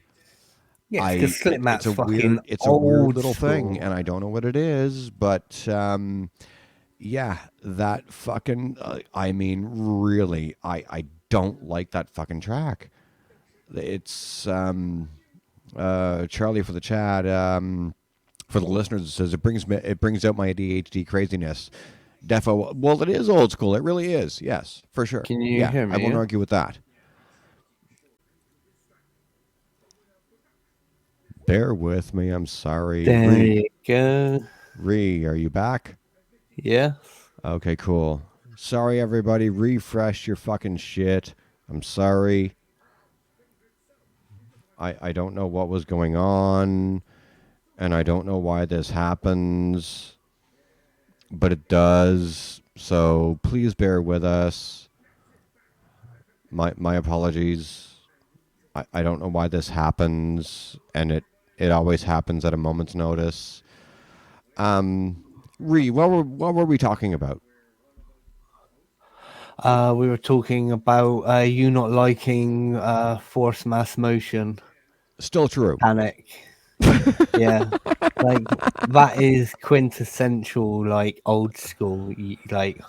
Yeah, because Slipmat's fucking it's a weird little school. thing, and I don't know what it is, but yeah, that fucking I mean, really, I don't like that fucking track. It's Charlie for the chat. For the listeners, it says it brings out my ADHD craziness. Defo, well, it is old school. It really is. Yes, for sure. Can you hear me? I won't argue with that. Bear with me. I'm sorry. There you go. Ree, are you back? Yeah. Okay, cool. Sorry, everybody. Refresh your fucking shit. I'm sorry. I don't know what was going on, and I don't know why this happens, but it does. So please bear with us. My apologies. I don't know why this happens, and it always happens at a moment's notice. Ree, what were we talking about? We were talking about you not liking force mass motion. Still true. Panic. Yeah, like that is quintessential, like old school. Like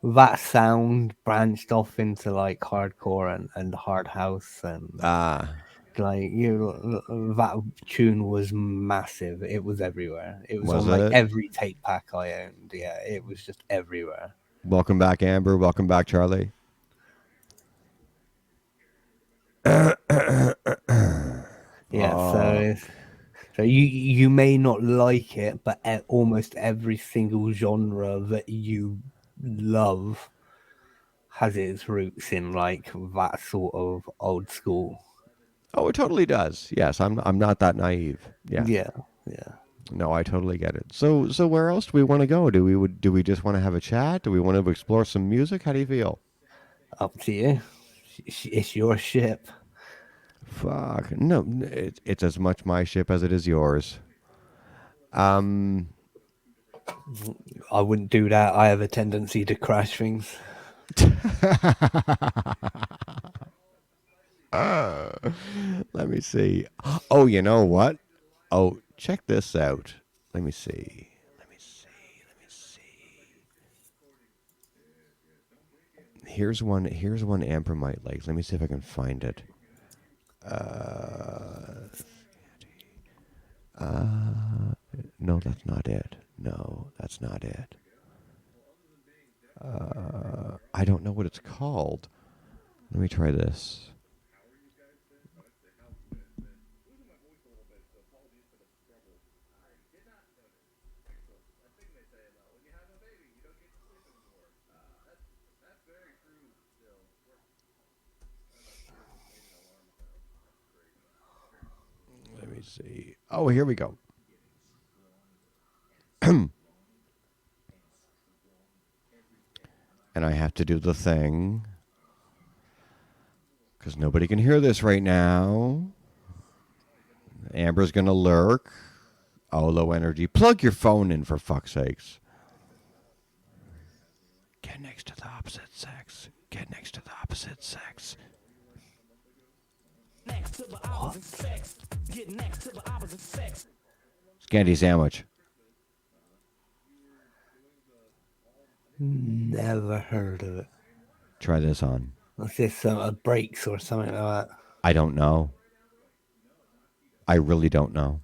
that sound branched off into like hardcore and hard house and like that tune was massive. It was everywhere. It was on like every tape pack I owned. Yeah, it was just everywhere. Welcome back, Amber. Welcome back, Charlie. Yeah, so you may not like it, but almost every single genre that you love has its roots in like that sort of old school. Oh, it totally does. Yes, I'm not that naive. Yeah. Yeah. No, I totally get it. So where else do we want to go? Do we just want to have a chat? Do we want to explore some music? How do you feel? Up to you. It's your ship. Fuck. No, it's as much my ship as it is yours. I wouldn't do that. I have a tendency to crash things. Let me see. Oh, you know what? Oh, check this out. Let me see. Here's one Amber might like. Let me see if I can find it. No, that's not it. No, that's not it. I don't know what it's called. Let me try this. Let me see. Oh, here we go. And I have to do the thing because nobody can hear this right now. Amber's going to lurk. Oh, low energy. Plug your phone in, for fuck's sakes. Get next to the opposite sex. Get next to the opposite sex. Next to the opposite sex. Get next to the opposite sex. Scandi sandwich. Never heard of it. Try this on. What's this? Brakes or something like that? I don't know. I really don't know.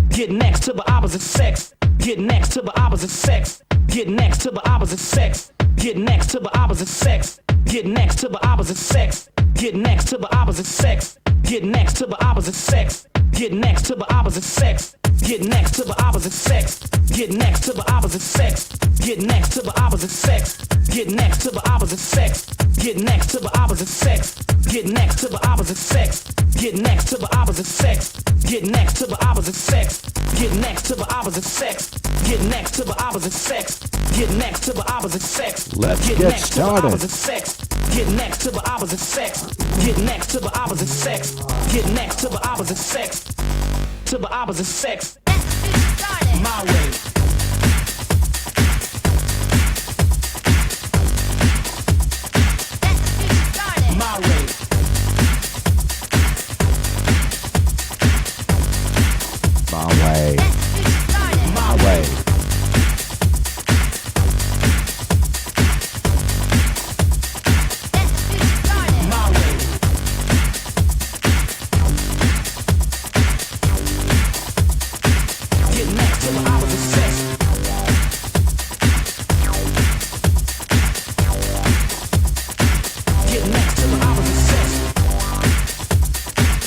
Get next to the opposite sex. Get next to the opposite sex. Get next to the opposite sex. Get next to the opposite sex. Get next to the opposite sex. Get next to the opposite sex. Get next to the opposite sex. Get next to the opposite sex. Get next to the opposite sex. Get next to the opposite sex. Get next to the opposite sex. Get next to the opposite sex. Get next to the opposite sex. Get next to the opposite sex. Get next to the opposite sex. Get next to the opposite sex. Get next to the opposite sex. Get next to the opposite sex. Get next to the opposite sex. Let's Get get next to the started. opposite sex. Get next to the opposite sex. Get next to the opposite sex. Get next to the opposite sex. To the opposite sex. My way. My way. My way. My way. My way. Get next to the opposite sex. Get next to the opposite sex. Get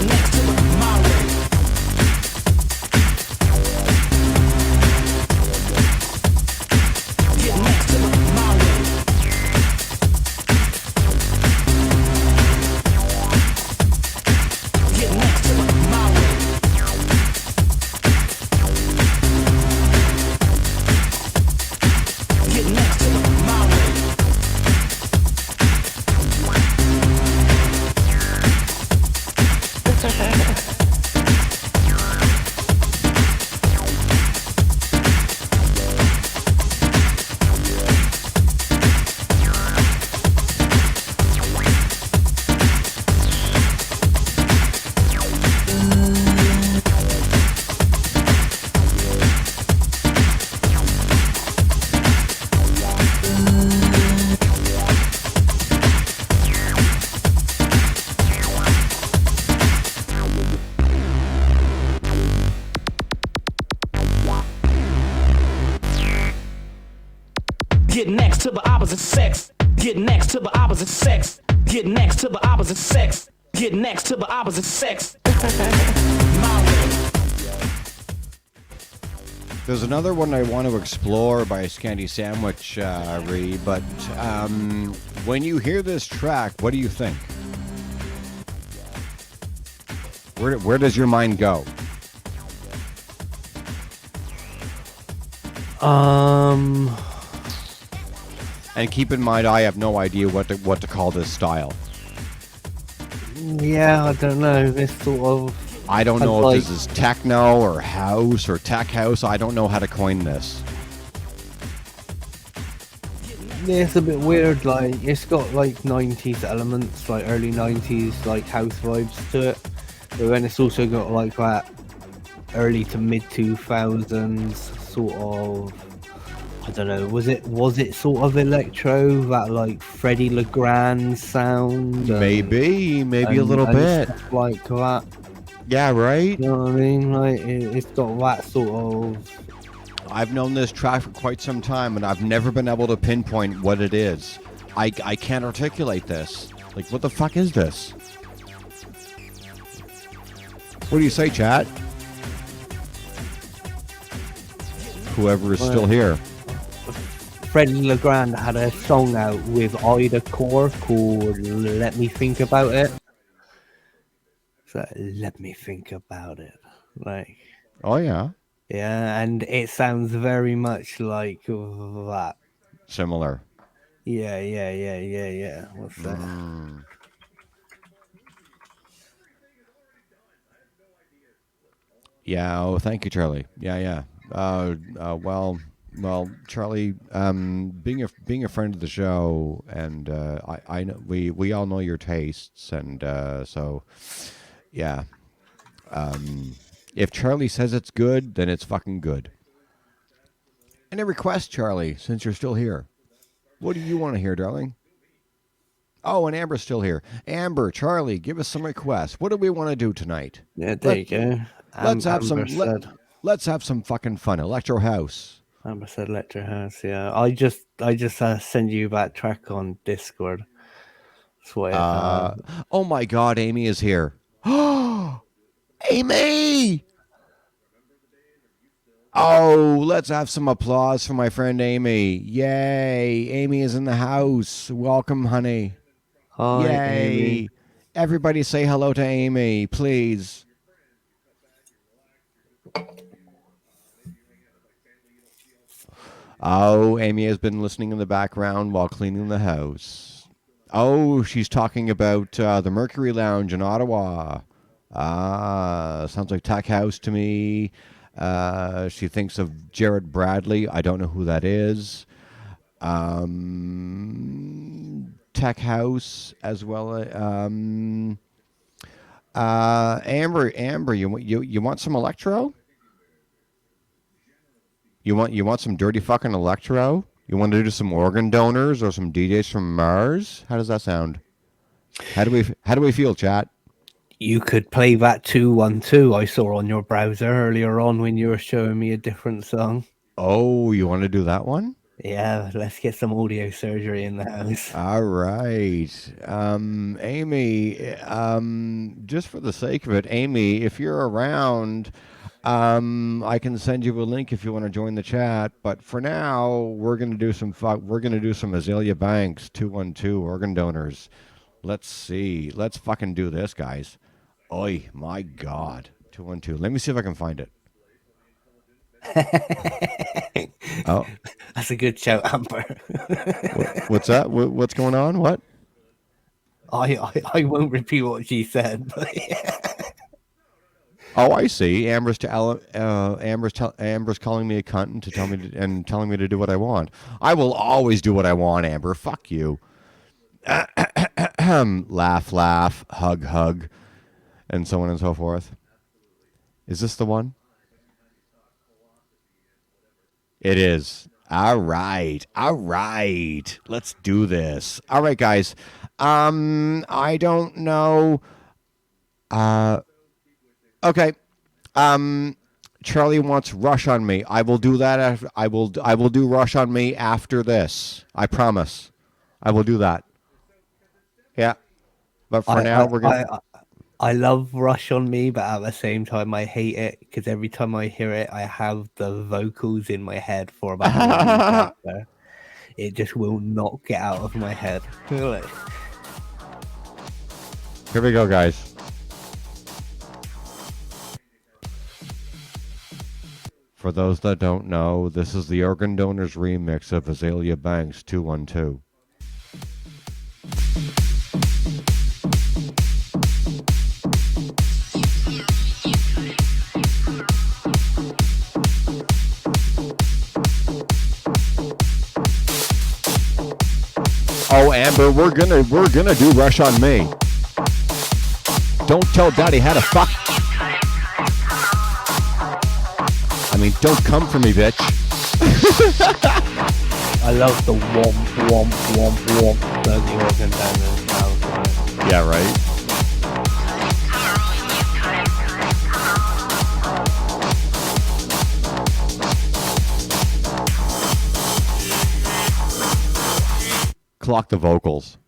next to the my way. Get next to the my way. Get next to the my way. Get next to the my way. Get next to the opposite sex. Get next to the opposite sex. Get next to the opposite sex. Get next to the opposite sex. My way. There's another one I want to explore by Scandy Sandwich, Ree, but when you hear this track, what do you think? Where does your mind go? And keep in mind, I have no idea what to call this style. Yeah, I don't know. This sort of. I don't know like, if this is techno or house or tech house. I don't know how to coin this. Yeah, it's a bit weird. Like it's got like 90s elements, like early 90s, like house vibes to it. But then it's also got like that early to mid 2000s sort of. I don't know. Was it sort of electro, that like Freddie Legrand sound? Maybe a little bit stuff like that. Yeah, right. You know what I mean? Like it's got that sort of. I've known this track for quite some time, and I've never been able to pinpoint what it is. I can't articulate this. Like, what the fuck is this? What do you say, chat? Whoever is still here. Freddie Legrand had a song out with Ida Core called Let Me Think About It. So, let me think about it. Like, oh, yeah. Yeah, and it sounds very much like that. Similar. Yeah. What's that? Yeah, oh, thank you, Charlie. Yeah. Well, Charlie, being a friend of the show, and I know we all know your tastes, and so yeah. If Charlie says it's good, then it's fucking good. Any request, Charlie, since you're still here? What do you want to hear, darling? Oh, and Amber's still here. Amber, Charlie, give us some requests. What do we want to do tonight? Yeah, there you go. Let's have Amber some. said, Let's have some fucking fun. Electro House. Amber said Electro House. Yeah, I just send you that track on Discord. That's what Oh my God, Amy is here. Amy! Oh, let's have some applause for my friend Amy. Yay. Amy is in the house. Welcome, honey. Hi, Yay. Amy. Everybody say hello to Amy, please. Oh, Amy has been listening in the background while cleaning the house. Oh, she's talking about the Mercury Lounge in Ottawa. Sounds like Tech House to me. She thinks of Jared Bradley. I don't know who that is. Tech House as well. Amber, you want some electro? You want some dirty fucking electro? You want to do some organ donors or some DJs from Mars? How does that sound? How do we feel, chat? You could play that 212 I saw on your browser earlier on when you were showing me a different song. Oh, you want to do that one? Yeah, let's get some audio surgery in the house. All right. Amy, just for the sake of it, Amy, if you're around, I can send you a link if you want to join the chat. But for now, we're gonna do some Azalea Banks 212 organ donors. Let's see. Let's fucking do this, guys. Oi, my God. 212. Let me see if I can find it. Oh, that's a good shout, Amber. What's that? What's going on? What? I won't repeat what she said. But yeah. Oh, I see. Amber's calling me a cunt and telling me to do what I want. I will always do what I want, Amber. Fuck you. Laugh, laugh, hug, hug, and so on and so forth. Is this the one? It is. All right. All right. Let's do this. All right, guys. I don't know. Okay. Charlie wants Rush on Me. I will do that. I will do Rush on Me after this. I promise. I will do that. Yeah. But for now, we're going to... I love Rush on Me, but at the same time, I hate it because every time I hear it, I have the vocals in my head for about it just will not get out of my head. Here we go, guys. For those that don't know, this is the Organ Donors remix of Azalea Banks 212. Oh, Amber, we're gonna do Rush on Me. Don't tell Daddy how to fuck. I mean, don't come for me, bitch. I love the womp, womp, womp, womp that the organ donors now. Yeah, right. Clock the vocals.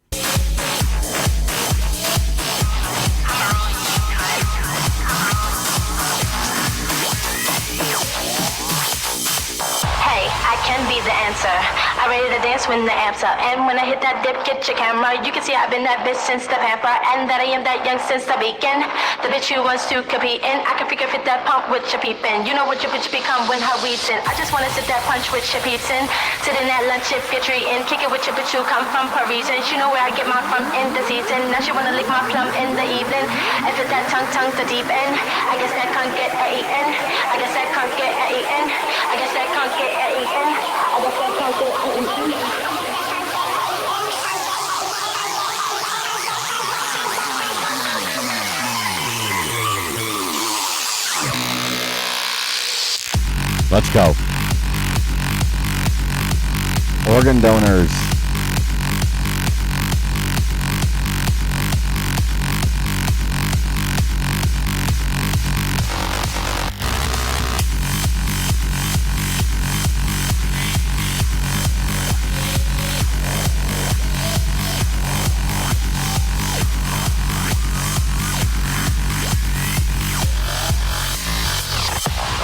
Hey, I can be the answer. I'm ready to dance when the amp's up. And when I hit that dip, get your camera. You can see I've been that bitch since the pamper. And that I am that young since the beacon. The bitch who wants to compete in. I can figure fit that pump with your peepin'. You know what your bitch become when her weed's in. I just wanna sit that punch with your peeps in. Sit in that lunch if you're treating. Kick it with your bitch who come from Parisian. You know where I get mine from in the season. Now she wanna lick my plum in the evening. And fit that tongue the deep end. I guess that can't get eaten. I guess that can't get eaten. I guess that can't get eaten. I guess that can't get eaten. Let's go. Organ donors.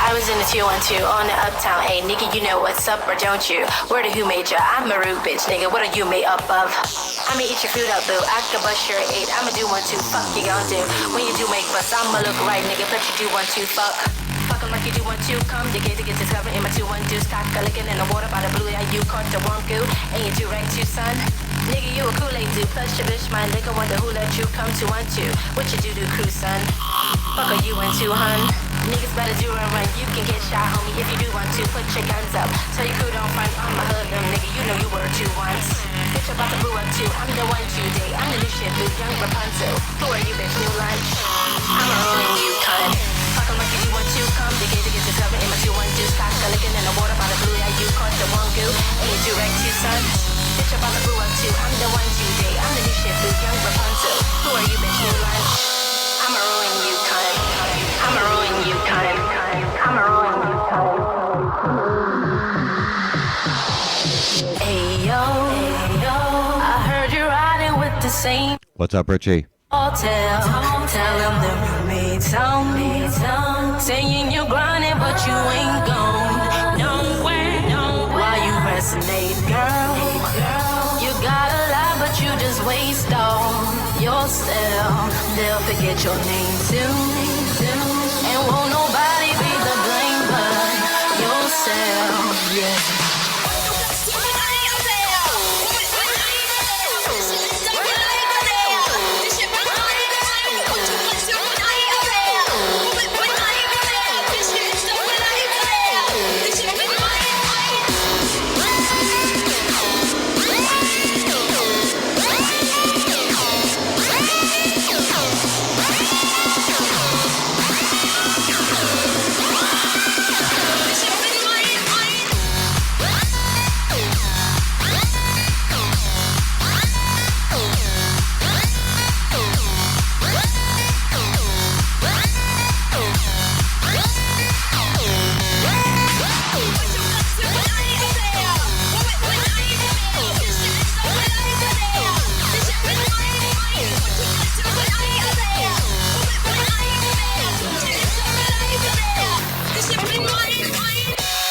I was in the 212 on the uptown. Hey, nigga, you know what's up, or don't you? Where the who made ya? I'm a rude bitch, nigga. What are you made up of? I'ma eat your food up, boo. I can bust your 8. I'ma do 1, 2. Fuck you gon' do? When you do make fuss, I'ma look right, nigga. But you do 1, 2. Fuck. Fuck 'em like you do 1, 2. Come to get discovered in my 2, 1, 2. Cock a licking in the water by the blue. Yeah, you caught the warm goo. And you do right too, son. Nigga, you a Kool-Aid dude. Plus your bitch, my nigga. Wonder who let you come to 1, 2. What you do, crew, son? Fuck are you into, hun? Niggas better do run. You can get shot, homie, if you do want to. Put your guns up. Tell your crew don't front. I'ma hood them, nigga. You know you were 2 once. Bitch, about to boo up too. I'm the 1 today. I'm the new shit, boo. Young Rapunzel. Who are you, bitch? New lunch. I'ma ruin you, cunt. Fuck 'em like you do 1, 2. Come to get discovered in my 2, 1, 2. Cock a licking in the water by the blue. Yeah, you caught the one goo. And you do right too, son. Bitch, about to boo up too. I'm the 1 today. I'm the new shit, boo. Young Rapunzel. Who are you, bitch? New lunch. I'ma ruin you, cunt. I'ma ruin you, cunt. I'ma ruin you, cunt. Hey yo, I heard you're riding with the same What's up, Richie? hotel. Tell them that we made some. Saying you're grinding, but you ain't gone nowhere. Why you resonate, girl? You got a lot, but you just waste all yourself. They'll forget your name soon. And won't nobody be the blame but yourself. Yeah.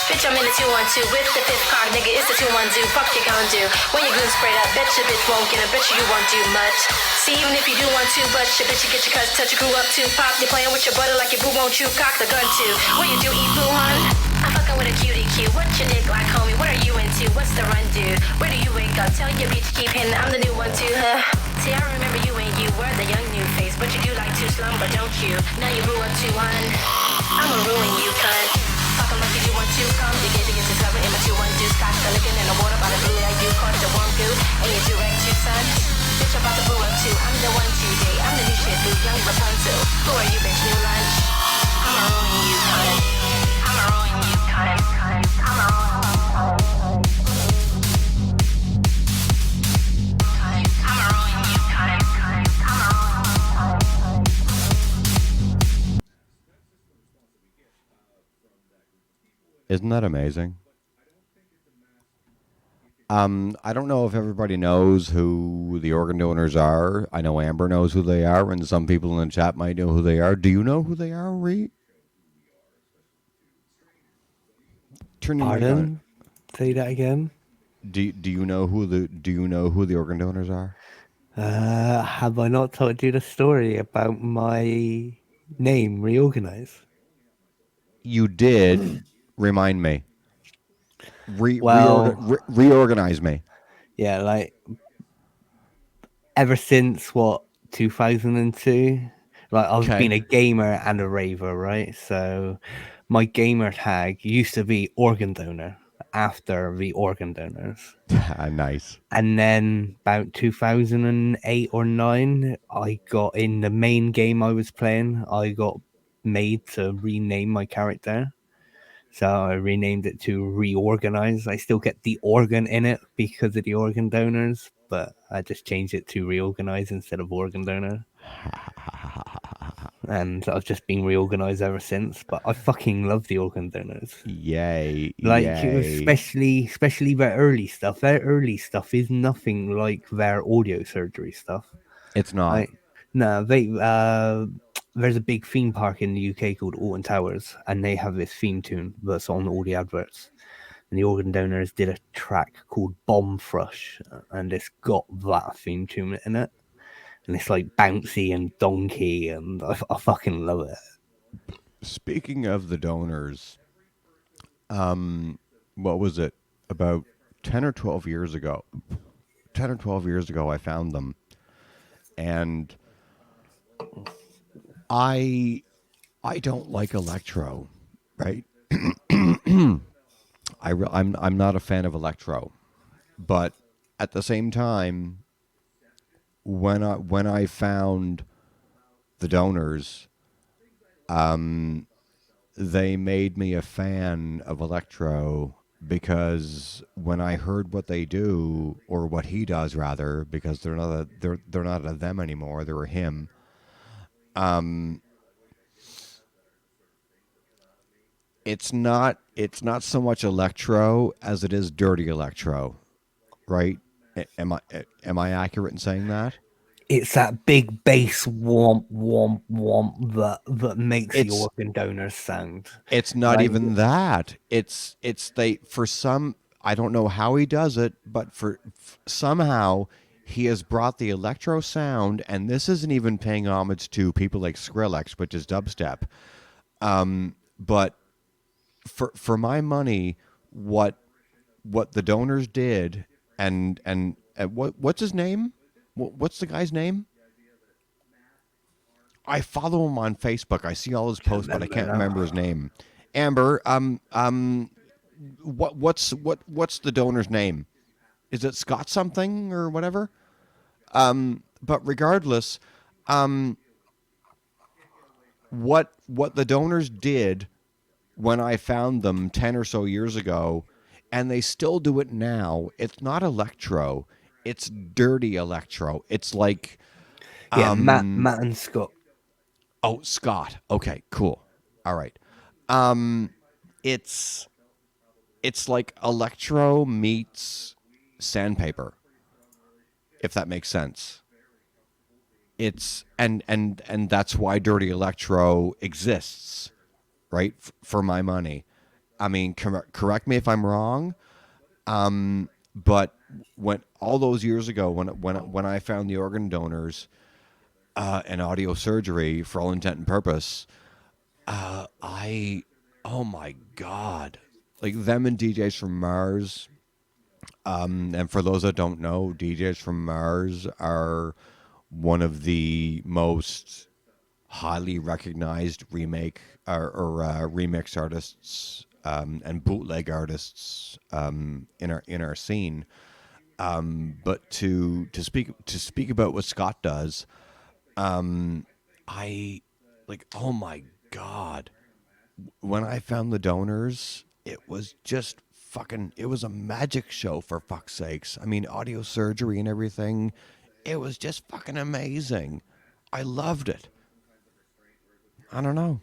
Bitch, I'm in the 212 with the 5th car, nigga. It's the 212. Fuck you gon' do? When your goons sprayed up, bet your bitch won't get it. Bet you won't do much. See, even if you do want to, but your bitch, you get your cuss, touch your crew up too. Pop, you playing with your butter like your boo won't you cock the gun too. What you do, eat boo, hun? I'm fucking with a cutie cute. What your dick like, homie? What are you into? What's the run, dude? Where do you wake up? Tell your bitch keep hitting. I'm the new one too, huh? See, I remember you and you were the young new face, but you do like to slumber, don't you? Now you grew up too, hun. I'ma ruin you, cunt. Fuck 'em like you do 1, 2. Come to get discovered in my 2, 1, 2. Cock the licking in the water by the blue. Yeah, you caught the warm goo. And you do right too, son. Bitch, about to boo up too. I'm the 1 today. I'm the new shit, boo. Young Rapunzel. Who are you, bitch? New lunch. I'ma ruin you, cunt. I'ma ruin you, cunt. I'ma ruin you, cunt. I'ma ruin you, cunt. I'ma ruin you, cunt. Isn't that amazing? I don't know if everybody knows who the organ donors are. I know Amber knows who they are, and some people in the chat might know who they are. Do you know who they are, Ree? Turn your mic on. Pardon? Say that again. Do you know who the organ donors are? Have I not told you the story about my name, Reorganize? You did. Remind me. Well, Reorganize me. yeah, like ever since 2002, like I've been a gamer and a raver, right? So my gamer tag used to be organ donor after the organ donors. Nice. And then about 2008 or 9, I got in the main game I was playing. I got made to rename my character. So I renamed it to Reorganize. I still get the organ in it because of the organ donors, but I just changed it to Reorganize instead of organ donor. And I've just been reorganized ever since. But I fucking love the organ donors. Yay! Like, Yay! especially their early stuff. Their early stuff is nothing like their audio surgery stuff. It's not. Like, no, there's a big theme park in the UK called Alton Towers, and they have this theme tune that's on all the adverts. And the organ donors did a track called Bomb Thrush, and it's got that theme tune in it. And it's like bouncy and donkey, and I fucking love it. Speaking of the donors, what was it? About 10 or 12 years ago. 10 or 12 years ago, I found them. And I don't like electro, right? I'm not a fan of electro. But at the same time, when I found the donors, they made me a fan of electro, because when I heard what they do, or what he does rather, because they're not a them anymore, they're a him. It's not so much electro as it is dirty electro, right? Am I accurate in saying that? It's that big bass womp womp womp that makes the organ donors sound. It's not like, even that. It's they, for some, I don't know how he does it, but somehow he has brought the electro sound, and this isn't even paying homage to people like Skrillex, which is dubstep. But for my money, what the donors did, and what's his name? What's the guy's name? I follow him on Facebook. I see all his posts, but I can't remember his name. Amber, what's the donor's name? Is it Scott something or whatever? But regardless, what the donors did when I found them 10 or so years ago, and they still do it now. It's not electro. It's dirty electro. It's like... Matt and Scott. Oh, Scott. Okay, cool. All right. It's like electro meets sandpaper, if that makes sense. It's and that's why dirty electro exists, right? For my money. I mean, correct me if I'm wrong. But when all those years ago, when I found the organ donors, and audio surgery, for all intent and purpose, oh my God, like them and DJs from Mars. And for those that don't know, DJs from Mars are one of the most highly recognized remake or remix artists and bootleg artists in our scene. But to speak about what Scott does, I like, oh my God, when I found the donors, it was just fucking, it was a magic show, for fuck's sakes. I mean, audio surgery and everything, it was just fucking amazing. I loved it. I don't know.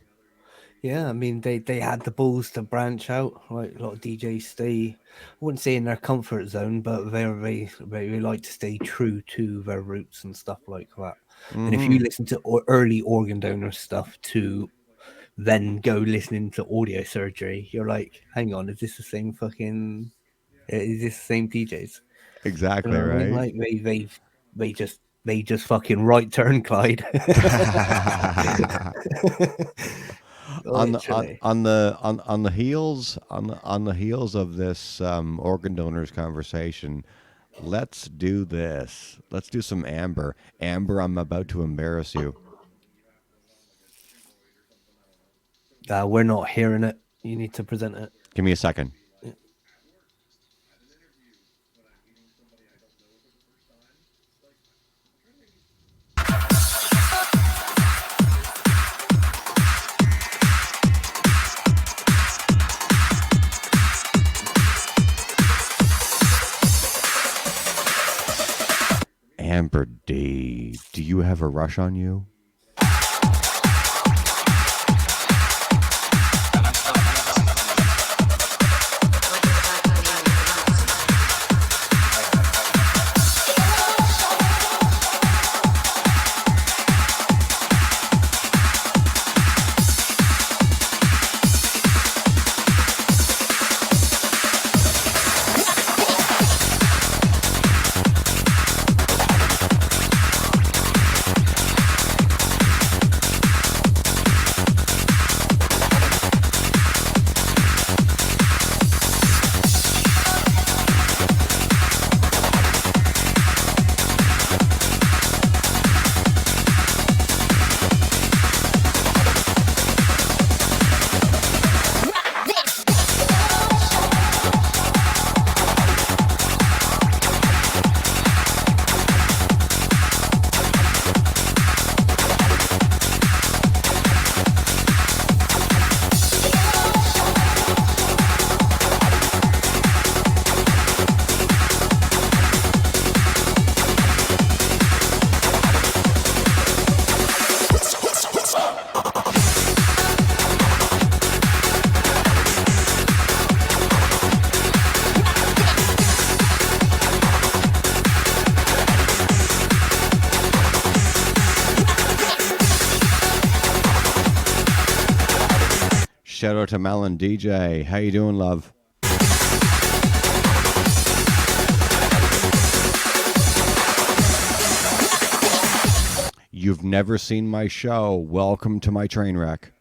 Yeah, I mean, they had the balls to branch out. Right, a lot of DJs stay, I wouldn't say in their comfort zone, but they like to stay true to their roots and stuff like that. And if you listen to early organ donor stuff to then go listening to audio surgery, you're like, hang on, is this the same fucking? Is this the same DJs? Exactly, You know what I right? mean? Like they just fucking right turn, Clyde. on the heels of this organ donors conversation, let's do this. Let's do some Amber. Amber, I'm about to embarrass you. We're not hearing it. You need to present it. Give me a second. Amber D, do you have a rush on you? Shout out to Melon DJ. How you doing, love? You've never seen my show. Welcome to my train wreck.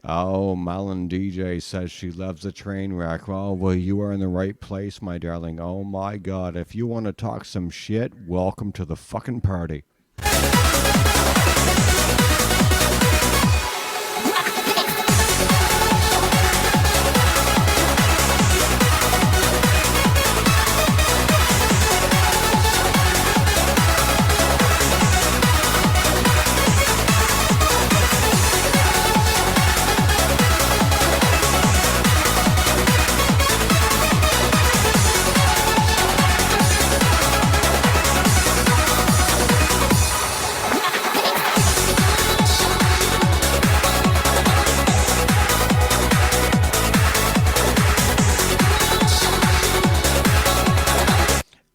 Oh, Malin DJ says she loves a train wreck. Oh, well, you are in the right place, my darling. Oh, my God. If you want to talk some shit, welcome to the fucking party.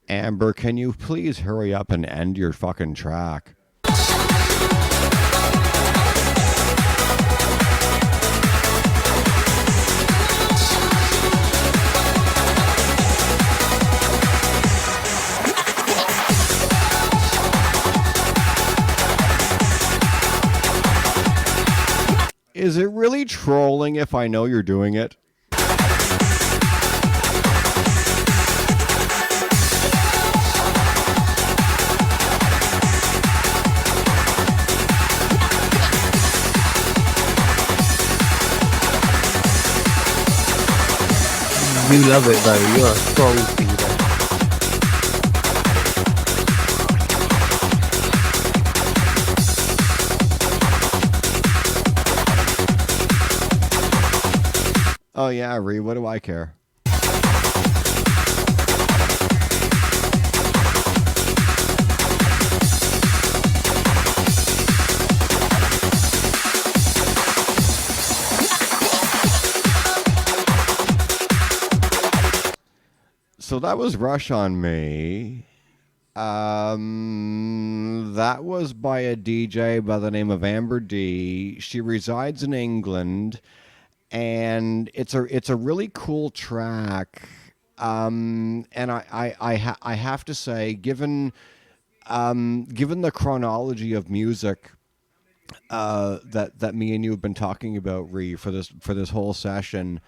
Amber, can you please hurry up and end your fucking track? Is it really trolling if I know you're doing it? You love it though, you're a troll feeder. Oh yeah, Ree. What do I care? So that was Rush on Me. That was by a DJ by the name of Amber D. She resides in England, and it's a really cool track. And I have to say, given the chronology of music that me and you have been talking about, Ree, for this whole session,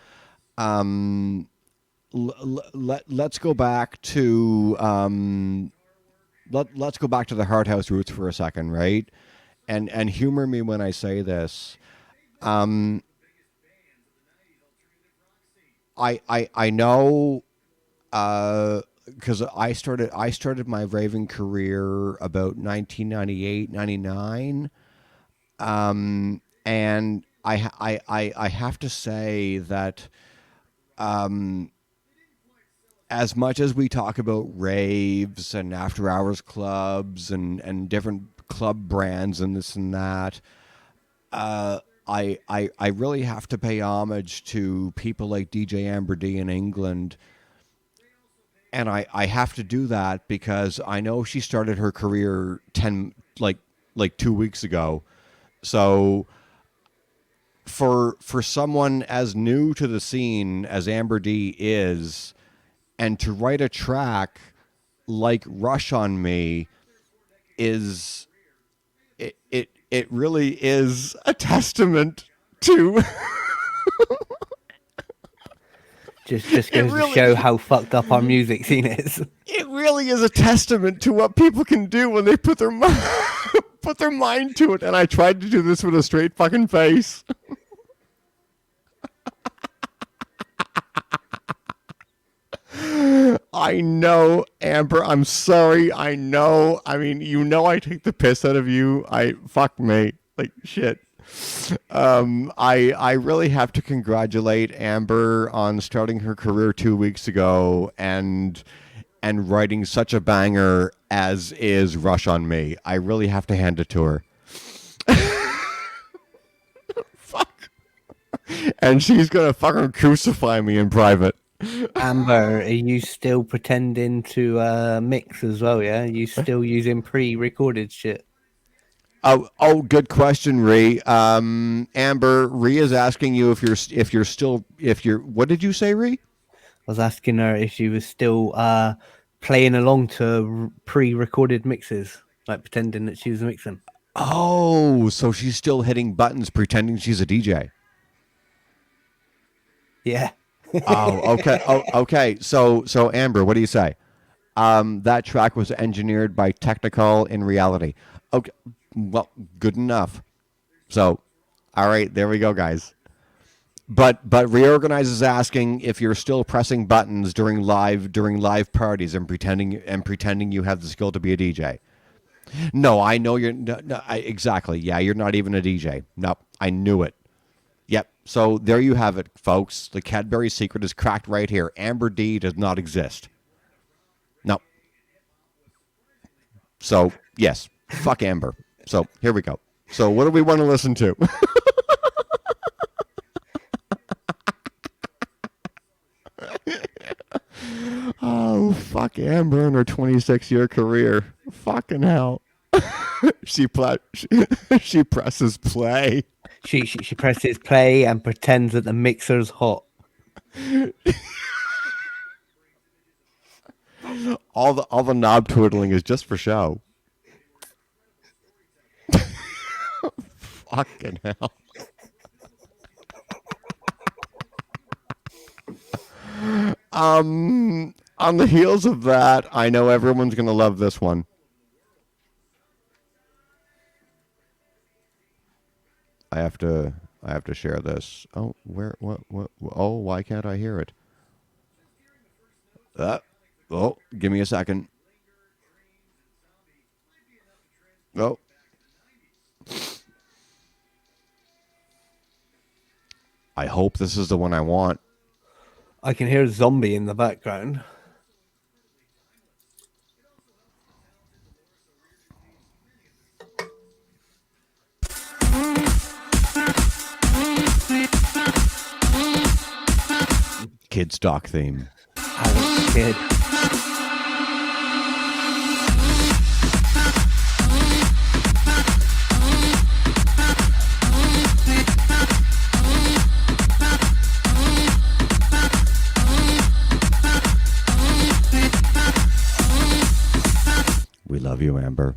let's go back to let's go back to the Hard House roots for a second, right? And humor me when I say this. I know because I started my raving career about 1998, 99. And I have to say that as much as we talk about raves and after hours clubs and different club brands and this and that, I really have to pay homage to people like DJ Amber D in England. And I have to do that because I know she started her career 2 weeks ago. So for someone as new to the scene as Amber D is, and to write a track like Rush on Me is it really is a testament to just goes to show how fucked up our music scene is. It really is a testament to what people can do when they put their put their mind to it. And I tried to do this with a straight fucking face. I know, Amber. I'm sorry. I know. I mean, I take the piss out of you. Fuck me. Like shit. I really have to congratulate Amber on starting her career 2 weeks ago and writing such a banger as is Rush on Me. I really have to hand it to her. Fuck. And she's gonna fucking crucify me in private. Amber, are you still pretending to mix as well? Yeah, you still using pre-recorded shit? Oh, good question, Ree. Amber, Ree is asking you if you're. What did you say, Ree? I was asking her if she was still playing along to pre-recorded mixes, like pretending that she was mixing. Oh, so she's still hitting buttons, pretending she's a DJ. Yeah. Oh, okay. Oh, okay. So Amber, what do you say? That track was engineered by Technical in reality. Okay. Well, good enough. So, all right, there we go, guys. But Reorganize is asking if you're still pressing buttons during live parties and pretending you have the skill to be a DJ. No, I know you're exactly. Yeah, you're not even a DJ. Nope, I knew it. Yep. So there you have it, folks. The Cadbury secret is cracked right here. Amber D does not exist. No. So yes, fuck Amber. So here we go. So what do we want to listen to? Oh, fuck Amber and her 26-year career. Fucking hell. She presses play. She presses play and pretends that the mixer's hot. All the knob twiddling is just for show. Fucking hell. On the heels of that, I know everyone's gonna love this one. I have to share this. Oh, where? What? Oh, why can't I hear it? Oh, give me a second. Oh. I hope this is the one I want. I can hear a zombie in the background. Kid stock theme. I was a kid. We love you, Amber.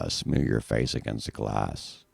Smear your face against the glass.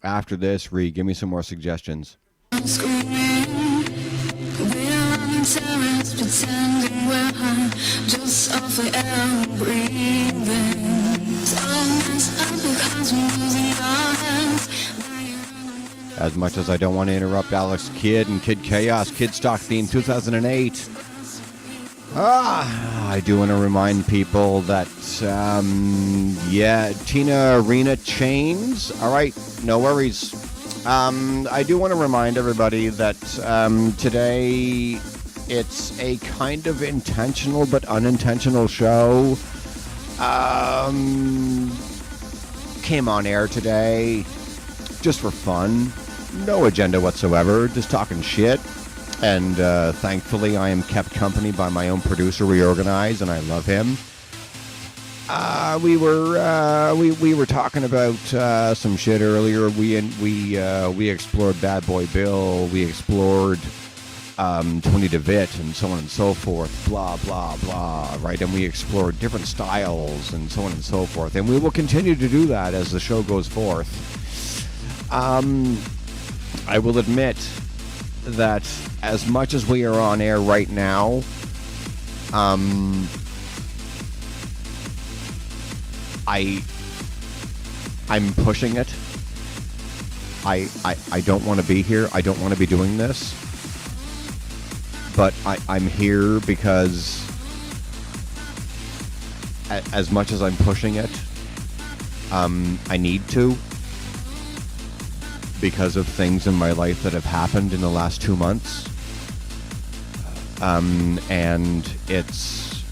After this, Ree, give me some more suggestions. As much as I don't want to interrupt Alex Kidd and Kid Chaos, Kid Stock Theme 2008. I do want to remind people that, Tina Arena Chains. All right, no worries. I do want to remind everybody that today it's a kind of intentional but unintentional show. Came on air today just for fun. No agenda whatsoever. Just talking shit. And thankfully, I am kept company by my own producer, Reorganize, and I love him. We were talking about some shit earlier. We explored Bad Boy Bill. We explored Tony DeVitt and so on and so forth. Blah blah blah. Right, and we explored different styles and so on and so forth. And we will continue to do that as the show goes forth. I will admit that as much as we are on air right now, I'm pushing it. I don't want to be here. I don't want to be doing this. But I'm here because as much as I'm pushing it, I need to, because of things in my life that have happened in the last 2 months. And it's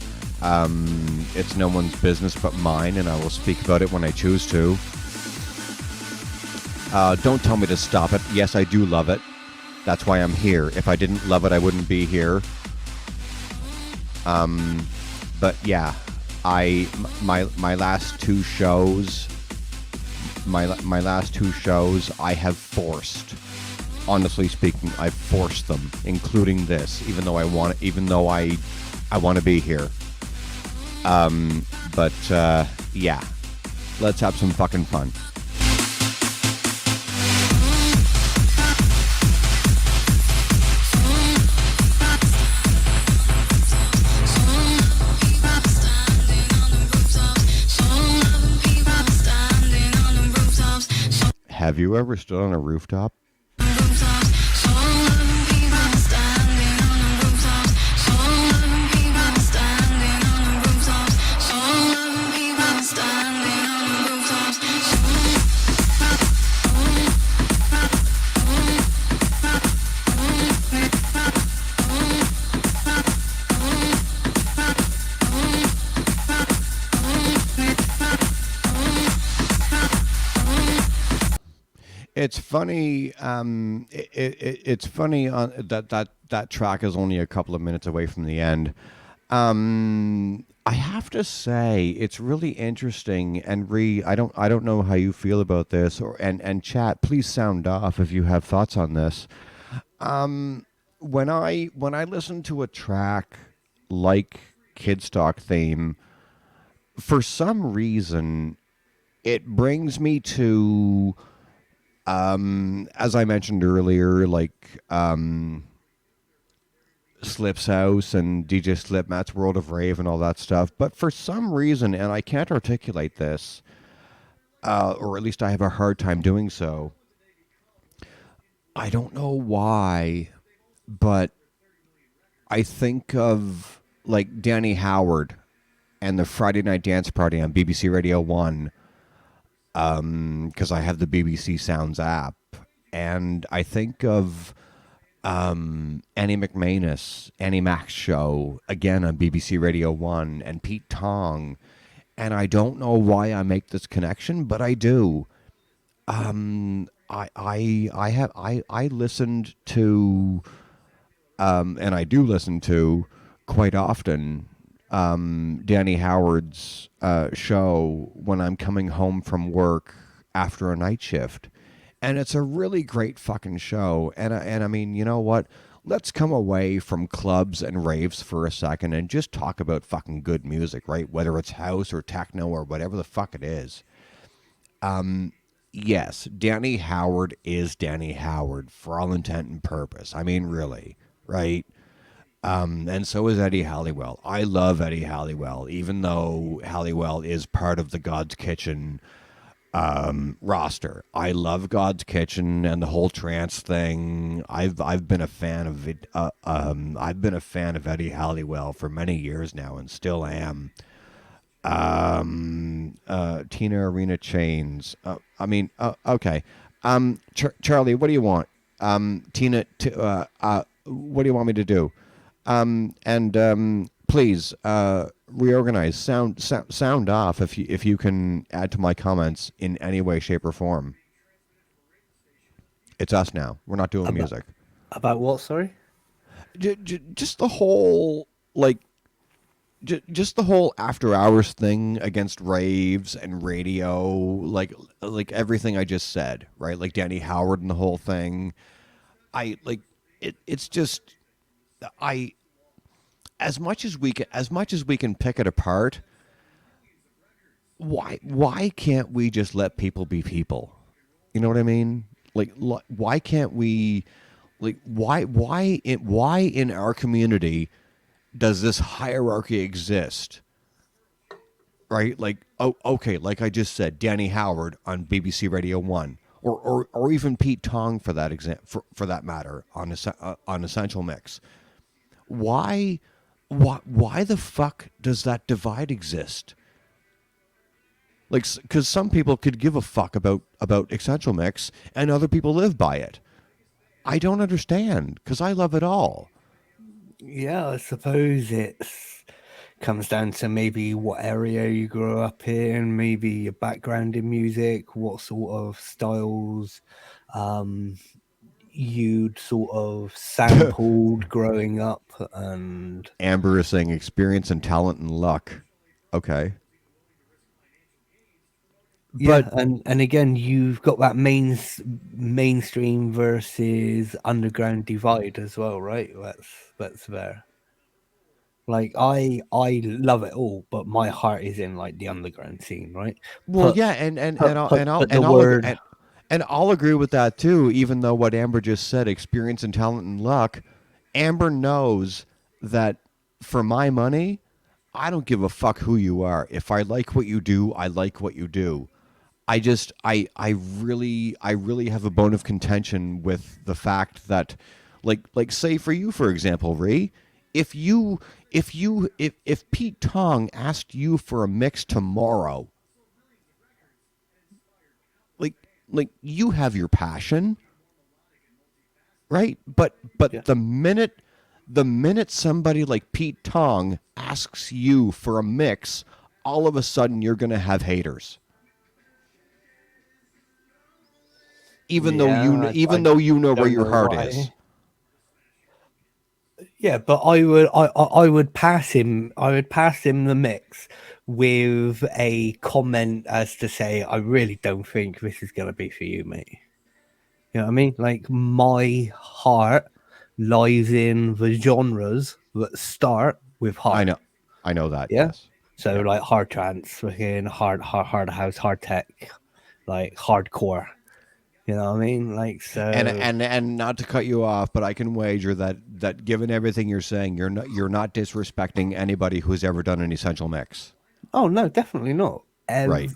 no one's business but mine, and I will speak about it when I choose to. Don't tell me to stop it. Yes, I do love it. That's why I'm here. If I didn't love it, I wouldn't be here. But yeah, my last two shows, my last two shows, I have forced. Honestly speaking, I've forced them, including this, even though I want to be here. But yeah, let's have some fucking fun. Have you ever stood on a rooftop? It's funny. It's funny that track is only a couple of minutes away from the end. I have to say it's really interesting. And I don't know how you feel about this. And chat, please sound off if you have thoughts on this. When I listen to a track like Kidstock Theme, for some reason, it brings me to. As I mentioned earlier, like Slip's House and DJ Slip, Matt's World of Rave and all that stuff. But for some reason, and I can't articulate this, or at least I have a hard time doing so, I don't know why, but I think of like Danny Howard and the Friday Night Dance Party on BBC Radio 1. Because I have the BBC Sounds app, and I think of Annie McManus, Annie Mac's show, again on BBC Radio 1, and Pete Tong, and I don't know why I make this connection, but I do. I listened to, and I do listen to quite often, Danny Howard's show when I'm coming home from work after a night shift, and it's a really great fucking show. And I mean, you know what? Let's come away from clubs and raves for a second and just talk about fucking good music, right? Whether it's house or techno or whatever the fuck it is. Yes, Danny Howard is Danny Howard for all intent and purpose. I mean, really, right? And so is Eddie Halliwell. I love Eddie Halliwell, even though Halliwell is part of the God's Kitchen roster. I love God's Kitchen and the whole trance thing. I've been a fan of it. I've been a fan of Eddie Halliwell for many years now, and still am. Tina Arena Chains. Okay. Charlie, what do you want? Tina, what do you want me to do? And please reorganize. Sound off if you can add to my comments in any way, shape, or form. It's us now. We're not doing music. About what? Sorry. Just the whole like. Just the whole after hours thing against raves and radio, like everything I just said, right? Like Danny Howard and the whole thing. I like it. It's just as much as we can pick it apart. Why can't we just let people be people? You know what I mean? Like why can't we? Like why in our community does this hierarchy exist? Right? Like, oh, okay, like I just said, Danny Howard on BBC Radio 1, or even Pete Tong for that for that matter on Essential Mix. Why the fuck does that divide exist? Like, because some people could give a fuck about Essential Mix, and other people live by it. I don't understand, because I love it all. Yeah, I suppose it comes down to maybe what area you grew up in, maybe your background in music, what sort of styles you'd sort of sampled growing up. And Amber is saying experience and talent and luck. Okay. Yeah, and again, you've got that mainstream versus underground divide as well, right? That's there. Like I love it all, but my heart is in like the underground scene, right? Well, yeah, and I'll agree with that too. Even though what Amber just said, experience and talent and luck, Amber knows that for my money, I don't give a fuck who you are. If I like what you do, I like what you do. I really have a bone of contention with the fact that, like say for you, for example, Ree, if Pete Tong asked you for a mix tomorrow, like you have your passion, right? But the minute somebody like Pete Tong asks you for a mix, all of a sudden you're going to have haters. Even though you know where your heart is. Yeah, but I would pass him. I would pass him the mix with a comment as to say, "I really don't think this is going to be for you, mate." You know what I mean? Like my heart lies in the genres that start with hard. I know that. Yeah. Yes. So like hard trance, fucking hard house, hard tech, like hardcore. You know what I mean? Like so. And not to cut you off, but I can wager that given everything you're saying, you're not disrespecting anybody who's ever done an Essential Mix. Oh no, definitely not. Right.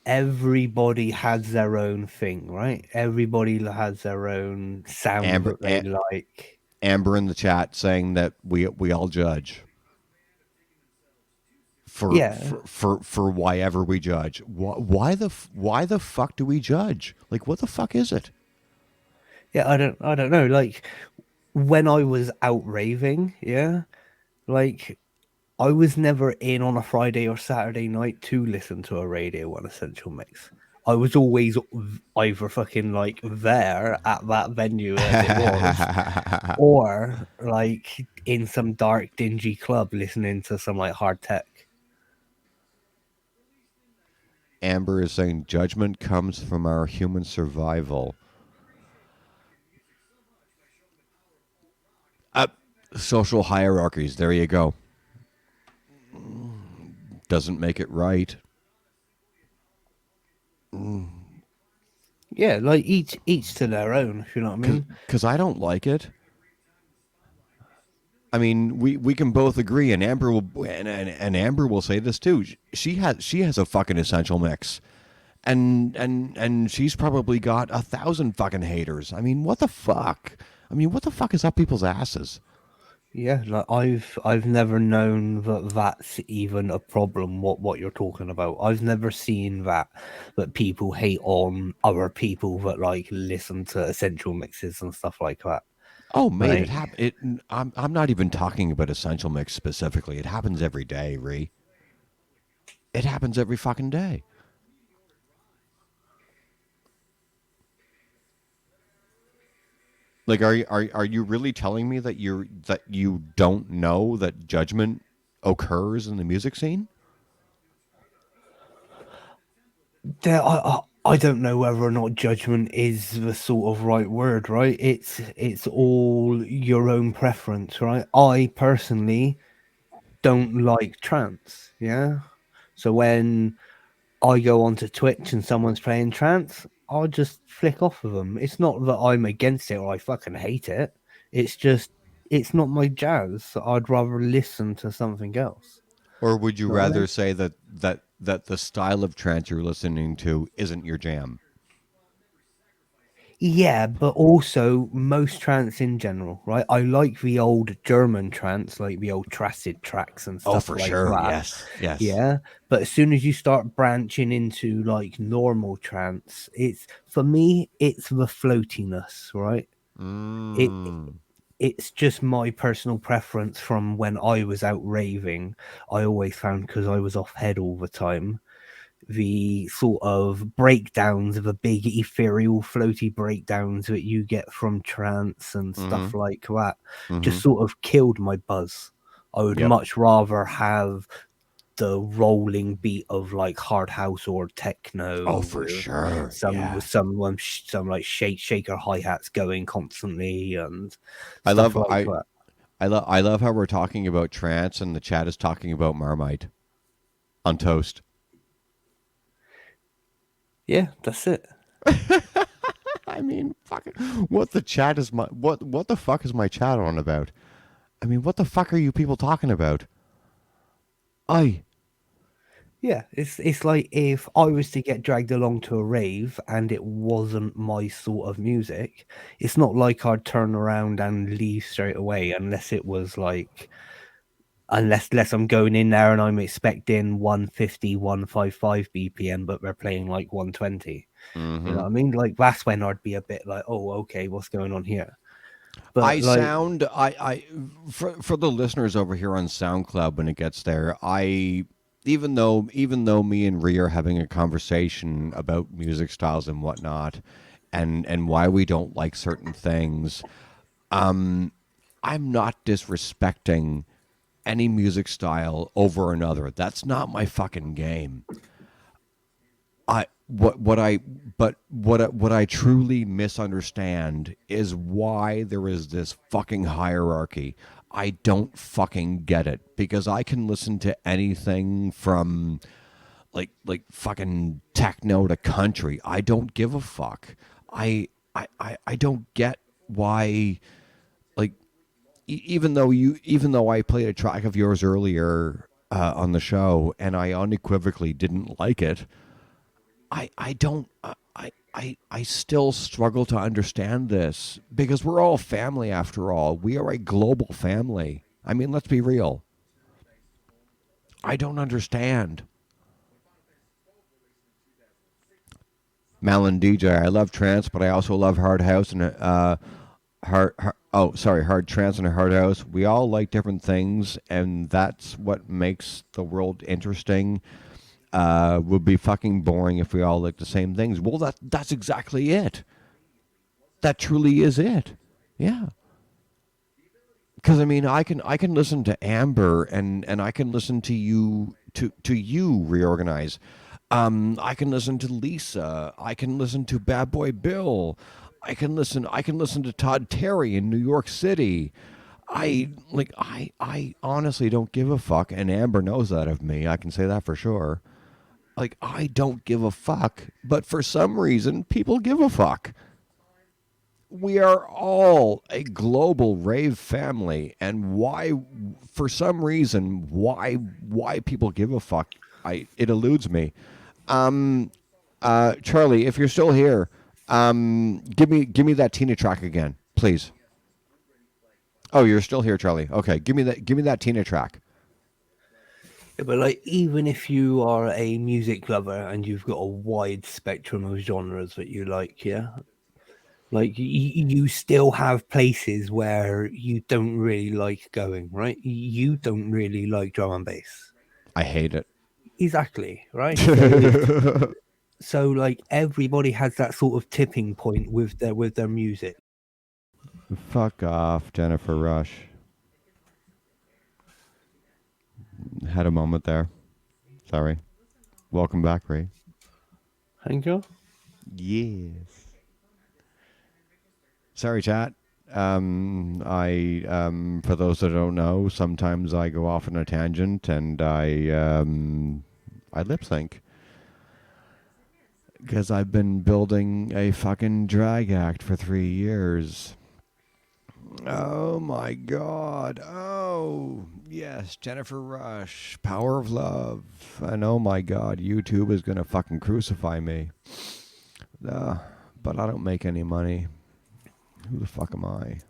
Everybody has their own thing, right? Everybody has their own sound that they like. Amber in the chat saying that we all judge. For why ever we judge. Why the fuck do we judge? Like, what the fuck is it? Yeah, I don't know. Like when I was out raving, yeah, like I was never in on a Friday or Saturday night to listen to a Radio 1 Essential Mix. I was always either fucking like there at that venue as it was, or like in some dark, dingy club listening to some like hard tech. Amber is saying judgment comes from our human survival. Social hierarchies. There you go. Doesn't make it right. Yeah, like each to their own. You know what I mean? Because I don't like it. I mean, we can both agree, and Amber will and Amber will say this too. She has a fucking Essential Mix, and she's probably got 1,000 fucking haters. I mean, what the fuck? I mean, what the fuck is up people's asses? Yeah, like I've never known that that's even a problem. What you're talking about? I've never seen that people hate on other people that like listen to Essential Mixes and stuff like that. Oh, mate, Right. I'm not even talking about Essential Mix specifically. It happens every day, Ree. It happens every fucking day. Like, are you really telling me that you don't know that judgment occurs in the music scene? I don't know whether or not judgment is the sort of right word, right? It's all your own preference, right? I personally don't like trance, yeah. So when I go onto Twitch and someone's playing trance, I'll just flick off of them. It's not that I'm against it or I fucking hate it. It's just it's not my jazz. I'd rather listen to something else. Or would you Know what I rather mean? say that the style of trance you're listening to isn't your jam? Yeah, but also most trance in general, right? I like the old German trance, like the old Tracid tracks and Oh, stuff for like sure. that. Yes. Yes. Yeah, but as soon as you start branching into like normal trance, it's for me, it's the floatiness, right? It Mm. it's just my personal preference from when I was out raving. I always found because I was off head all the time the sort of breakdowns of a big ethereal floaty breakdowns that you get from trance and stuff Mm-hmm. like that Mm-hmm. just sort of killed my buzz. I would Yep. much rather have the rolling beat of like hard house or techno Oh, for with sure. Yeah. some like shaker hi-hats going constantly and I stuff love like that. I love how we're talking about trance and the chat is talking about Marmite on toast. Yeah, that's it. I mean, fucking, what the chat is my what the fuck is my chat on about? I mean, what the fuck are you people talking about? I Yeah, it's like if I was to get dragged along to a rave and it wasn't my sort of music, it's not like I'd turn around and leave straight away unless it was like unless I'm going in there and I'm expecting 150, 155 BPM, but they're playing like 120. You know Mm-hmm. what I mean? Like that's when I'd be a bit like, oh, okay, what's going on here? I But like, sound I for the listeners over here on SoundCloud when it gets there, I even though me and Rhea are having a conversation about music styles and whatnot, and why we don't like certain things, I'm not disrespecting any music style over another. That's not my fucking game. I what I but what I truly misunderstand is why there is this fucking hierarchy. I don't fucking get it because I can listen to anything from like fucking techno to country. I don't give a fuck. I don't get why like even though I played a track of yours earlier on the show and I unequivocally didn't like it. I don't I still struggle to understand this because we're all family after all. We are a global family. I mean, let's be real. I don't understand. Malin DJ, I love trance, but I also love hard house and hard trance and hard house. We all like different things, and that's what makes the world interesting. Would be fucking boring if we all like the same things. Well, that's exactly it. That truly is it. Yeah. Because I mean, I can listen to Amber and I can listen to you reorganize. I can listen to Lisa. I can listen to Bad Boy Bill. I can listen to Todd Terry in New York City. I honestly don't give a fuck, and Amber knows that of me. I can say that for sure. Like I don't give a fuck, but for some reason people give a fuck. We are all a global rave family, and why for some reason why people give a fuck, it eludes me. um Charlie, if you're still here, give me that Tina track again, please. Oh, you're still here, Charlie. Okay, give me that Tina track. yeah, but like even if you are a music lover and you've got a wide spectrum of genres that you like, yeah, Like you still have places where you don't really like going, right? You don't really like drum and bass. I hate it. Exactly, right? So like everybody has that sort of tipping point with their music. Fuck off, Jennifer Rush. Had a moment there. Sorry. Welcome back, Ray. Thank you. Yes. Sorry, chat. I for those that don't know, sometimes I go off on a tangent and I lip sync because I've been building a fucking drag act for 3 years. Oh my God! Oh yes, Jennifer Rush, Power of Love, and oh my God, YouTube is gonna fucking crucify me. But I don't make any money. Who the fuck am I?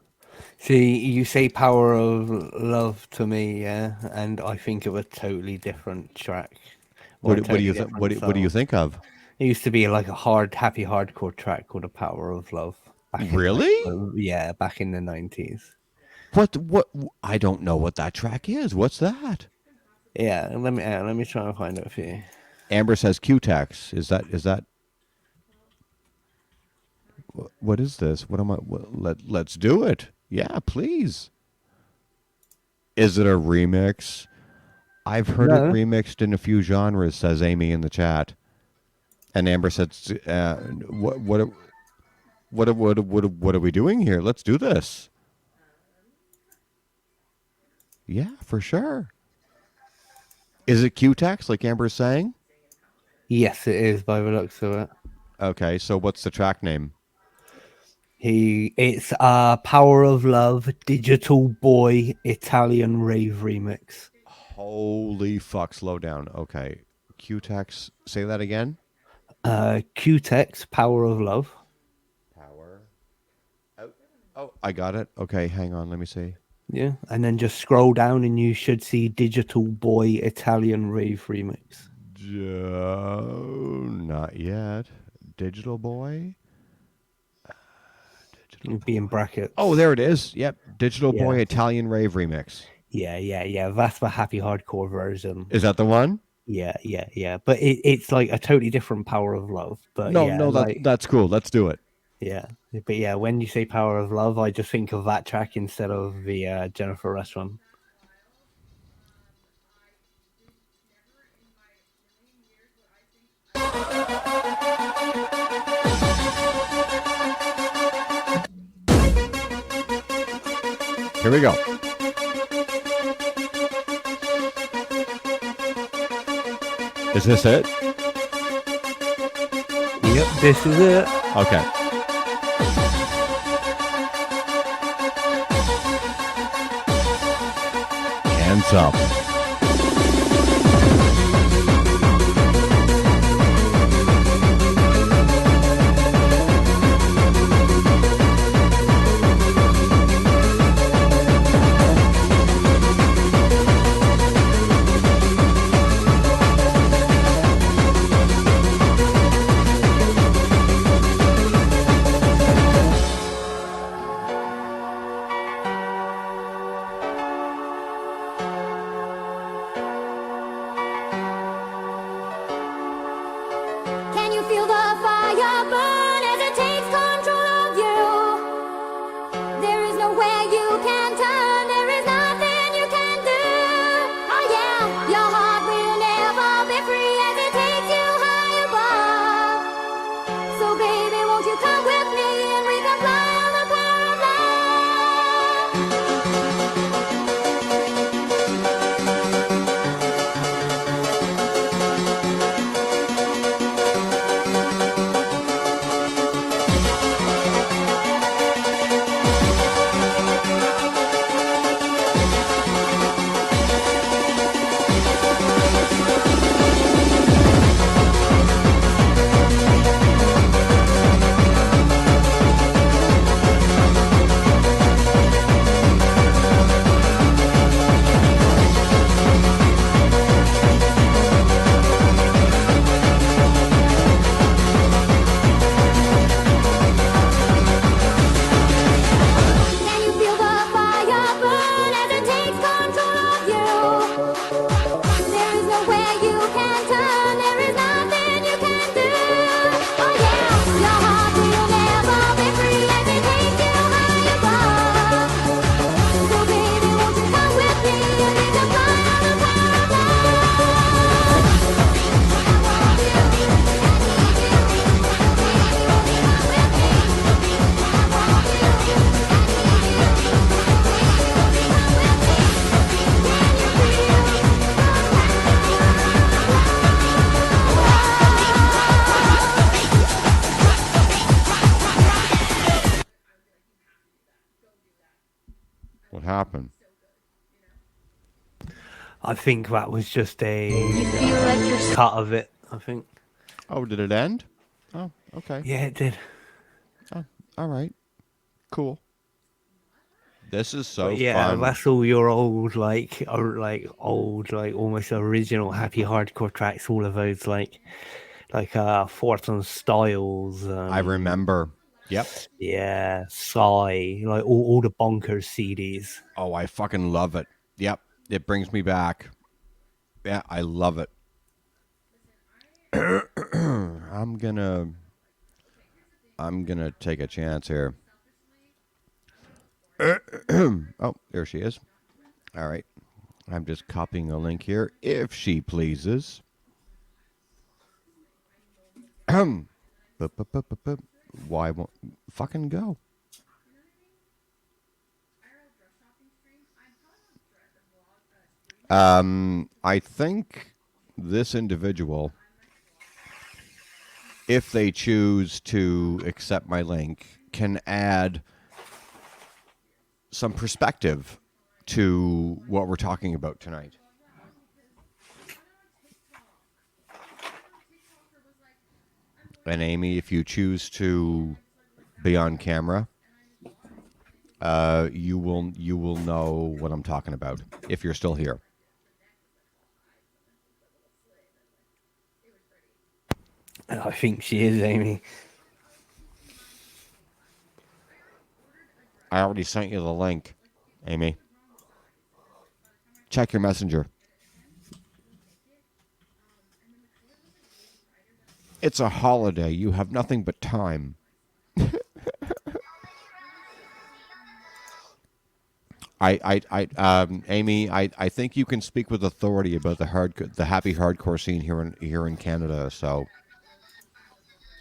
See, you say Power of Love to me, yeah, and I think of a totally different track. What do you think? What do you think of? It used to be like a happy hardcore track called "A Power of Love." Really? Back in the 90s. What? I don't know what that track is. What's that? Yeah, let me try and find it for you. Amber says Q-Tex. Is that? What is this? What am I? Let's do it. Yeah, please. Is it a remix? I've heard it remixed in a few genres, says Amy in the chat. And Amber says, what are we doing here? Let's do this. Yeah, for sure. Is it Q-Tex, like Amber's saying? Yes, it is, by the looks of it. Okay, so what's the track name? It's Power of Love, Digital Boy, Italian Rave Remix. Holy fuck, slow down. Okay. Q-Tex, say that again? Q-Tex, Power of Love. Power. Oh, I got it. Okay, hang on, let me see. Yeah, and then just scroll down and you should see Digital Boy, Italian Rave Remix. Not yet. Digital Boy? It'd be in brackets. Oh, there it is. Yep. Digital Boy Italian Rave Remix. Yeah. That's the happy hardcore version. Is that the one? Yeah. But it's like a totally different Power of Love. But that's cool. Let's do it. Yeah. But yeah, when you say Power of Love, I just think of that track instead of the Jennifer Rush one. Here we go. Is this it? Yep, this is it. Okay. Hands up. I think that was just a feel like you're cut of it. I think. Oh, did it end? Oh, okay. Yeah, it did. Oh, all right. Cool. This is so But yeah, fun. that's all your old old almost original happy hardcore tracks. All of those like Fortin Styles. I remember. Yep. Yeah, Psy, like all the bonkers CDs. Oh, I fucking love it. Yep. It brings me back. Yeah, I love it. I'm gonna take a chance here. Oh, there she is. All right. I'm just copying a link here, if she pleases. Why won't fucking go? I think this individual, if they choose to accept my link, can add some perspective to what we're talking about tonight. And Amy, if you choose to be on camera, you will know what I'm talking about if you're still here. I think she is, Amy. I already sent you the link, Amy. Check your messenger. It's a holiday. You have nothing but time. Amy, I think you can speak with authority about the happy hardcore scene here in Canada. So,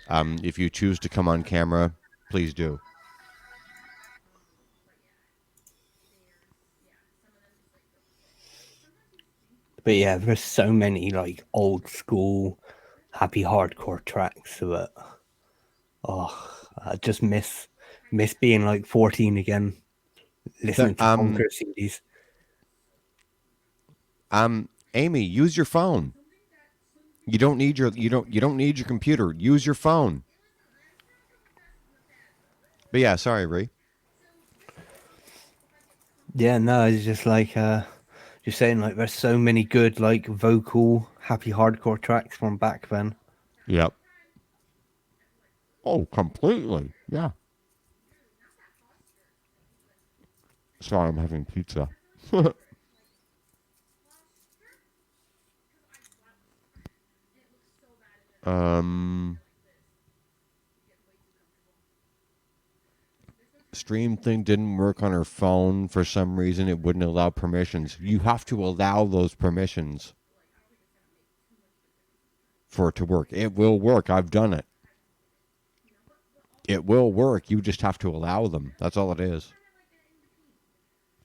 if you choose to come on camera, please do. But yeah, there's so many like old school happy hardcore tracks that I just miss being like 14 again, listening to bunker CDs. Amy, use your phone. You don't need your computer. Use your phone. But yeah, sorry, Ree. Yeah, no, it's just like you're saying, like there's so many good like vocal happy hardcore tracks from back then. Yep. Oh, completely. Yeah. Sorry, I'm having pizza. Stream thing didn't work on her phone for some reason. It wouldn't allow permissions. You have to allow those permissions for it to work. It will work. I've done it. It will work. You just have to allow them. That's all it is.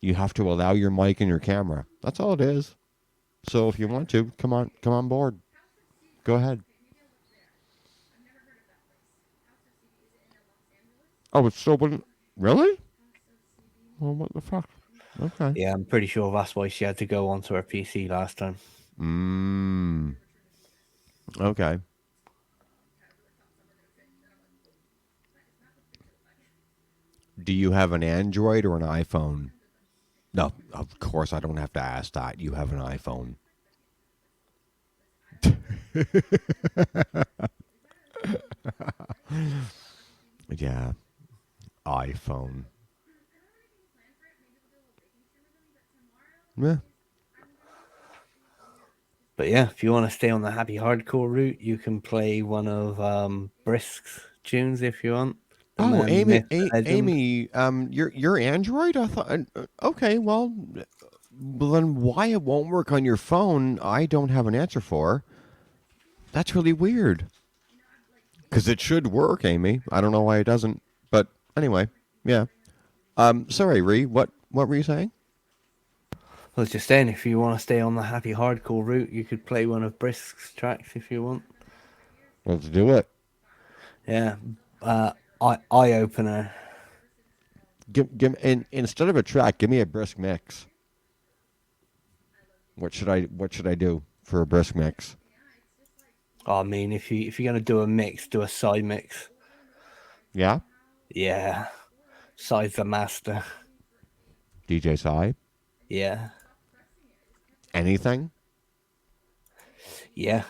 You have to allow your mic and your camera. That's all it is. So if you want to, come on board. Go ahead. Oh, it still wouldn't. Really? Well, what the fuck? Okay. Yeah, I'm pretty sure that's why she had to go onto her PC last time. Okay. Do you have an Android or an iPhone? No, of course I don't have to ask that. You have an iPhone. Yeah. iPhone. Yeah. But yeah, if you want to stay on the happy hardcore route, you can play one of Brisk's tunes if you want. Oh, Amy, you're Android? I thought. Okay, well, then why it won't work on your phone? I don't have an answer for. That's really weird. Because it should work, Amy. I don't know why it doesn't. But anyway, yeah. Sorry, Ree. What were you saying? I was just saying, if you want to stay on the happy hardcore route, you could play one of Brisk's tracks if you want. Let's do it. Yeah. Eye opener. Instead of a track, give me a Brisk mix. What should I do for a brisk mix? I mean, if you're gonna do a mix, do a Psy mix. Yeah, Yeah, Psy's the master. DJ Psy. Yeah, Anything? yeah.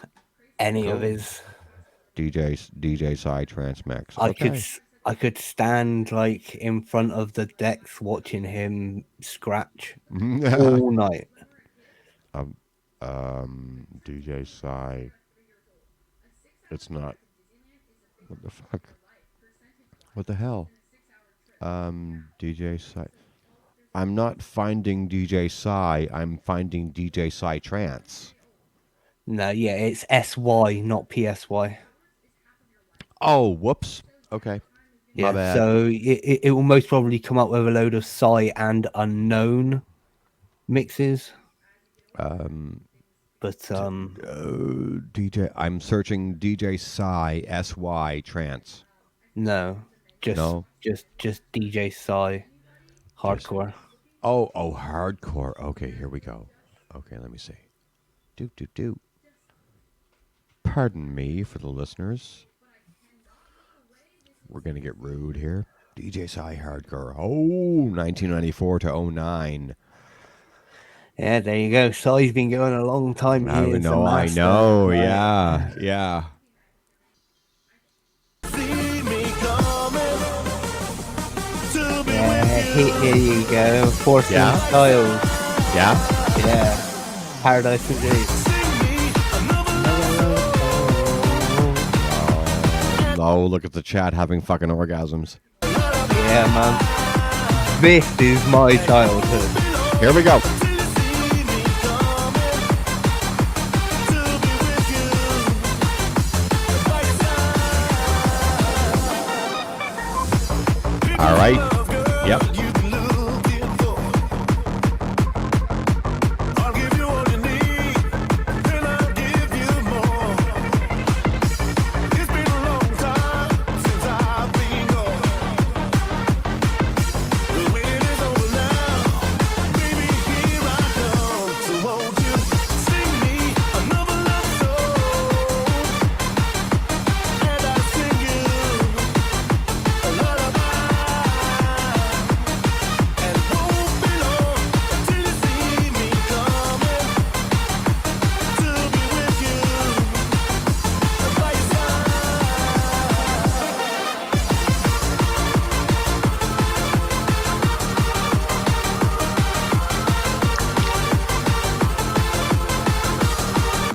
Any of Cool. his. DJ Psy trance mix. I Okay. could stand like in front of the decks watching him scratch all night. DJ Psy. It's not. What the fuck? What the hell? DJ Psy. I'm not finding DJ Psy. I'm finding DJ Psy trance. No, yeah, it's SY, not PSY. Oh, whoops. Okay. My Yeah, bad. so it will most probably come up with a load of Psy and unknown mixes. But DJ. I'm searching DJ Psy SY trance. no, just No? just DJ Psy hardcore. Oh, hardcore. Okay, here we go. Okay, let me see. Do. Pardon me for the listeners. We're going to get rude here. DJ Psy hardcore. Oh, 1994 to 09. Yeah, there you go. Psy's been going a long time. I He is a know. master. Yeah. Yeah, here you go. Forcing Styles. Yeah. Paradise Indeed. Oh, look at the chat having fucking orgasms. Yeah, man. This is my childhood. Here we go. All right. Yep.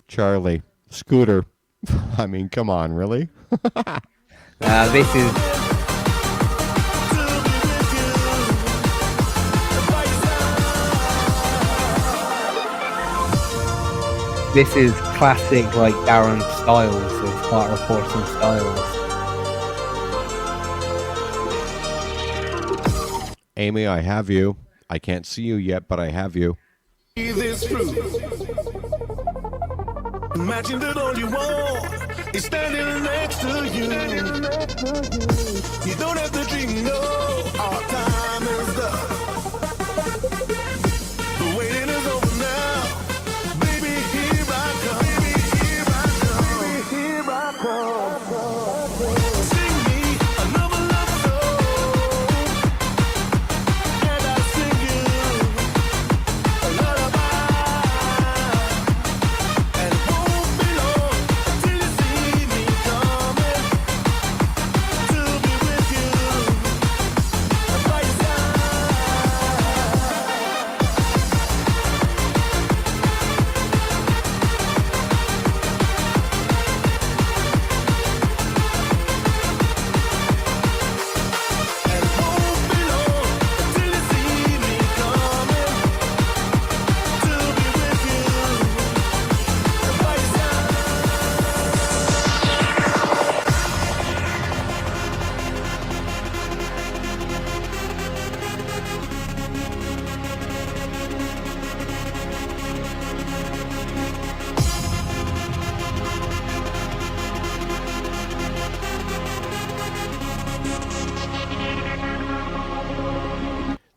Charlie, Scooter. I mean, come on, really? This is. This is classic, like Darren Styles of Heart Reports and Styles. Amy, I have you. I can't see you yet, but I have you. This fruit. Imagine that all you want is standing next to you. You don't have to dream, no. Our time is up. The waiting is over now. Baby, here I come. Baby, here I come. Sing me another love song, and I sing you a lullaby. And won't be long till you see me coming to be with you by your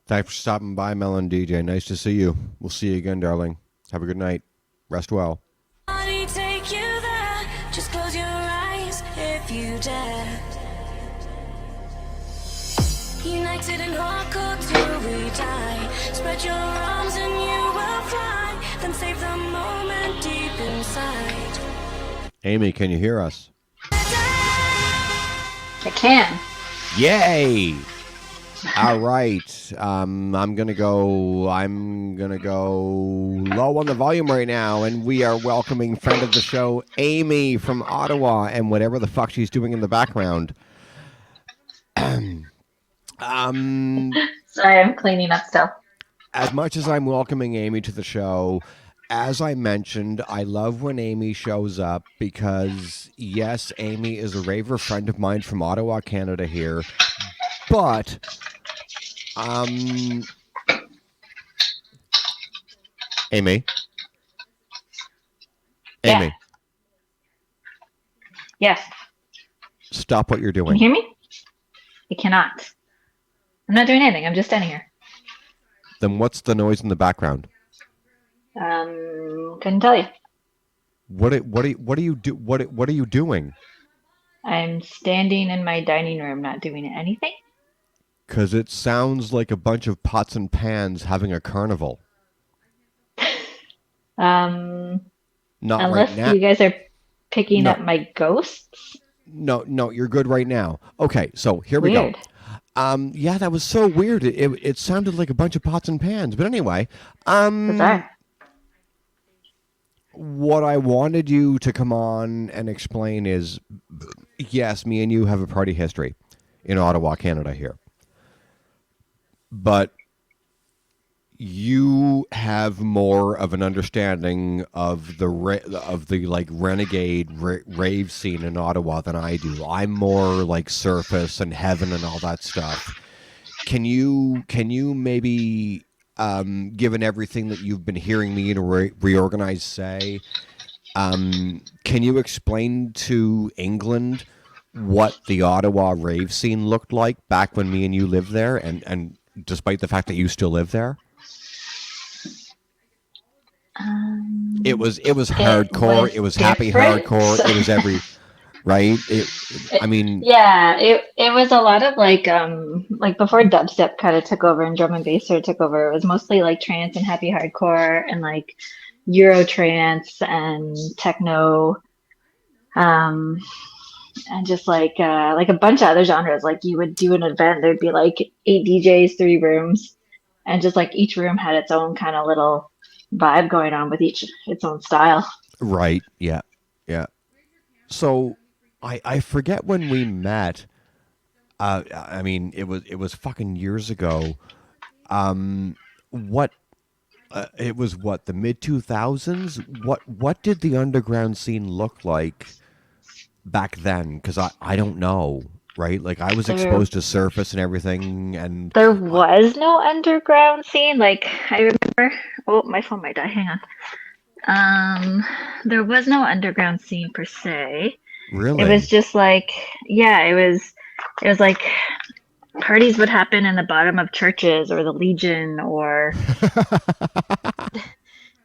Thanks for stopping by, Melon DJ. Nice to see you. We'll see you again, darling. Have a good night. Rest well. Take you there. Just close your eyes if you dare. United in hardcore till we die. Spread your arms and you will fly. Then save the moment deep inside. Amy, can you hear us? I can. Yay! All right. I'm gonna go low on the volume right now, and we are welcoming friend of the show, Amy from Ottawa, and whatever the fuck she's doing in the background. Sorry, I'm cleaning up still. As much as I'm welcoming Amy to the show, as I mentioned, I love when Amy shows up because, yes, Amy is a raver friend of mine from Ottawa, Canada here, but Amy? Yeah. Amy, Yes. stop what you're Can doing. you hear me? I cannot. I'm not doing anything. I'm just standing here. Then what's the noise in the background? Couldn't tell you. What are you doing? I'm standing in my dining room, not doing anything. Because it sounds like a bunch of pots and pans having a carnival. Not Unless right now. you guys are picking No. up my ghosts. No, you're good right now. Okay, so here we Weird. go. Yeah, that was so weird. It sounded like a bunch of pots and pans. But anyway, Bizarre. what I wanted you to come on and explain is, yes, me and you have a party history in Ottawa, Canada here. But you have more of an understanding of the like renegade rave scene in Ottawa than I do. I'm more like surface and heaven and all that stuff. Can you maybe, given everything that you've been hearing me and Reorganize say, can you explain to England what the Ottawa rave scene looked like back when me and you lived there, and despite the fact that you still live there? It was hardcore. It was happy different. hardcore. It was every right. I mean, Yeah, it was a lot of like before dubstep kind of took over and drum and bass sort of took over. It was mostly like trance and happy hardcore and like Euro trance and techno, and just like a bunch of other genres. Like you would do an event, there'd be like 8 DJs, 3 rooms, and just like each room had its own kind of little vibe going on with each its own style. right. Yeah. So I forget when we met. I mean, it was fucking years ago. What? It was what, the mid 2000s. What did the underground scene look like back then? Because I don't know. Right, like I was exposed to surface and everything, and There was no underground scene. Like I remember. Oh, my phone might die. Hang on. There was no underground scene per se. really, It was just like, yeah, it was like parties would happen in the bottom of churches or the Legion or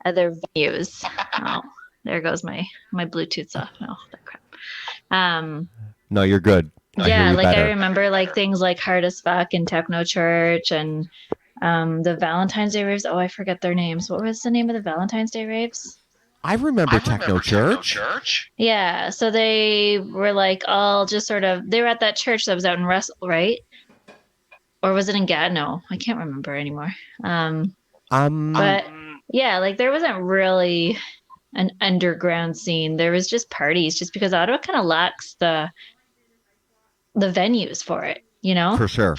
other venues. Oh, there goes my Bluetooth's off. Oh, that crap. no, you're good. I hear Yeah, you like I better. remember like things like Hard as Fuck and Techno Church and the Valentine's Day raves. Oh, I forget their names. What was the name of the Valentine's Day raves? I remember Techno Church. Yeah, so they were like all just sort of, they were at that church that was out in Russell, right? Or was it in Gatineau? I can't remember anymore. But yeah, like there wasn't really an underground scene. There was just parties, just because Ottawa kind of lacks the venues for it, you know? For sure.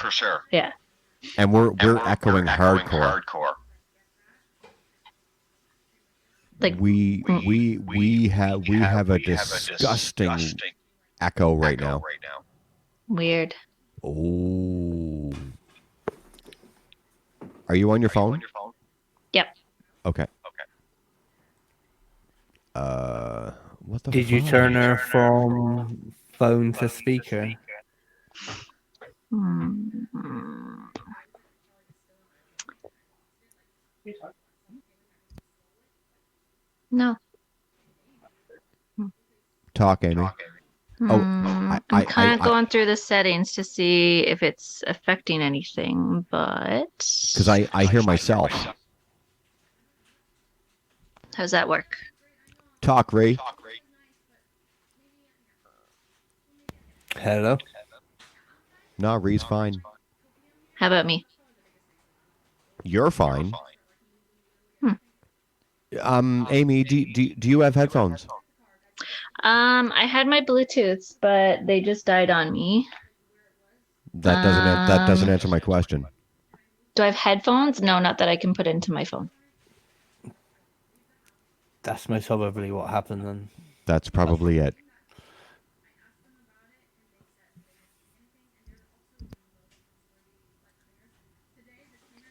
Yeah. And we're echoing hardcore. Like we have a disgusting echo right now. Weird. Oh. Are you on your phone? Yep. Okay. What the Did you fuck? turn her from phone to speaker? No. Talk, Amy. I'm kind of going through the settings to see if it's affecting anything, but because I hear myself. How's that work? Talk, Ray. Hello. No, Ray's fine. How about me? You're fine. Amy, do you have headphones? I had my Bluetooths, but they just died on me. That doesn't answer my question. Do I have headphones? No, not that I can put into my phone. That's most probably what happened then. That's probably it.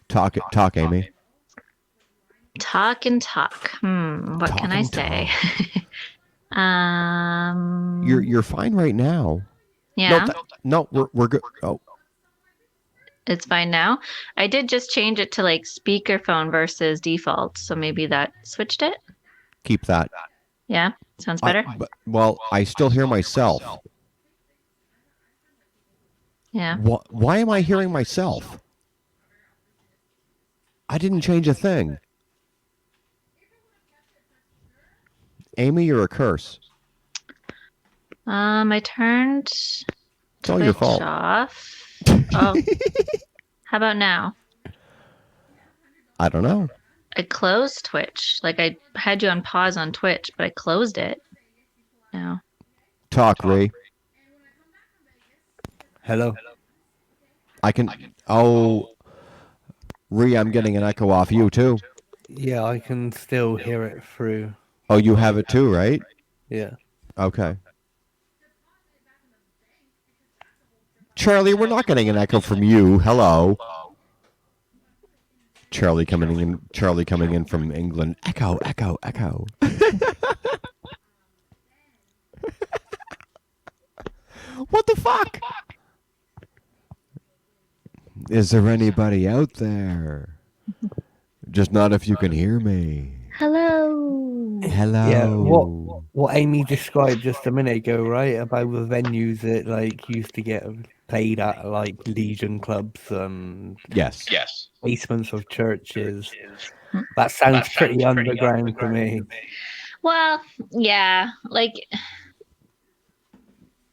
Talk, Amy. Talk and talk. What Talk can I and say? You're fine right now. Yeah. No, we're good. Oh, it's fine now. I did just change it to like speakerphone versus default, so maybe that switched it. keep that. Yeah, sounds better. Well, I still hear myself. Yeah. Why am I hearing myself? I didn't change a thing. Amy, you're a curse. I turned It's all your fault. off. Oh. How about now? I don't know. I closed Twitch. Like I had you on pause on Twitch, but I closed it. No. Talk, Ray. Hello. I can. Oh, Ray, I'm getting an echo off you too. Yeah, I can still hear it through. Oh, you have it too, right? Yeah. Okay. Charlie, we're not getting an echo from you. Hello. Charlie coming in from England. Echo, echo, echo. What the fuck? Is there anybody out there? Just not if you can hear me. Hello. Hello. Yeah, what Amy described just a minute ago, right? About the venues that like used to get played at, like Legion clubs and yes, basements of churches. That sounds pretty underground to me. Well, yeah,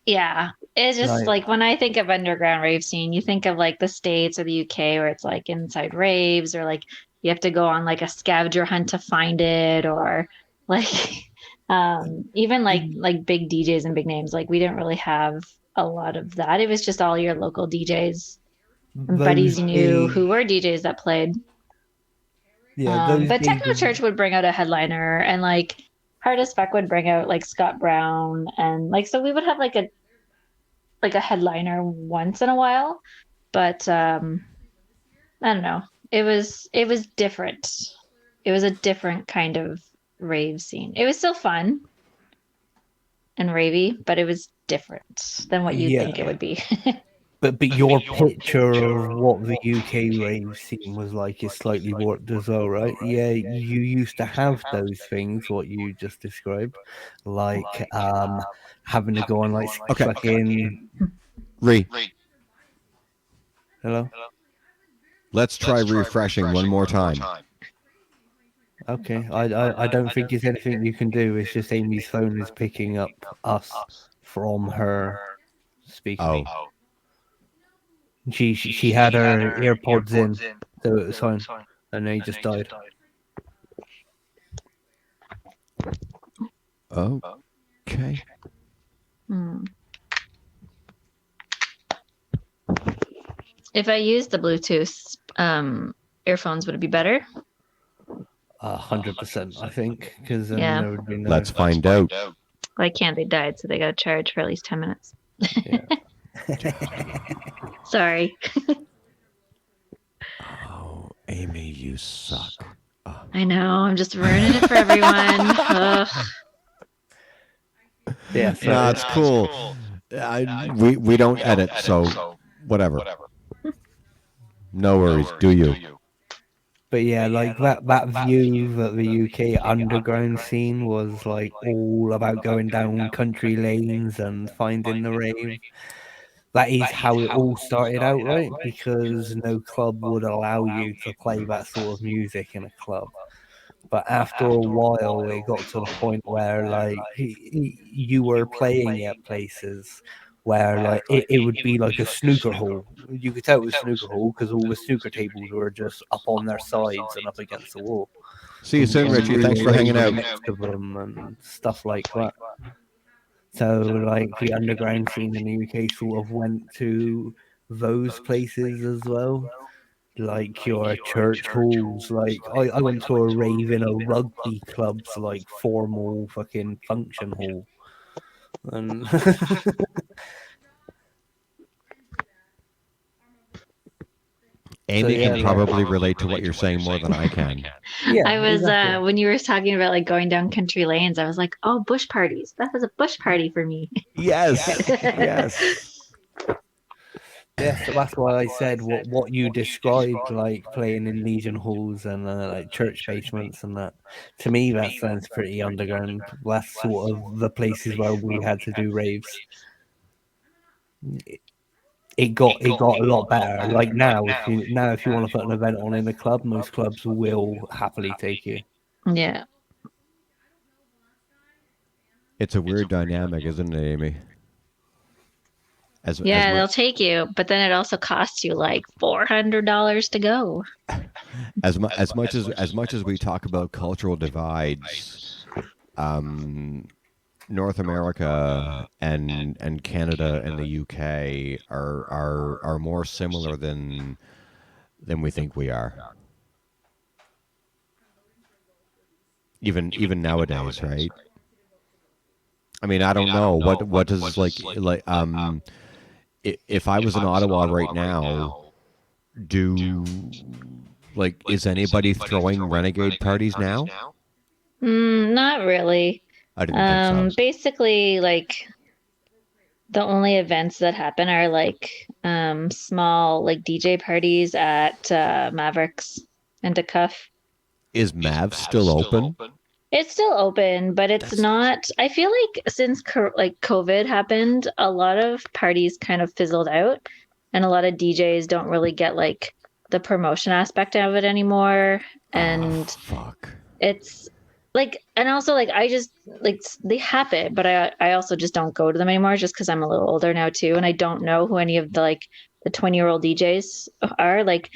it's just like when I think of underground rave scene, you think of like the States or the UK where it's like inside raves, or like you have to go on like a scavenger hunt to find it, or like even like big DJs and big names. Like we didn't really have a lot of that. It was just all your local DJs and buddies you knew who were DJs that played. Yeah, but Techno Church would bring out a headliner, and like Hard as Fuck would bring out like Scott Brown, and like so we would have like a headliner once in a while, but I don't know. It was different. It was a different kind of rave scene. It was still fun and ravey, but it was different than what you'd think it would be. But your picture of what the UK rave scene was like is slightly warped as well, right? Yeah, you used to have those things, what you just described, like having to go on like fucking. Ray. Hello. Let's try refreshing one more time. Okay, I don't think there's anything you can do. It's just Amy's phone is picking up us from her speaker. Oh. She had her AirPods in, so it was fine, and then he just died. Okay. If I used the Bluetooth earphones, would it be better? 100%, I think, because Yeah. there would be no. Let's find out. Well, I can't. They died, so they got to charge for at least 10 minutes. Sorry. Oh, Amy, you suck. I know. I'm just ruining it for everyone. Ugh. Yeah, no, it's cool. We don't edit, so whatever. No worries. Do you? But yeah, like that view that the UK underground scene was like all about going down country lanes and finding the rave. That is how it all started out, right? Because no club would allow you to play that sort of music in a club. But after a while, it got to the point where like you were playing at places where like it would be like a snooker hall. You could tell it was a snooker hall because all the snooker tables were just up on their sides and up against the wall. See you soon, Richie. Thanks for hanging out. Next to them and stuff like that. So like the underground scene in the UK sort of went to those places as well. Like your church halls, like I went to a rave in a rugby club's like formal fucking function hall. And Amy can probably relate to what you're saying more than I can. Yeah, I was when you were talking about like going down country lanes, I was like, oh, bush parties. That was a bush party for me. Yes. Yes. Yeah, so that's why I said what you described, like playing in Legion halls and like church basements and that. To me, that sounds pretty underground. That's sort of the places where we had to do raves. It got a lot better. Like now, if you want to put an event on in a club, most clubs will happily take you. Yeah. It's a weird dynamic, isn't it, Amy? They'll take you, but then it also costs you like $400 to go. As much as we talk about cultural divides, North America and Canada and the UK are more similar than we think we are. Even nowadays, right? I mean, I don't know what does like if I was in Ottawa right now, is anybody throwing renegade parties now? Not really. I didn't think so. Basically, like the only events that happen are like small like DJ parties at Mavericks and DeCuff. Is Mav still open? It's still open, but it's not. I feel like since like COVID happened, a lot of parties kind of fizzled out, and a lot of DJs don't really get like the promotion aspect of it anymore. And it's like, and also like I just like they happen, but I also just don't go to them anymore just because I'm a little older now too, and I don't know who any of the like the 20-year-old DJs are. Like,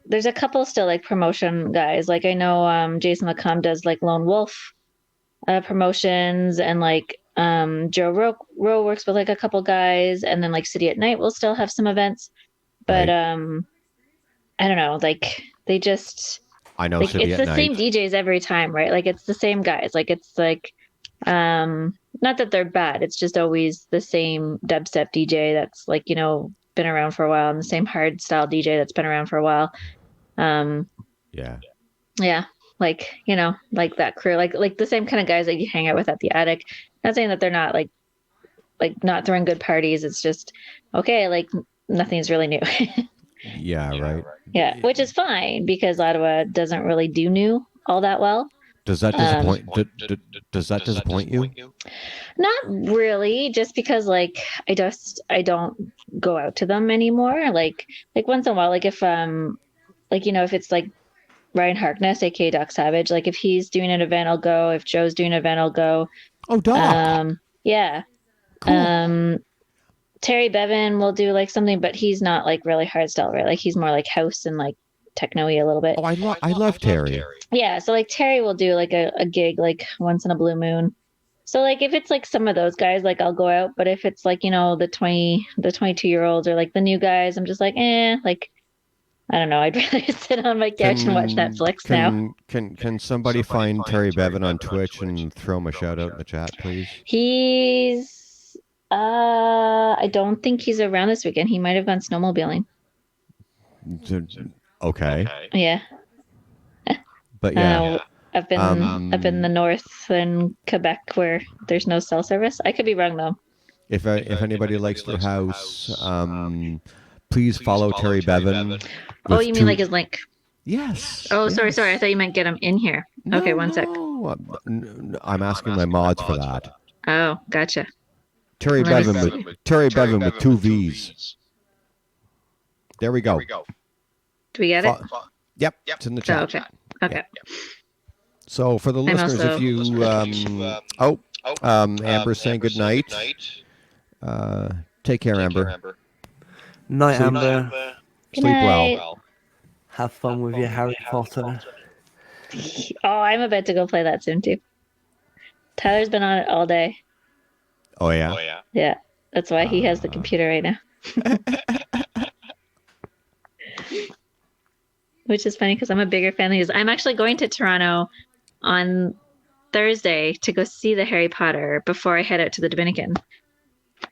there's a couple still like promotion guys. Like I know Jason LeCombe does like Lone Wolf promotions, and like Joe Rowe works with like a couple guys, and then like City at Night will still have some events. But I don't know, like they just I know like City it's at the Night. same DJs every time, right? Like it's the same guys. Like it's like not that they're bad, it's just always the same dubstep DJ that's like, you know, been around for a while, and the same hard style DJ that's been around for a while. Yeah, like, you know, like that crew, like the same kind of guys that you hang out with at the Attic. Not saying that they're not like not throwing good parties. It's just okay, like nothing's really new. Yeah, right. Yeah, which is fine because Ottawa doesn't really do new all that well. Does that disappoint? Does that disappoint you? Not really, just because like I don't go out to them anymore. Like once in a while, like if like, you know, if it's like Ryan Harkness, aka Doc Savage, like if he's doing an event, I'll go. If Joe's doing an event, I'll go. Oh, Doc. Yeah. Cool. Terry Bevan will do like something, but he's not like really hardstyle, right? Like he's more like house and like techno-y a little bit. Oh, I love Terry. Yeah, so like Terry will do like a gig like once in a blue moon. So like if it's like some of those guys, like I'll go out. But if it's like, you know, the 22-year-olds or like the new guys, I'm just like, like I don't know. I'd rather sit on my couch and watch Netflix now. Can somebody find Terry Bevan on Twitch and throw him a shout out in the chat, please? He's I don't think he's around this weekend. He might have gone snowmobiling. Okay. Yeah. But yeah. Up in the north in Quebec where there's no cell service. I could be wrong though. If anybody likes their house, please follow Terry Bevan. Oh, with you mean like his link? Yes. Oh, yes. sorry. I thought you meant get him in here. Okay, one sec. I'm asking my mods for that. Oh, gotcha. Terry Let me Bevan see. with 2 V's. There we go. Do we get it? Yep, it's in the Oh, chat. okay. Okay. So for the I'm listeners, also- if you Amber's saying good night. Take care, Amber. Night, Sleep- Amber. Sleep well. Have fun with your Harry Potter. Oh, I'm about to go play that soon too. Tyler's been on it all day. Oh yeah. Yeah, that's why he has the computer right now. Which is funny because I'm a bigger fan of his. I'm actually going to Toronto on Thursday to go see the Harry Potter before I head out to the Dominican.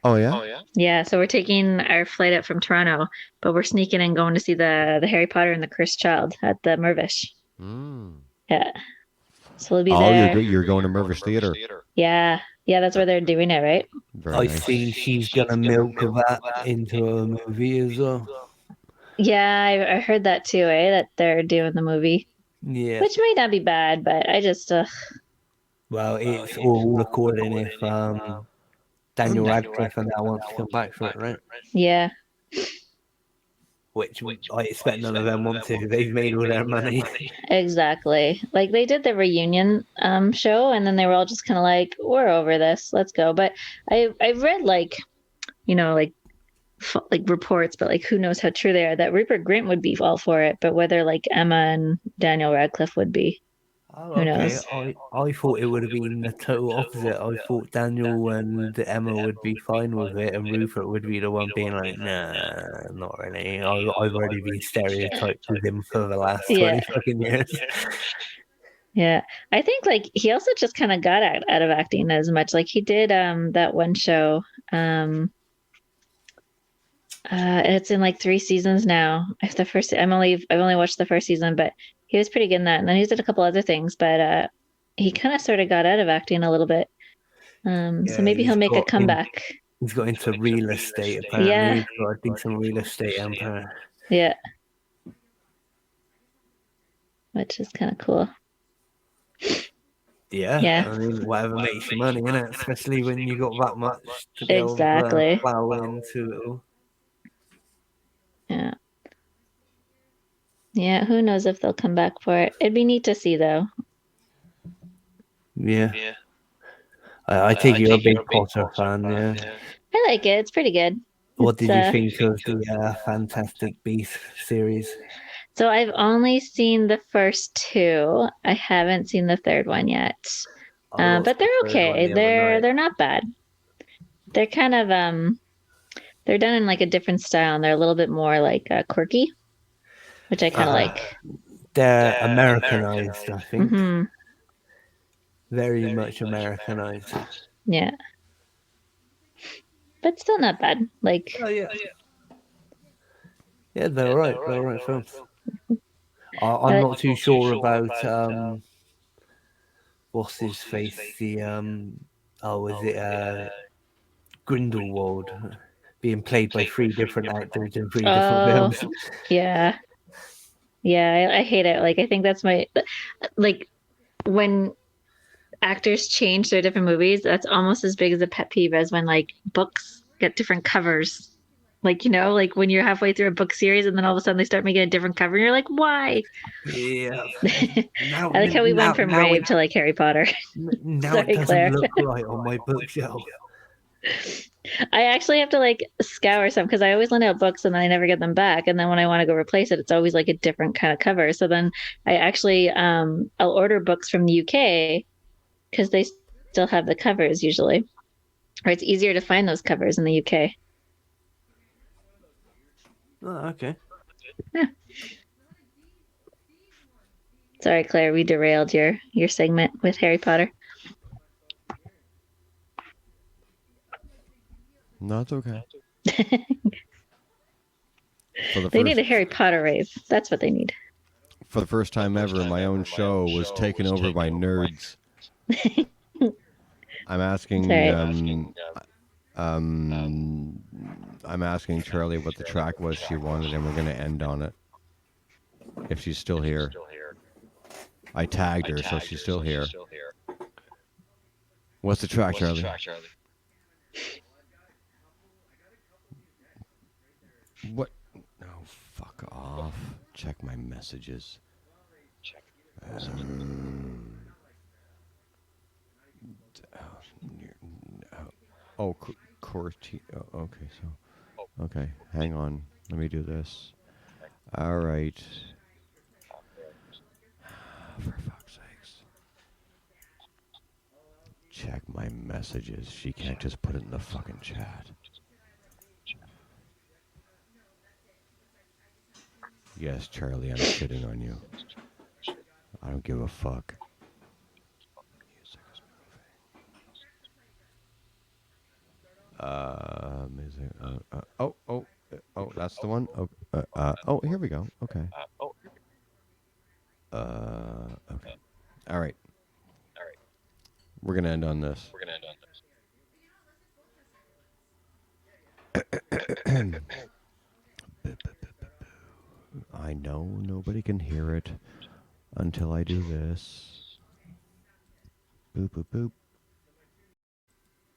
Oh yeah. Yeah, so we're taking our flight out from Toronto, but we're sneaking and going to see the Harry Potter and the Cursed Child at the Mirvish. Yeah, so we'll be there. You're going to Mirvish Theatre. Yeah, that's where they're doing it, right? Very I think she's gonna milk that into a movie as well. Yeah, I heard that too, that they're doing the movie. Yeah. Which might not be bad, but I just Well, it's all recording if Daniel Radcliffe and that wants to come back for it, right? Yeah. Which I expect none of them want to. They've made all their money. Exactly. Like they did the reunion show and then they were all just kind of like, we're over this, let's go. But I've read like reports, but like who knows how true they are, that Rupert Grint would be all for it, but whether like Emma and Daniel Radcliffe would be, who knows? I thought it would have been the total opposite. I thought Daniel and Emma would be fine with it, and Rupert would be the one being like, nah, not really. I've already been stereotyped with him for the last 20 fucking years. Yeah, I think like he also just kind of got out of acting as much. Like he did that one show. It's in like 3 seasons now. I've only watched the first season, but he was pretty good in that. And then he's did a couple other things, but he kind of sort of got out of acting a little bit. So maybe he'll make a comeback. He's got into real estate apparently. Yeah. He's got a decent real estate empire. Yeah. Which is kind of cool. Yeah. I mean, whatever makes you money, innit? Especially when you got that much to be able Exactly. to plow into it all. Yeah. Yeah, who knows if they'll come back for it. It'd be neat to see though. Yeah. I take you're a big Potter fan, yeah. I like it. It's pretty good. What did you think of the Fantastic Beasts series? So I've only seen the first 2. I haven't seen the third one yet. But they're okay. They're not bad. They're kind of they're done in like a different style and they're a little bit more like quirky, which I kind of like. They're Americanized, I think. Mm-hmm. Very much Americanized. Yeah. But still not bad. Like. Yeah, they're all right. They're all right films. I'm not too sure about what's his face. The is it Grindelwald being played by 3 different actors in 3 different films? Yeah. I hate it. Like I think that's my when actors change their different movies, that's almost as big as a pet peeve as when like books get different covers. Like, like when you're halfway through a book series and then all of a sudden they start making a different cover and you're like, why? Yeah. I like how we went from Rave to like Harry Potter. Now Sorry, it doesn't Klayre. look right on my bookshelf. I actually have to like scour some because I always lend out books and then I never get them back. And then when I want to go replace it, it's always like a different kind of cover. So then I actually I'll order books from the UK because they still have the covers usually. Or it's easier to find those covers in the UK. Oh, okay. Yeah. Sorry, Klayre, we derailed your segment with Harry Potter. No, it's okay. They need a Harry Potter rave. That's what they need. For the first time ever, my own show was taken over by nerds. I'm asking I'm asking Charlie what the track was she wanted, and we're going to end on it. if she's still here. I tagged her, so she's still here. What's the track, Charlie? What? No, fuck off. Check my messages. Oh, Corti. Oh, okay, so. Okay, hang on. Let me do this. All right. For fuck's sakes. Check my messages. She can't just put it in the fucking chat. Yes, Charlie, I'm shitting on you. I don't give a fuck. Music. Oh, that's the one. Oh, here we go. Okay. Okay. All right. We're gonna end on this. I know nobody can hear it until I do this. Boop, boop, boop.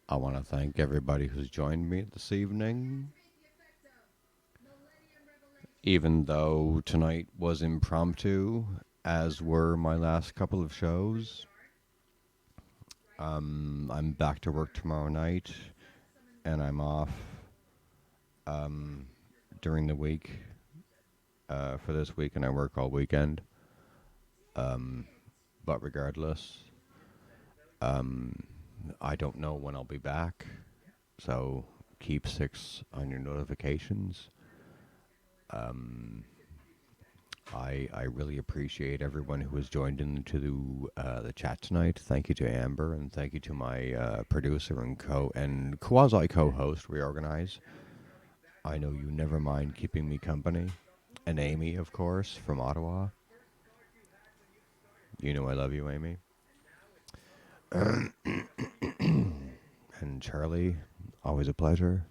I want to thank everybody who's joined me this evening. Even though tonight was impromptu, as were my last couple of shows. I'm back to work tomorrow night, and I'm off during the week for this week, and I work all weekend. But regardless, I don't know when I'll be back, so keep 6 on your notifications. I really appreciate everyone who has joined into the chat tonight. Thank you to Amber, and thank you to my producer and quasi co-host Reorganize. I know you never mind keeping me company, and Amy, of course, from Ottawa. You know I love you, Amy. And Charlie, always a pleasure.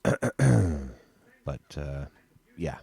But yeah.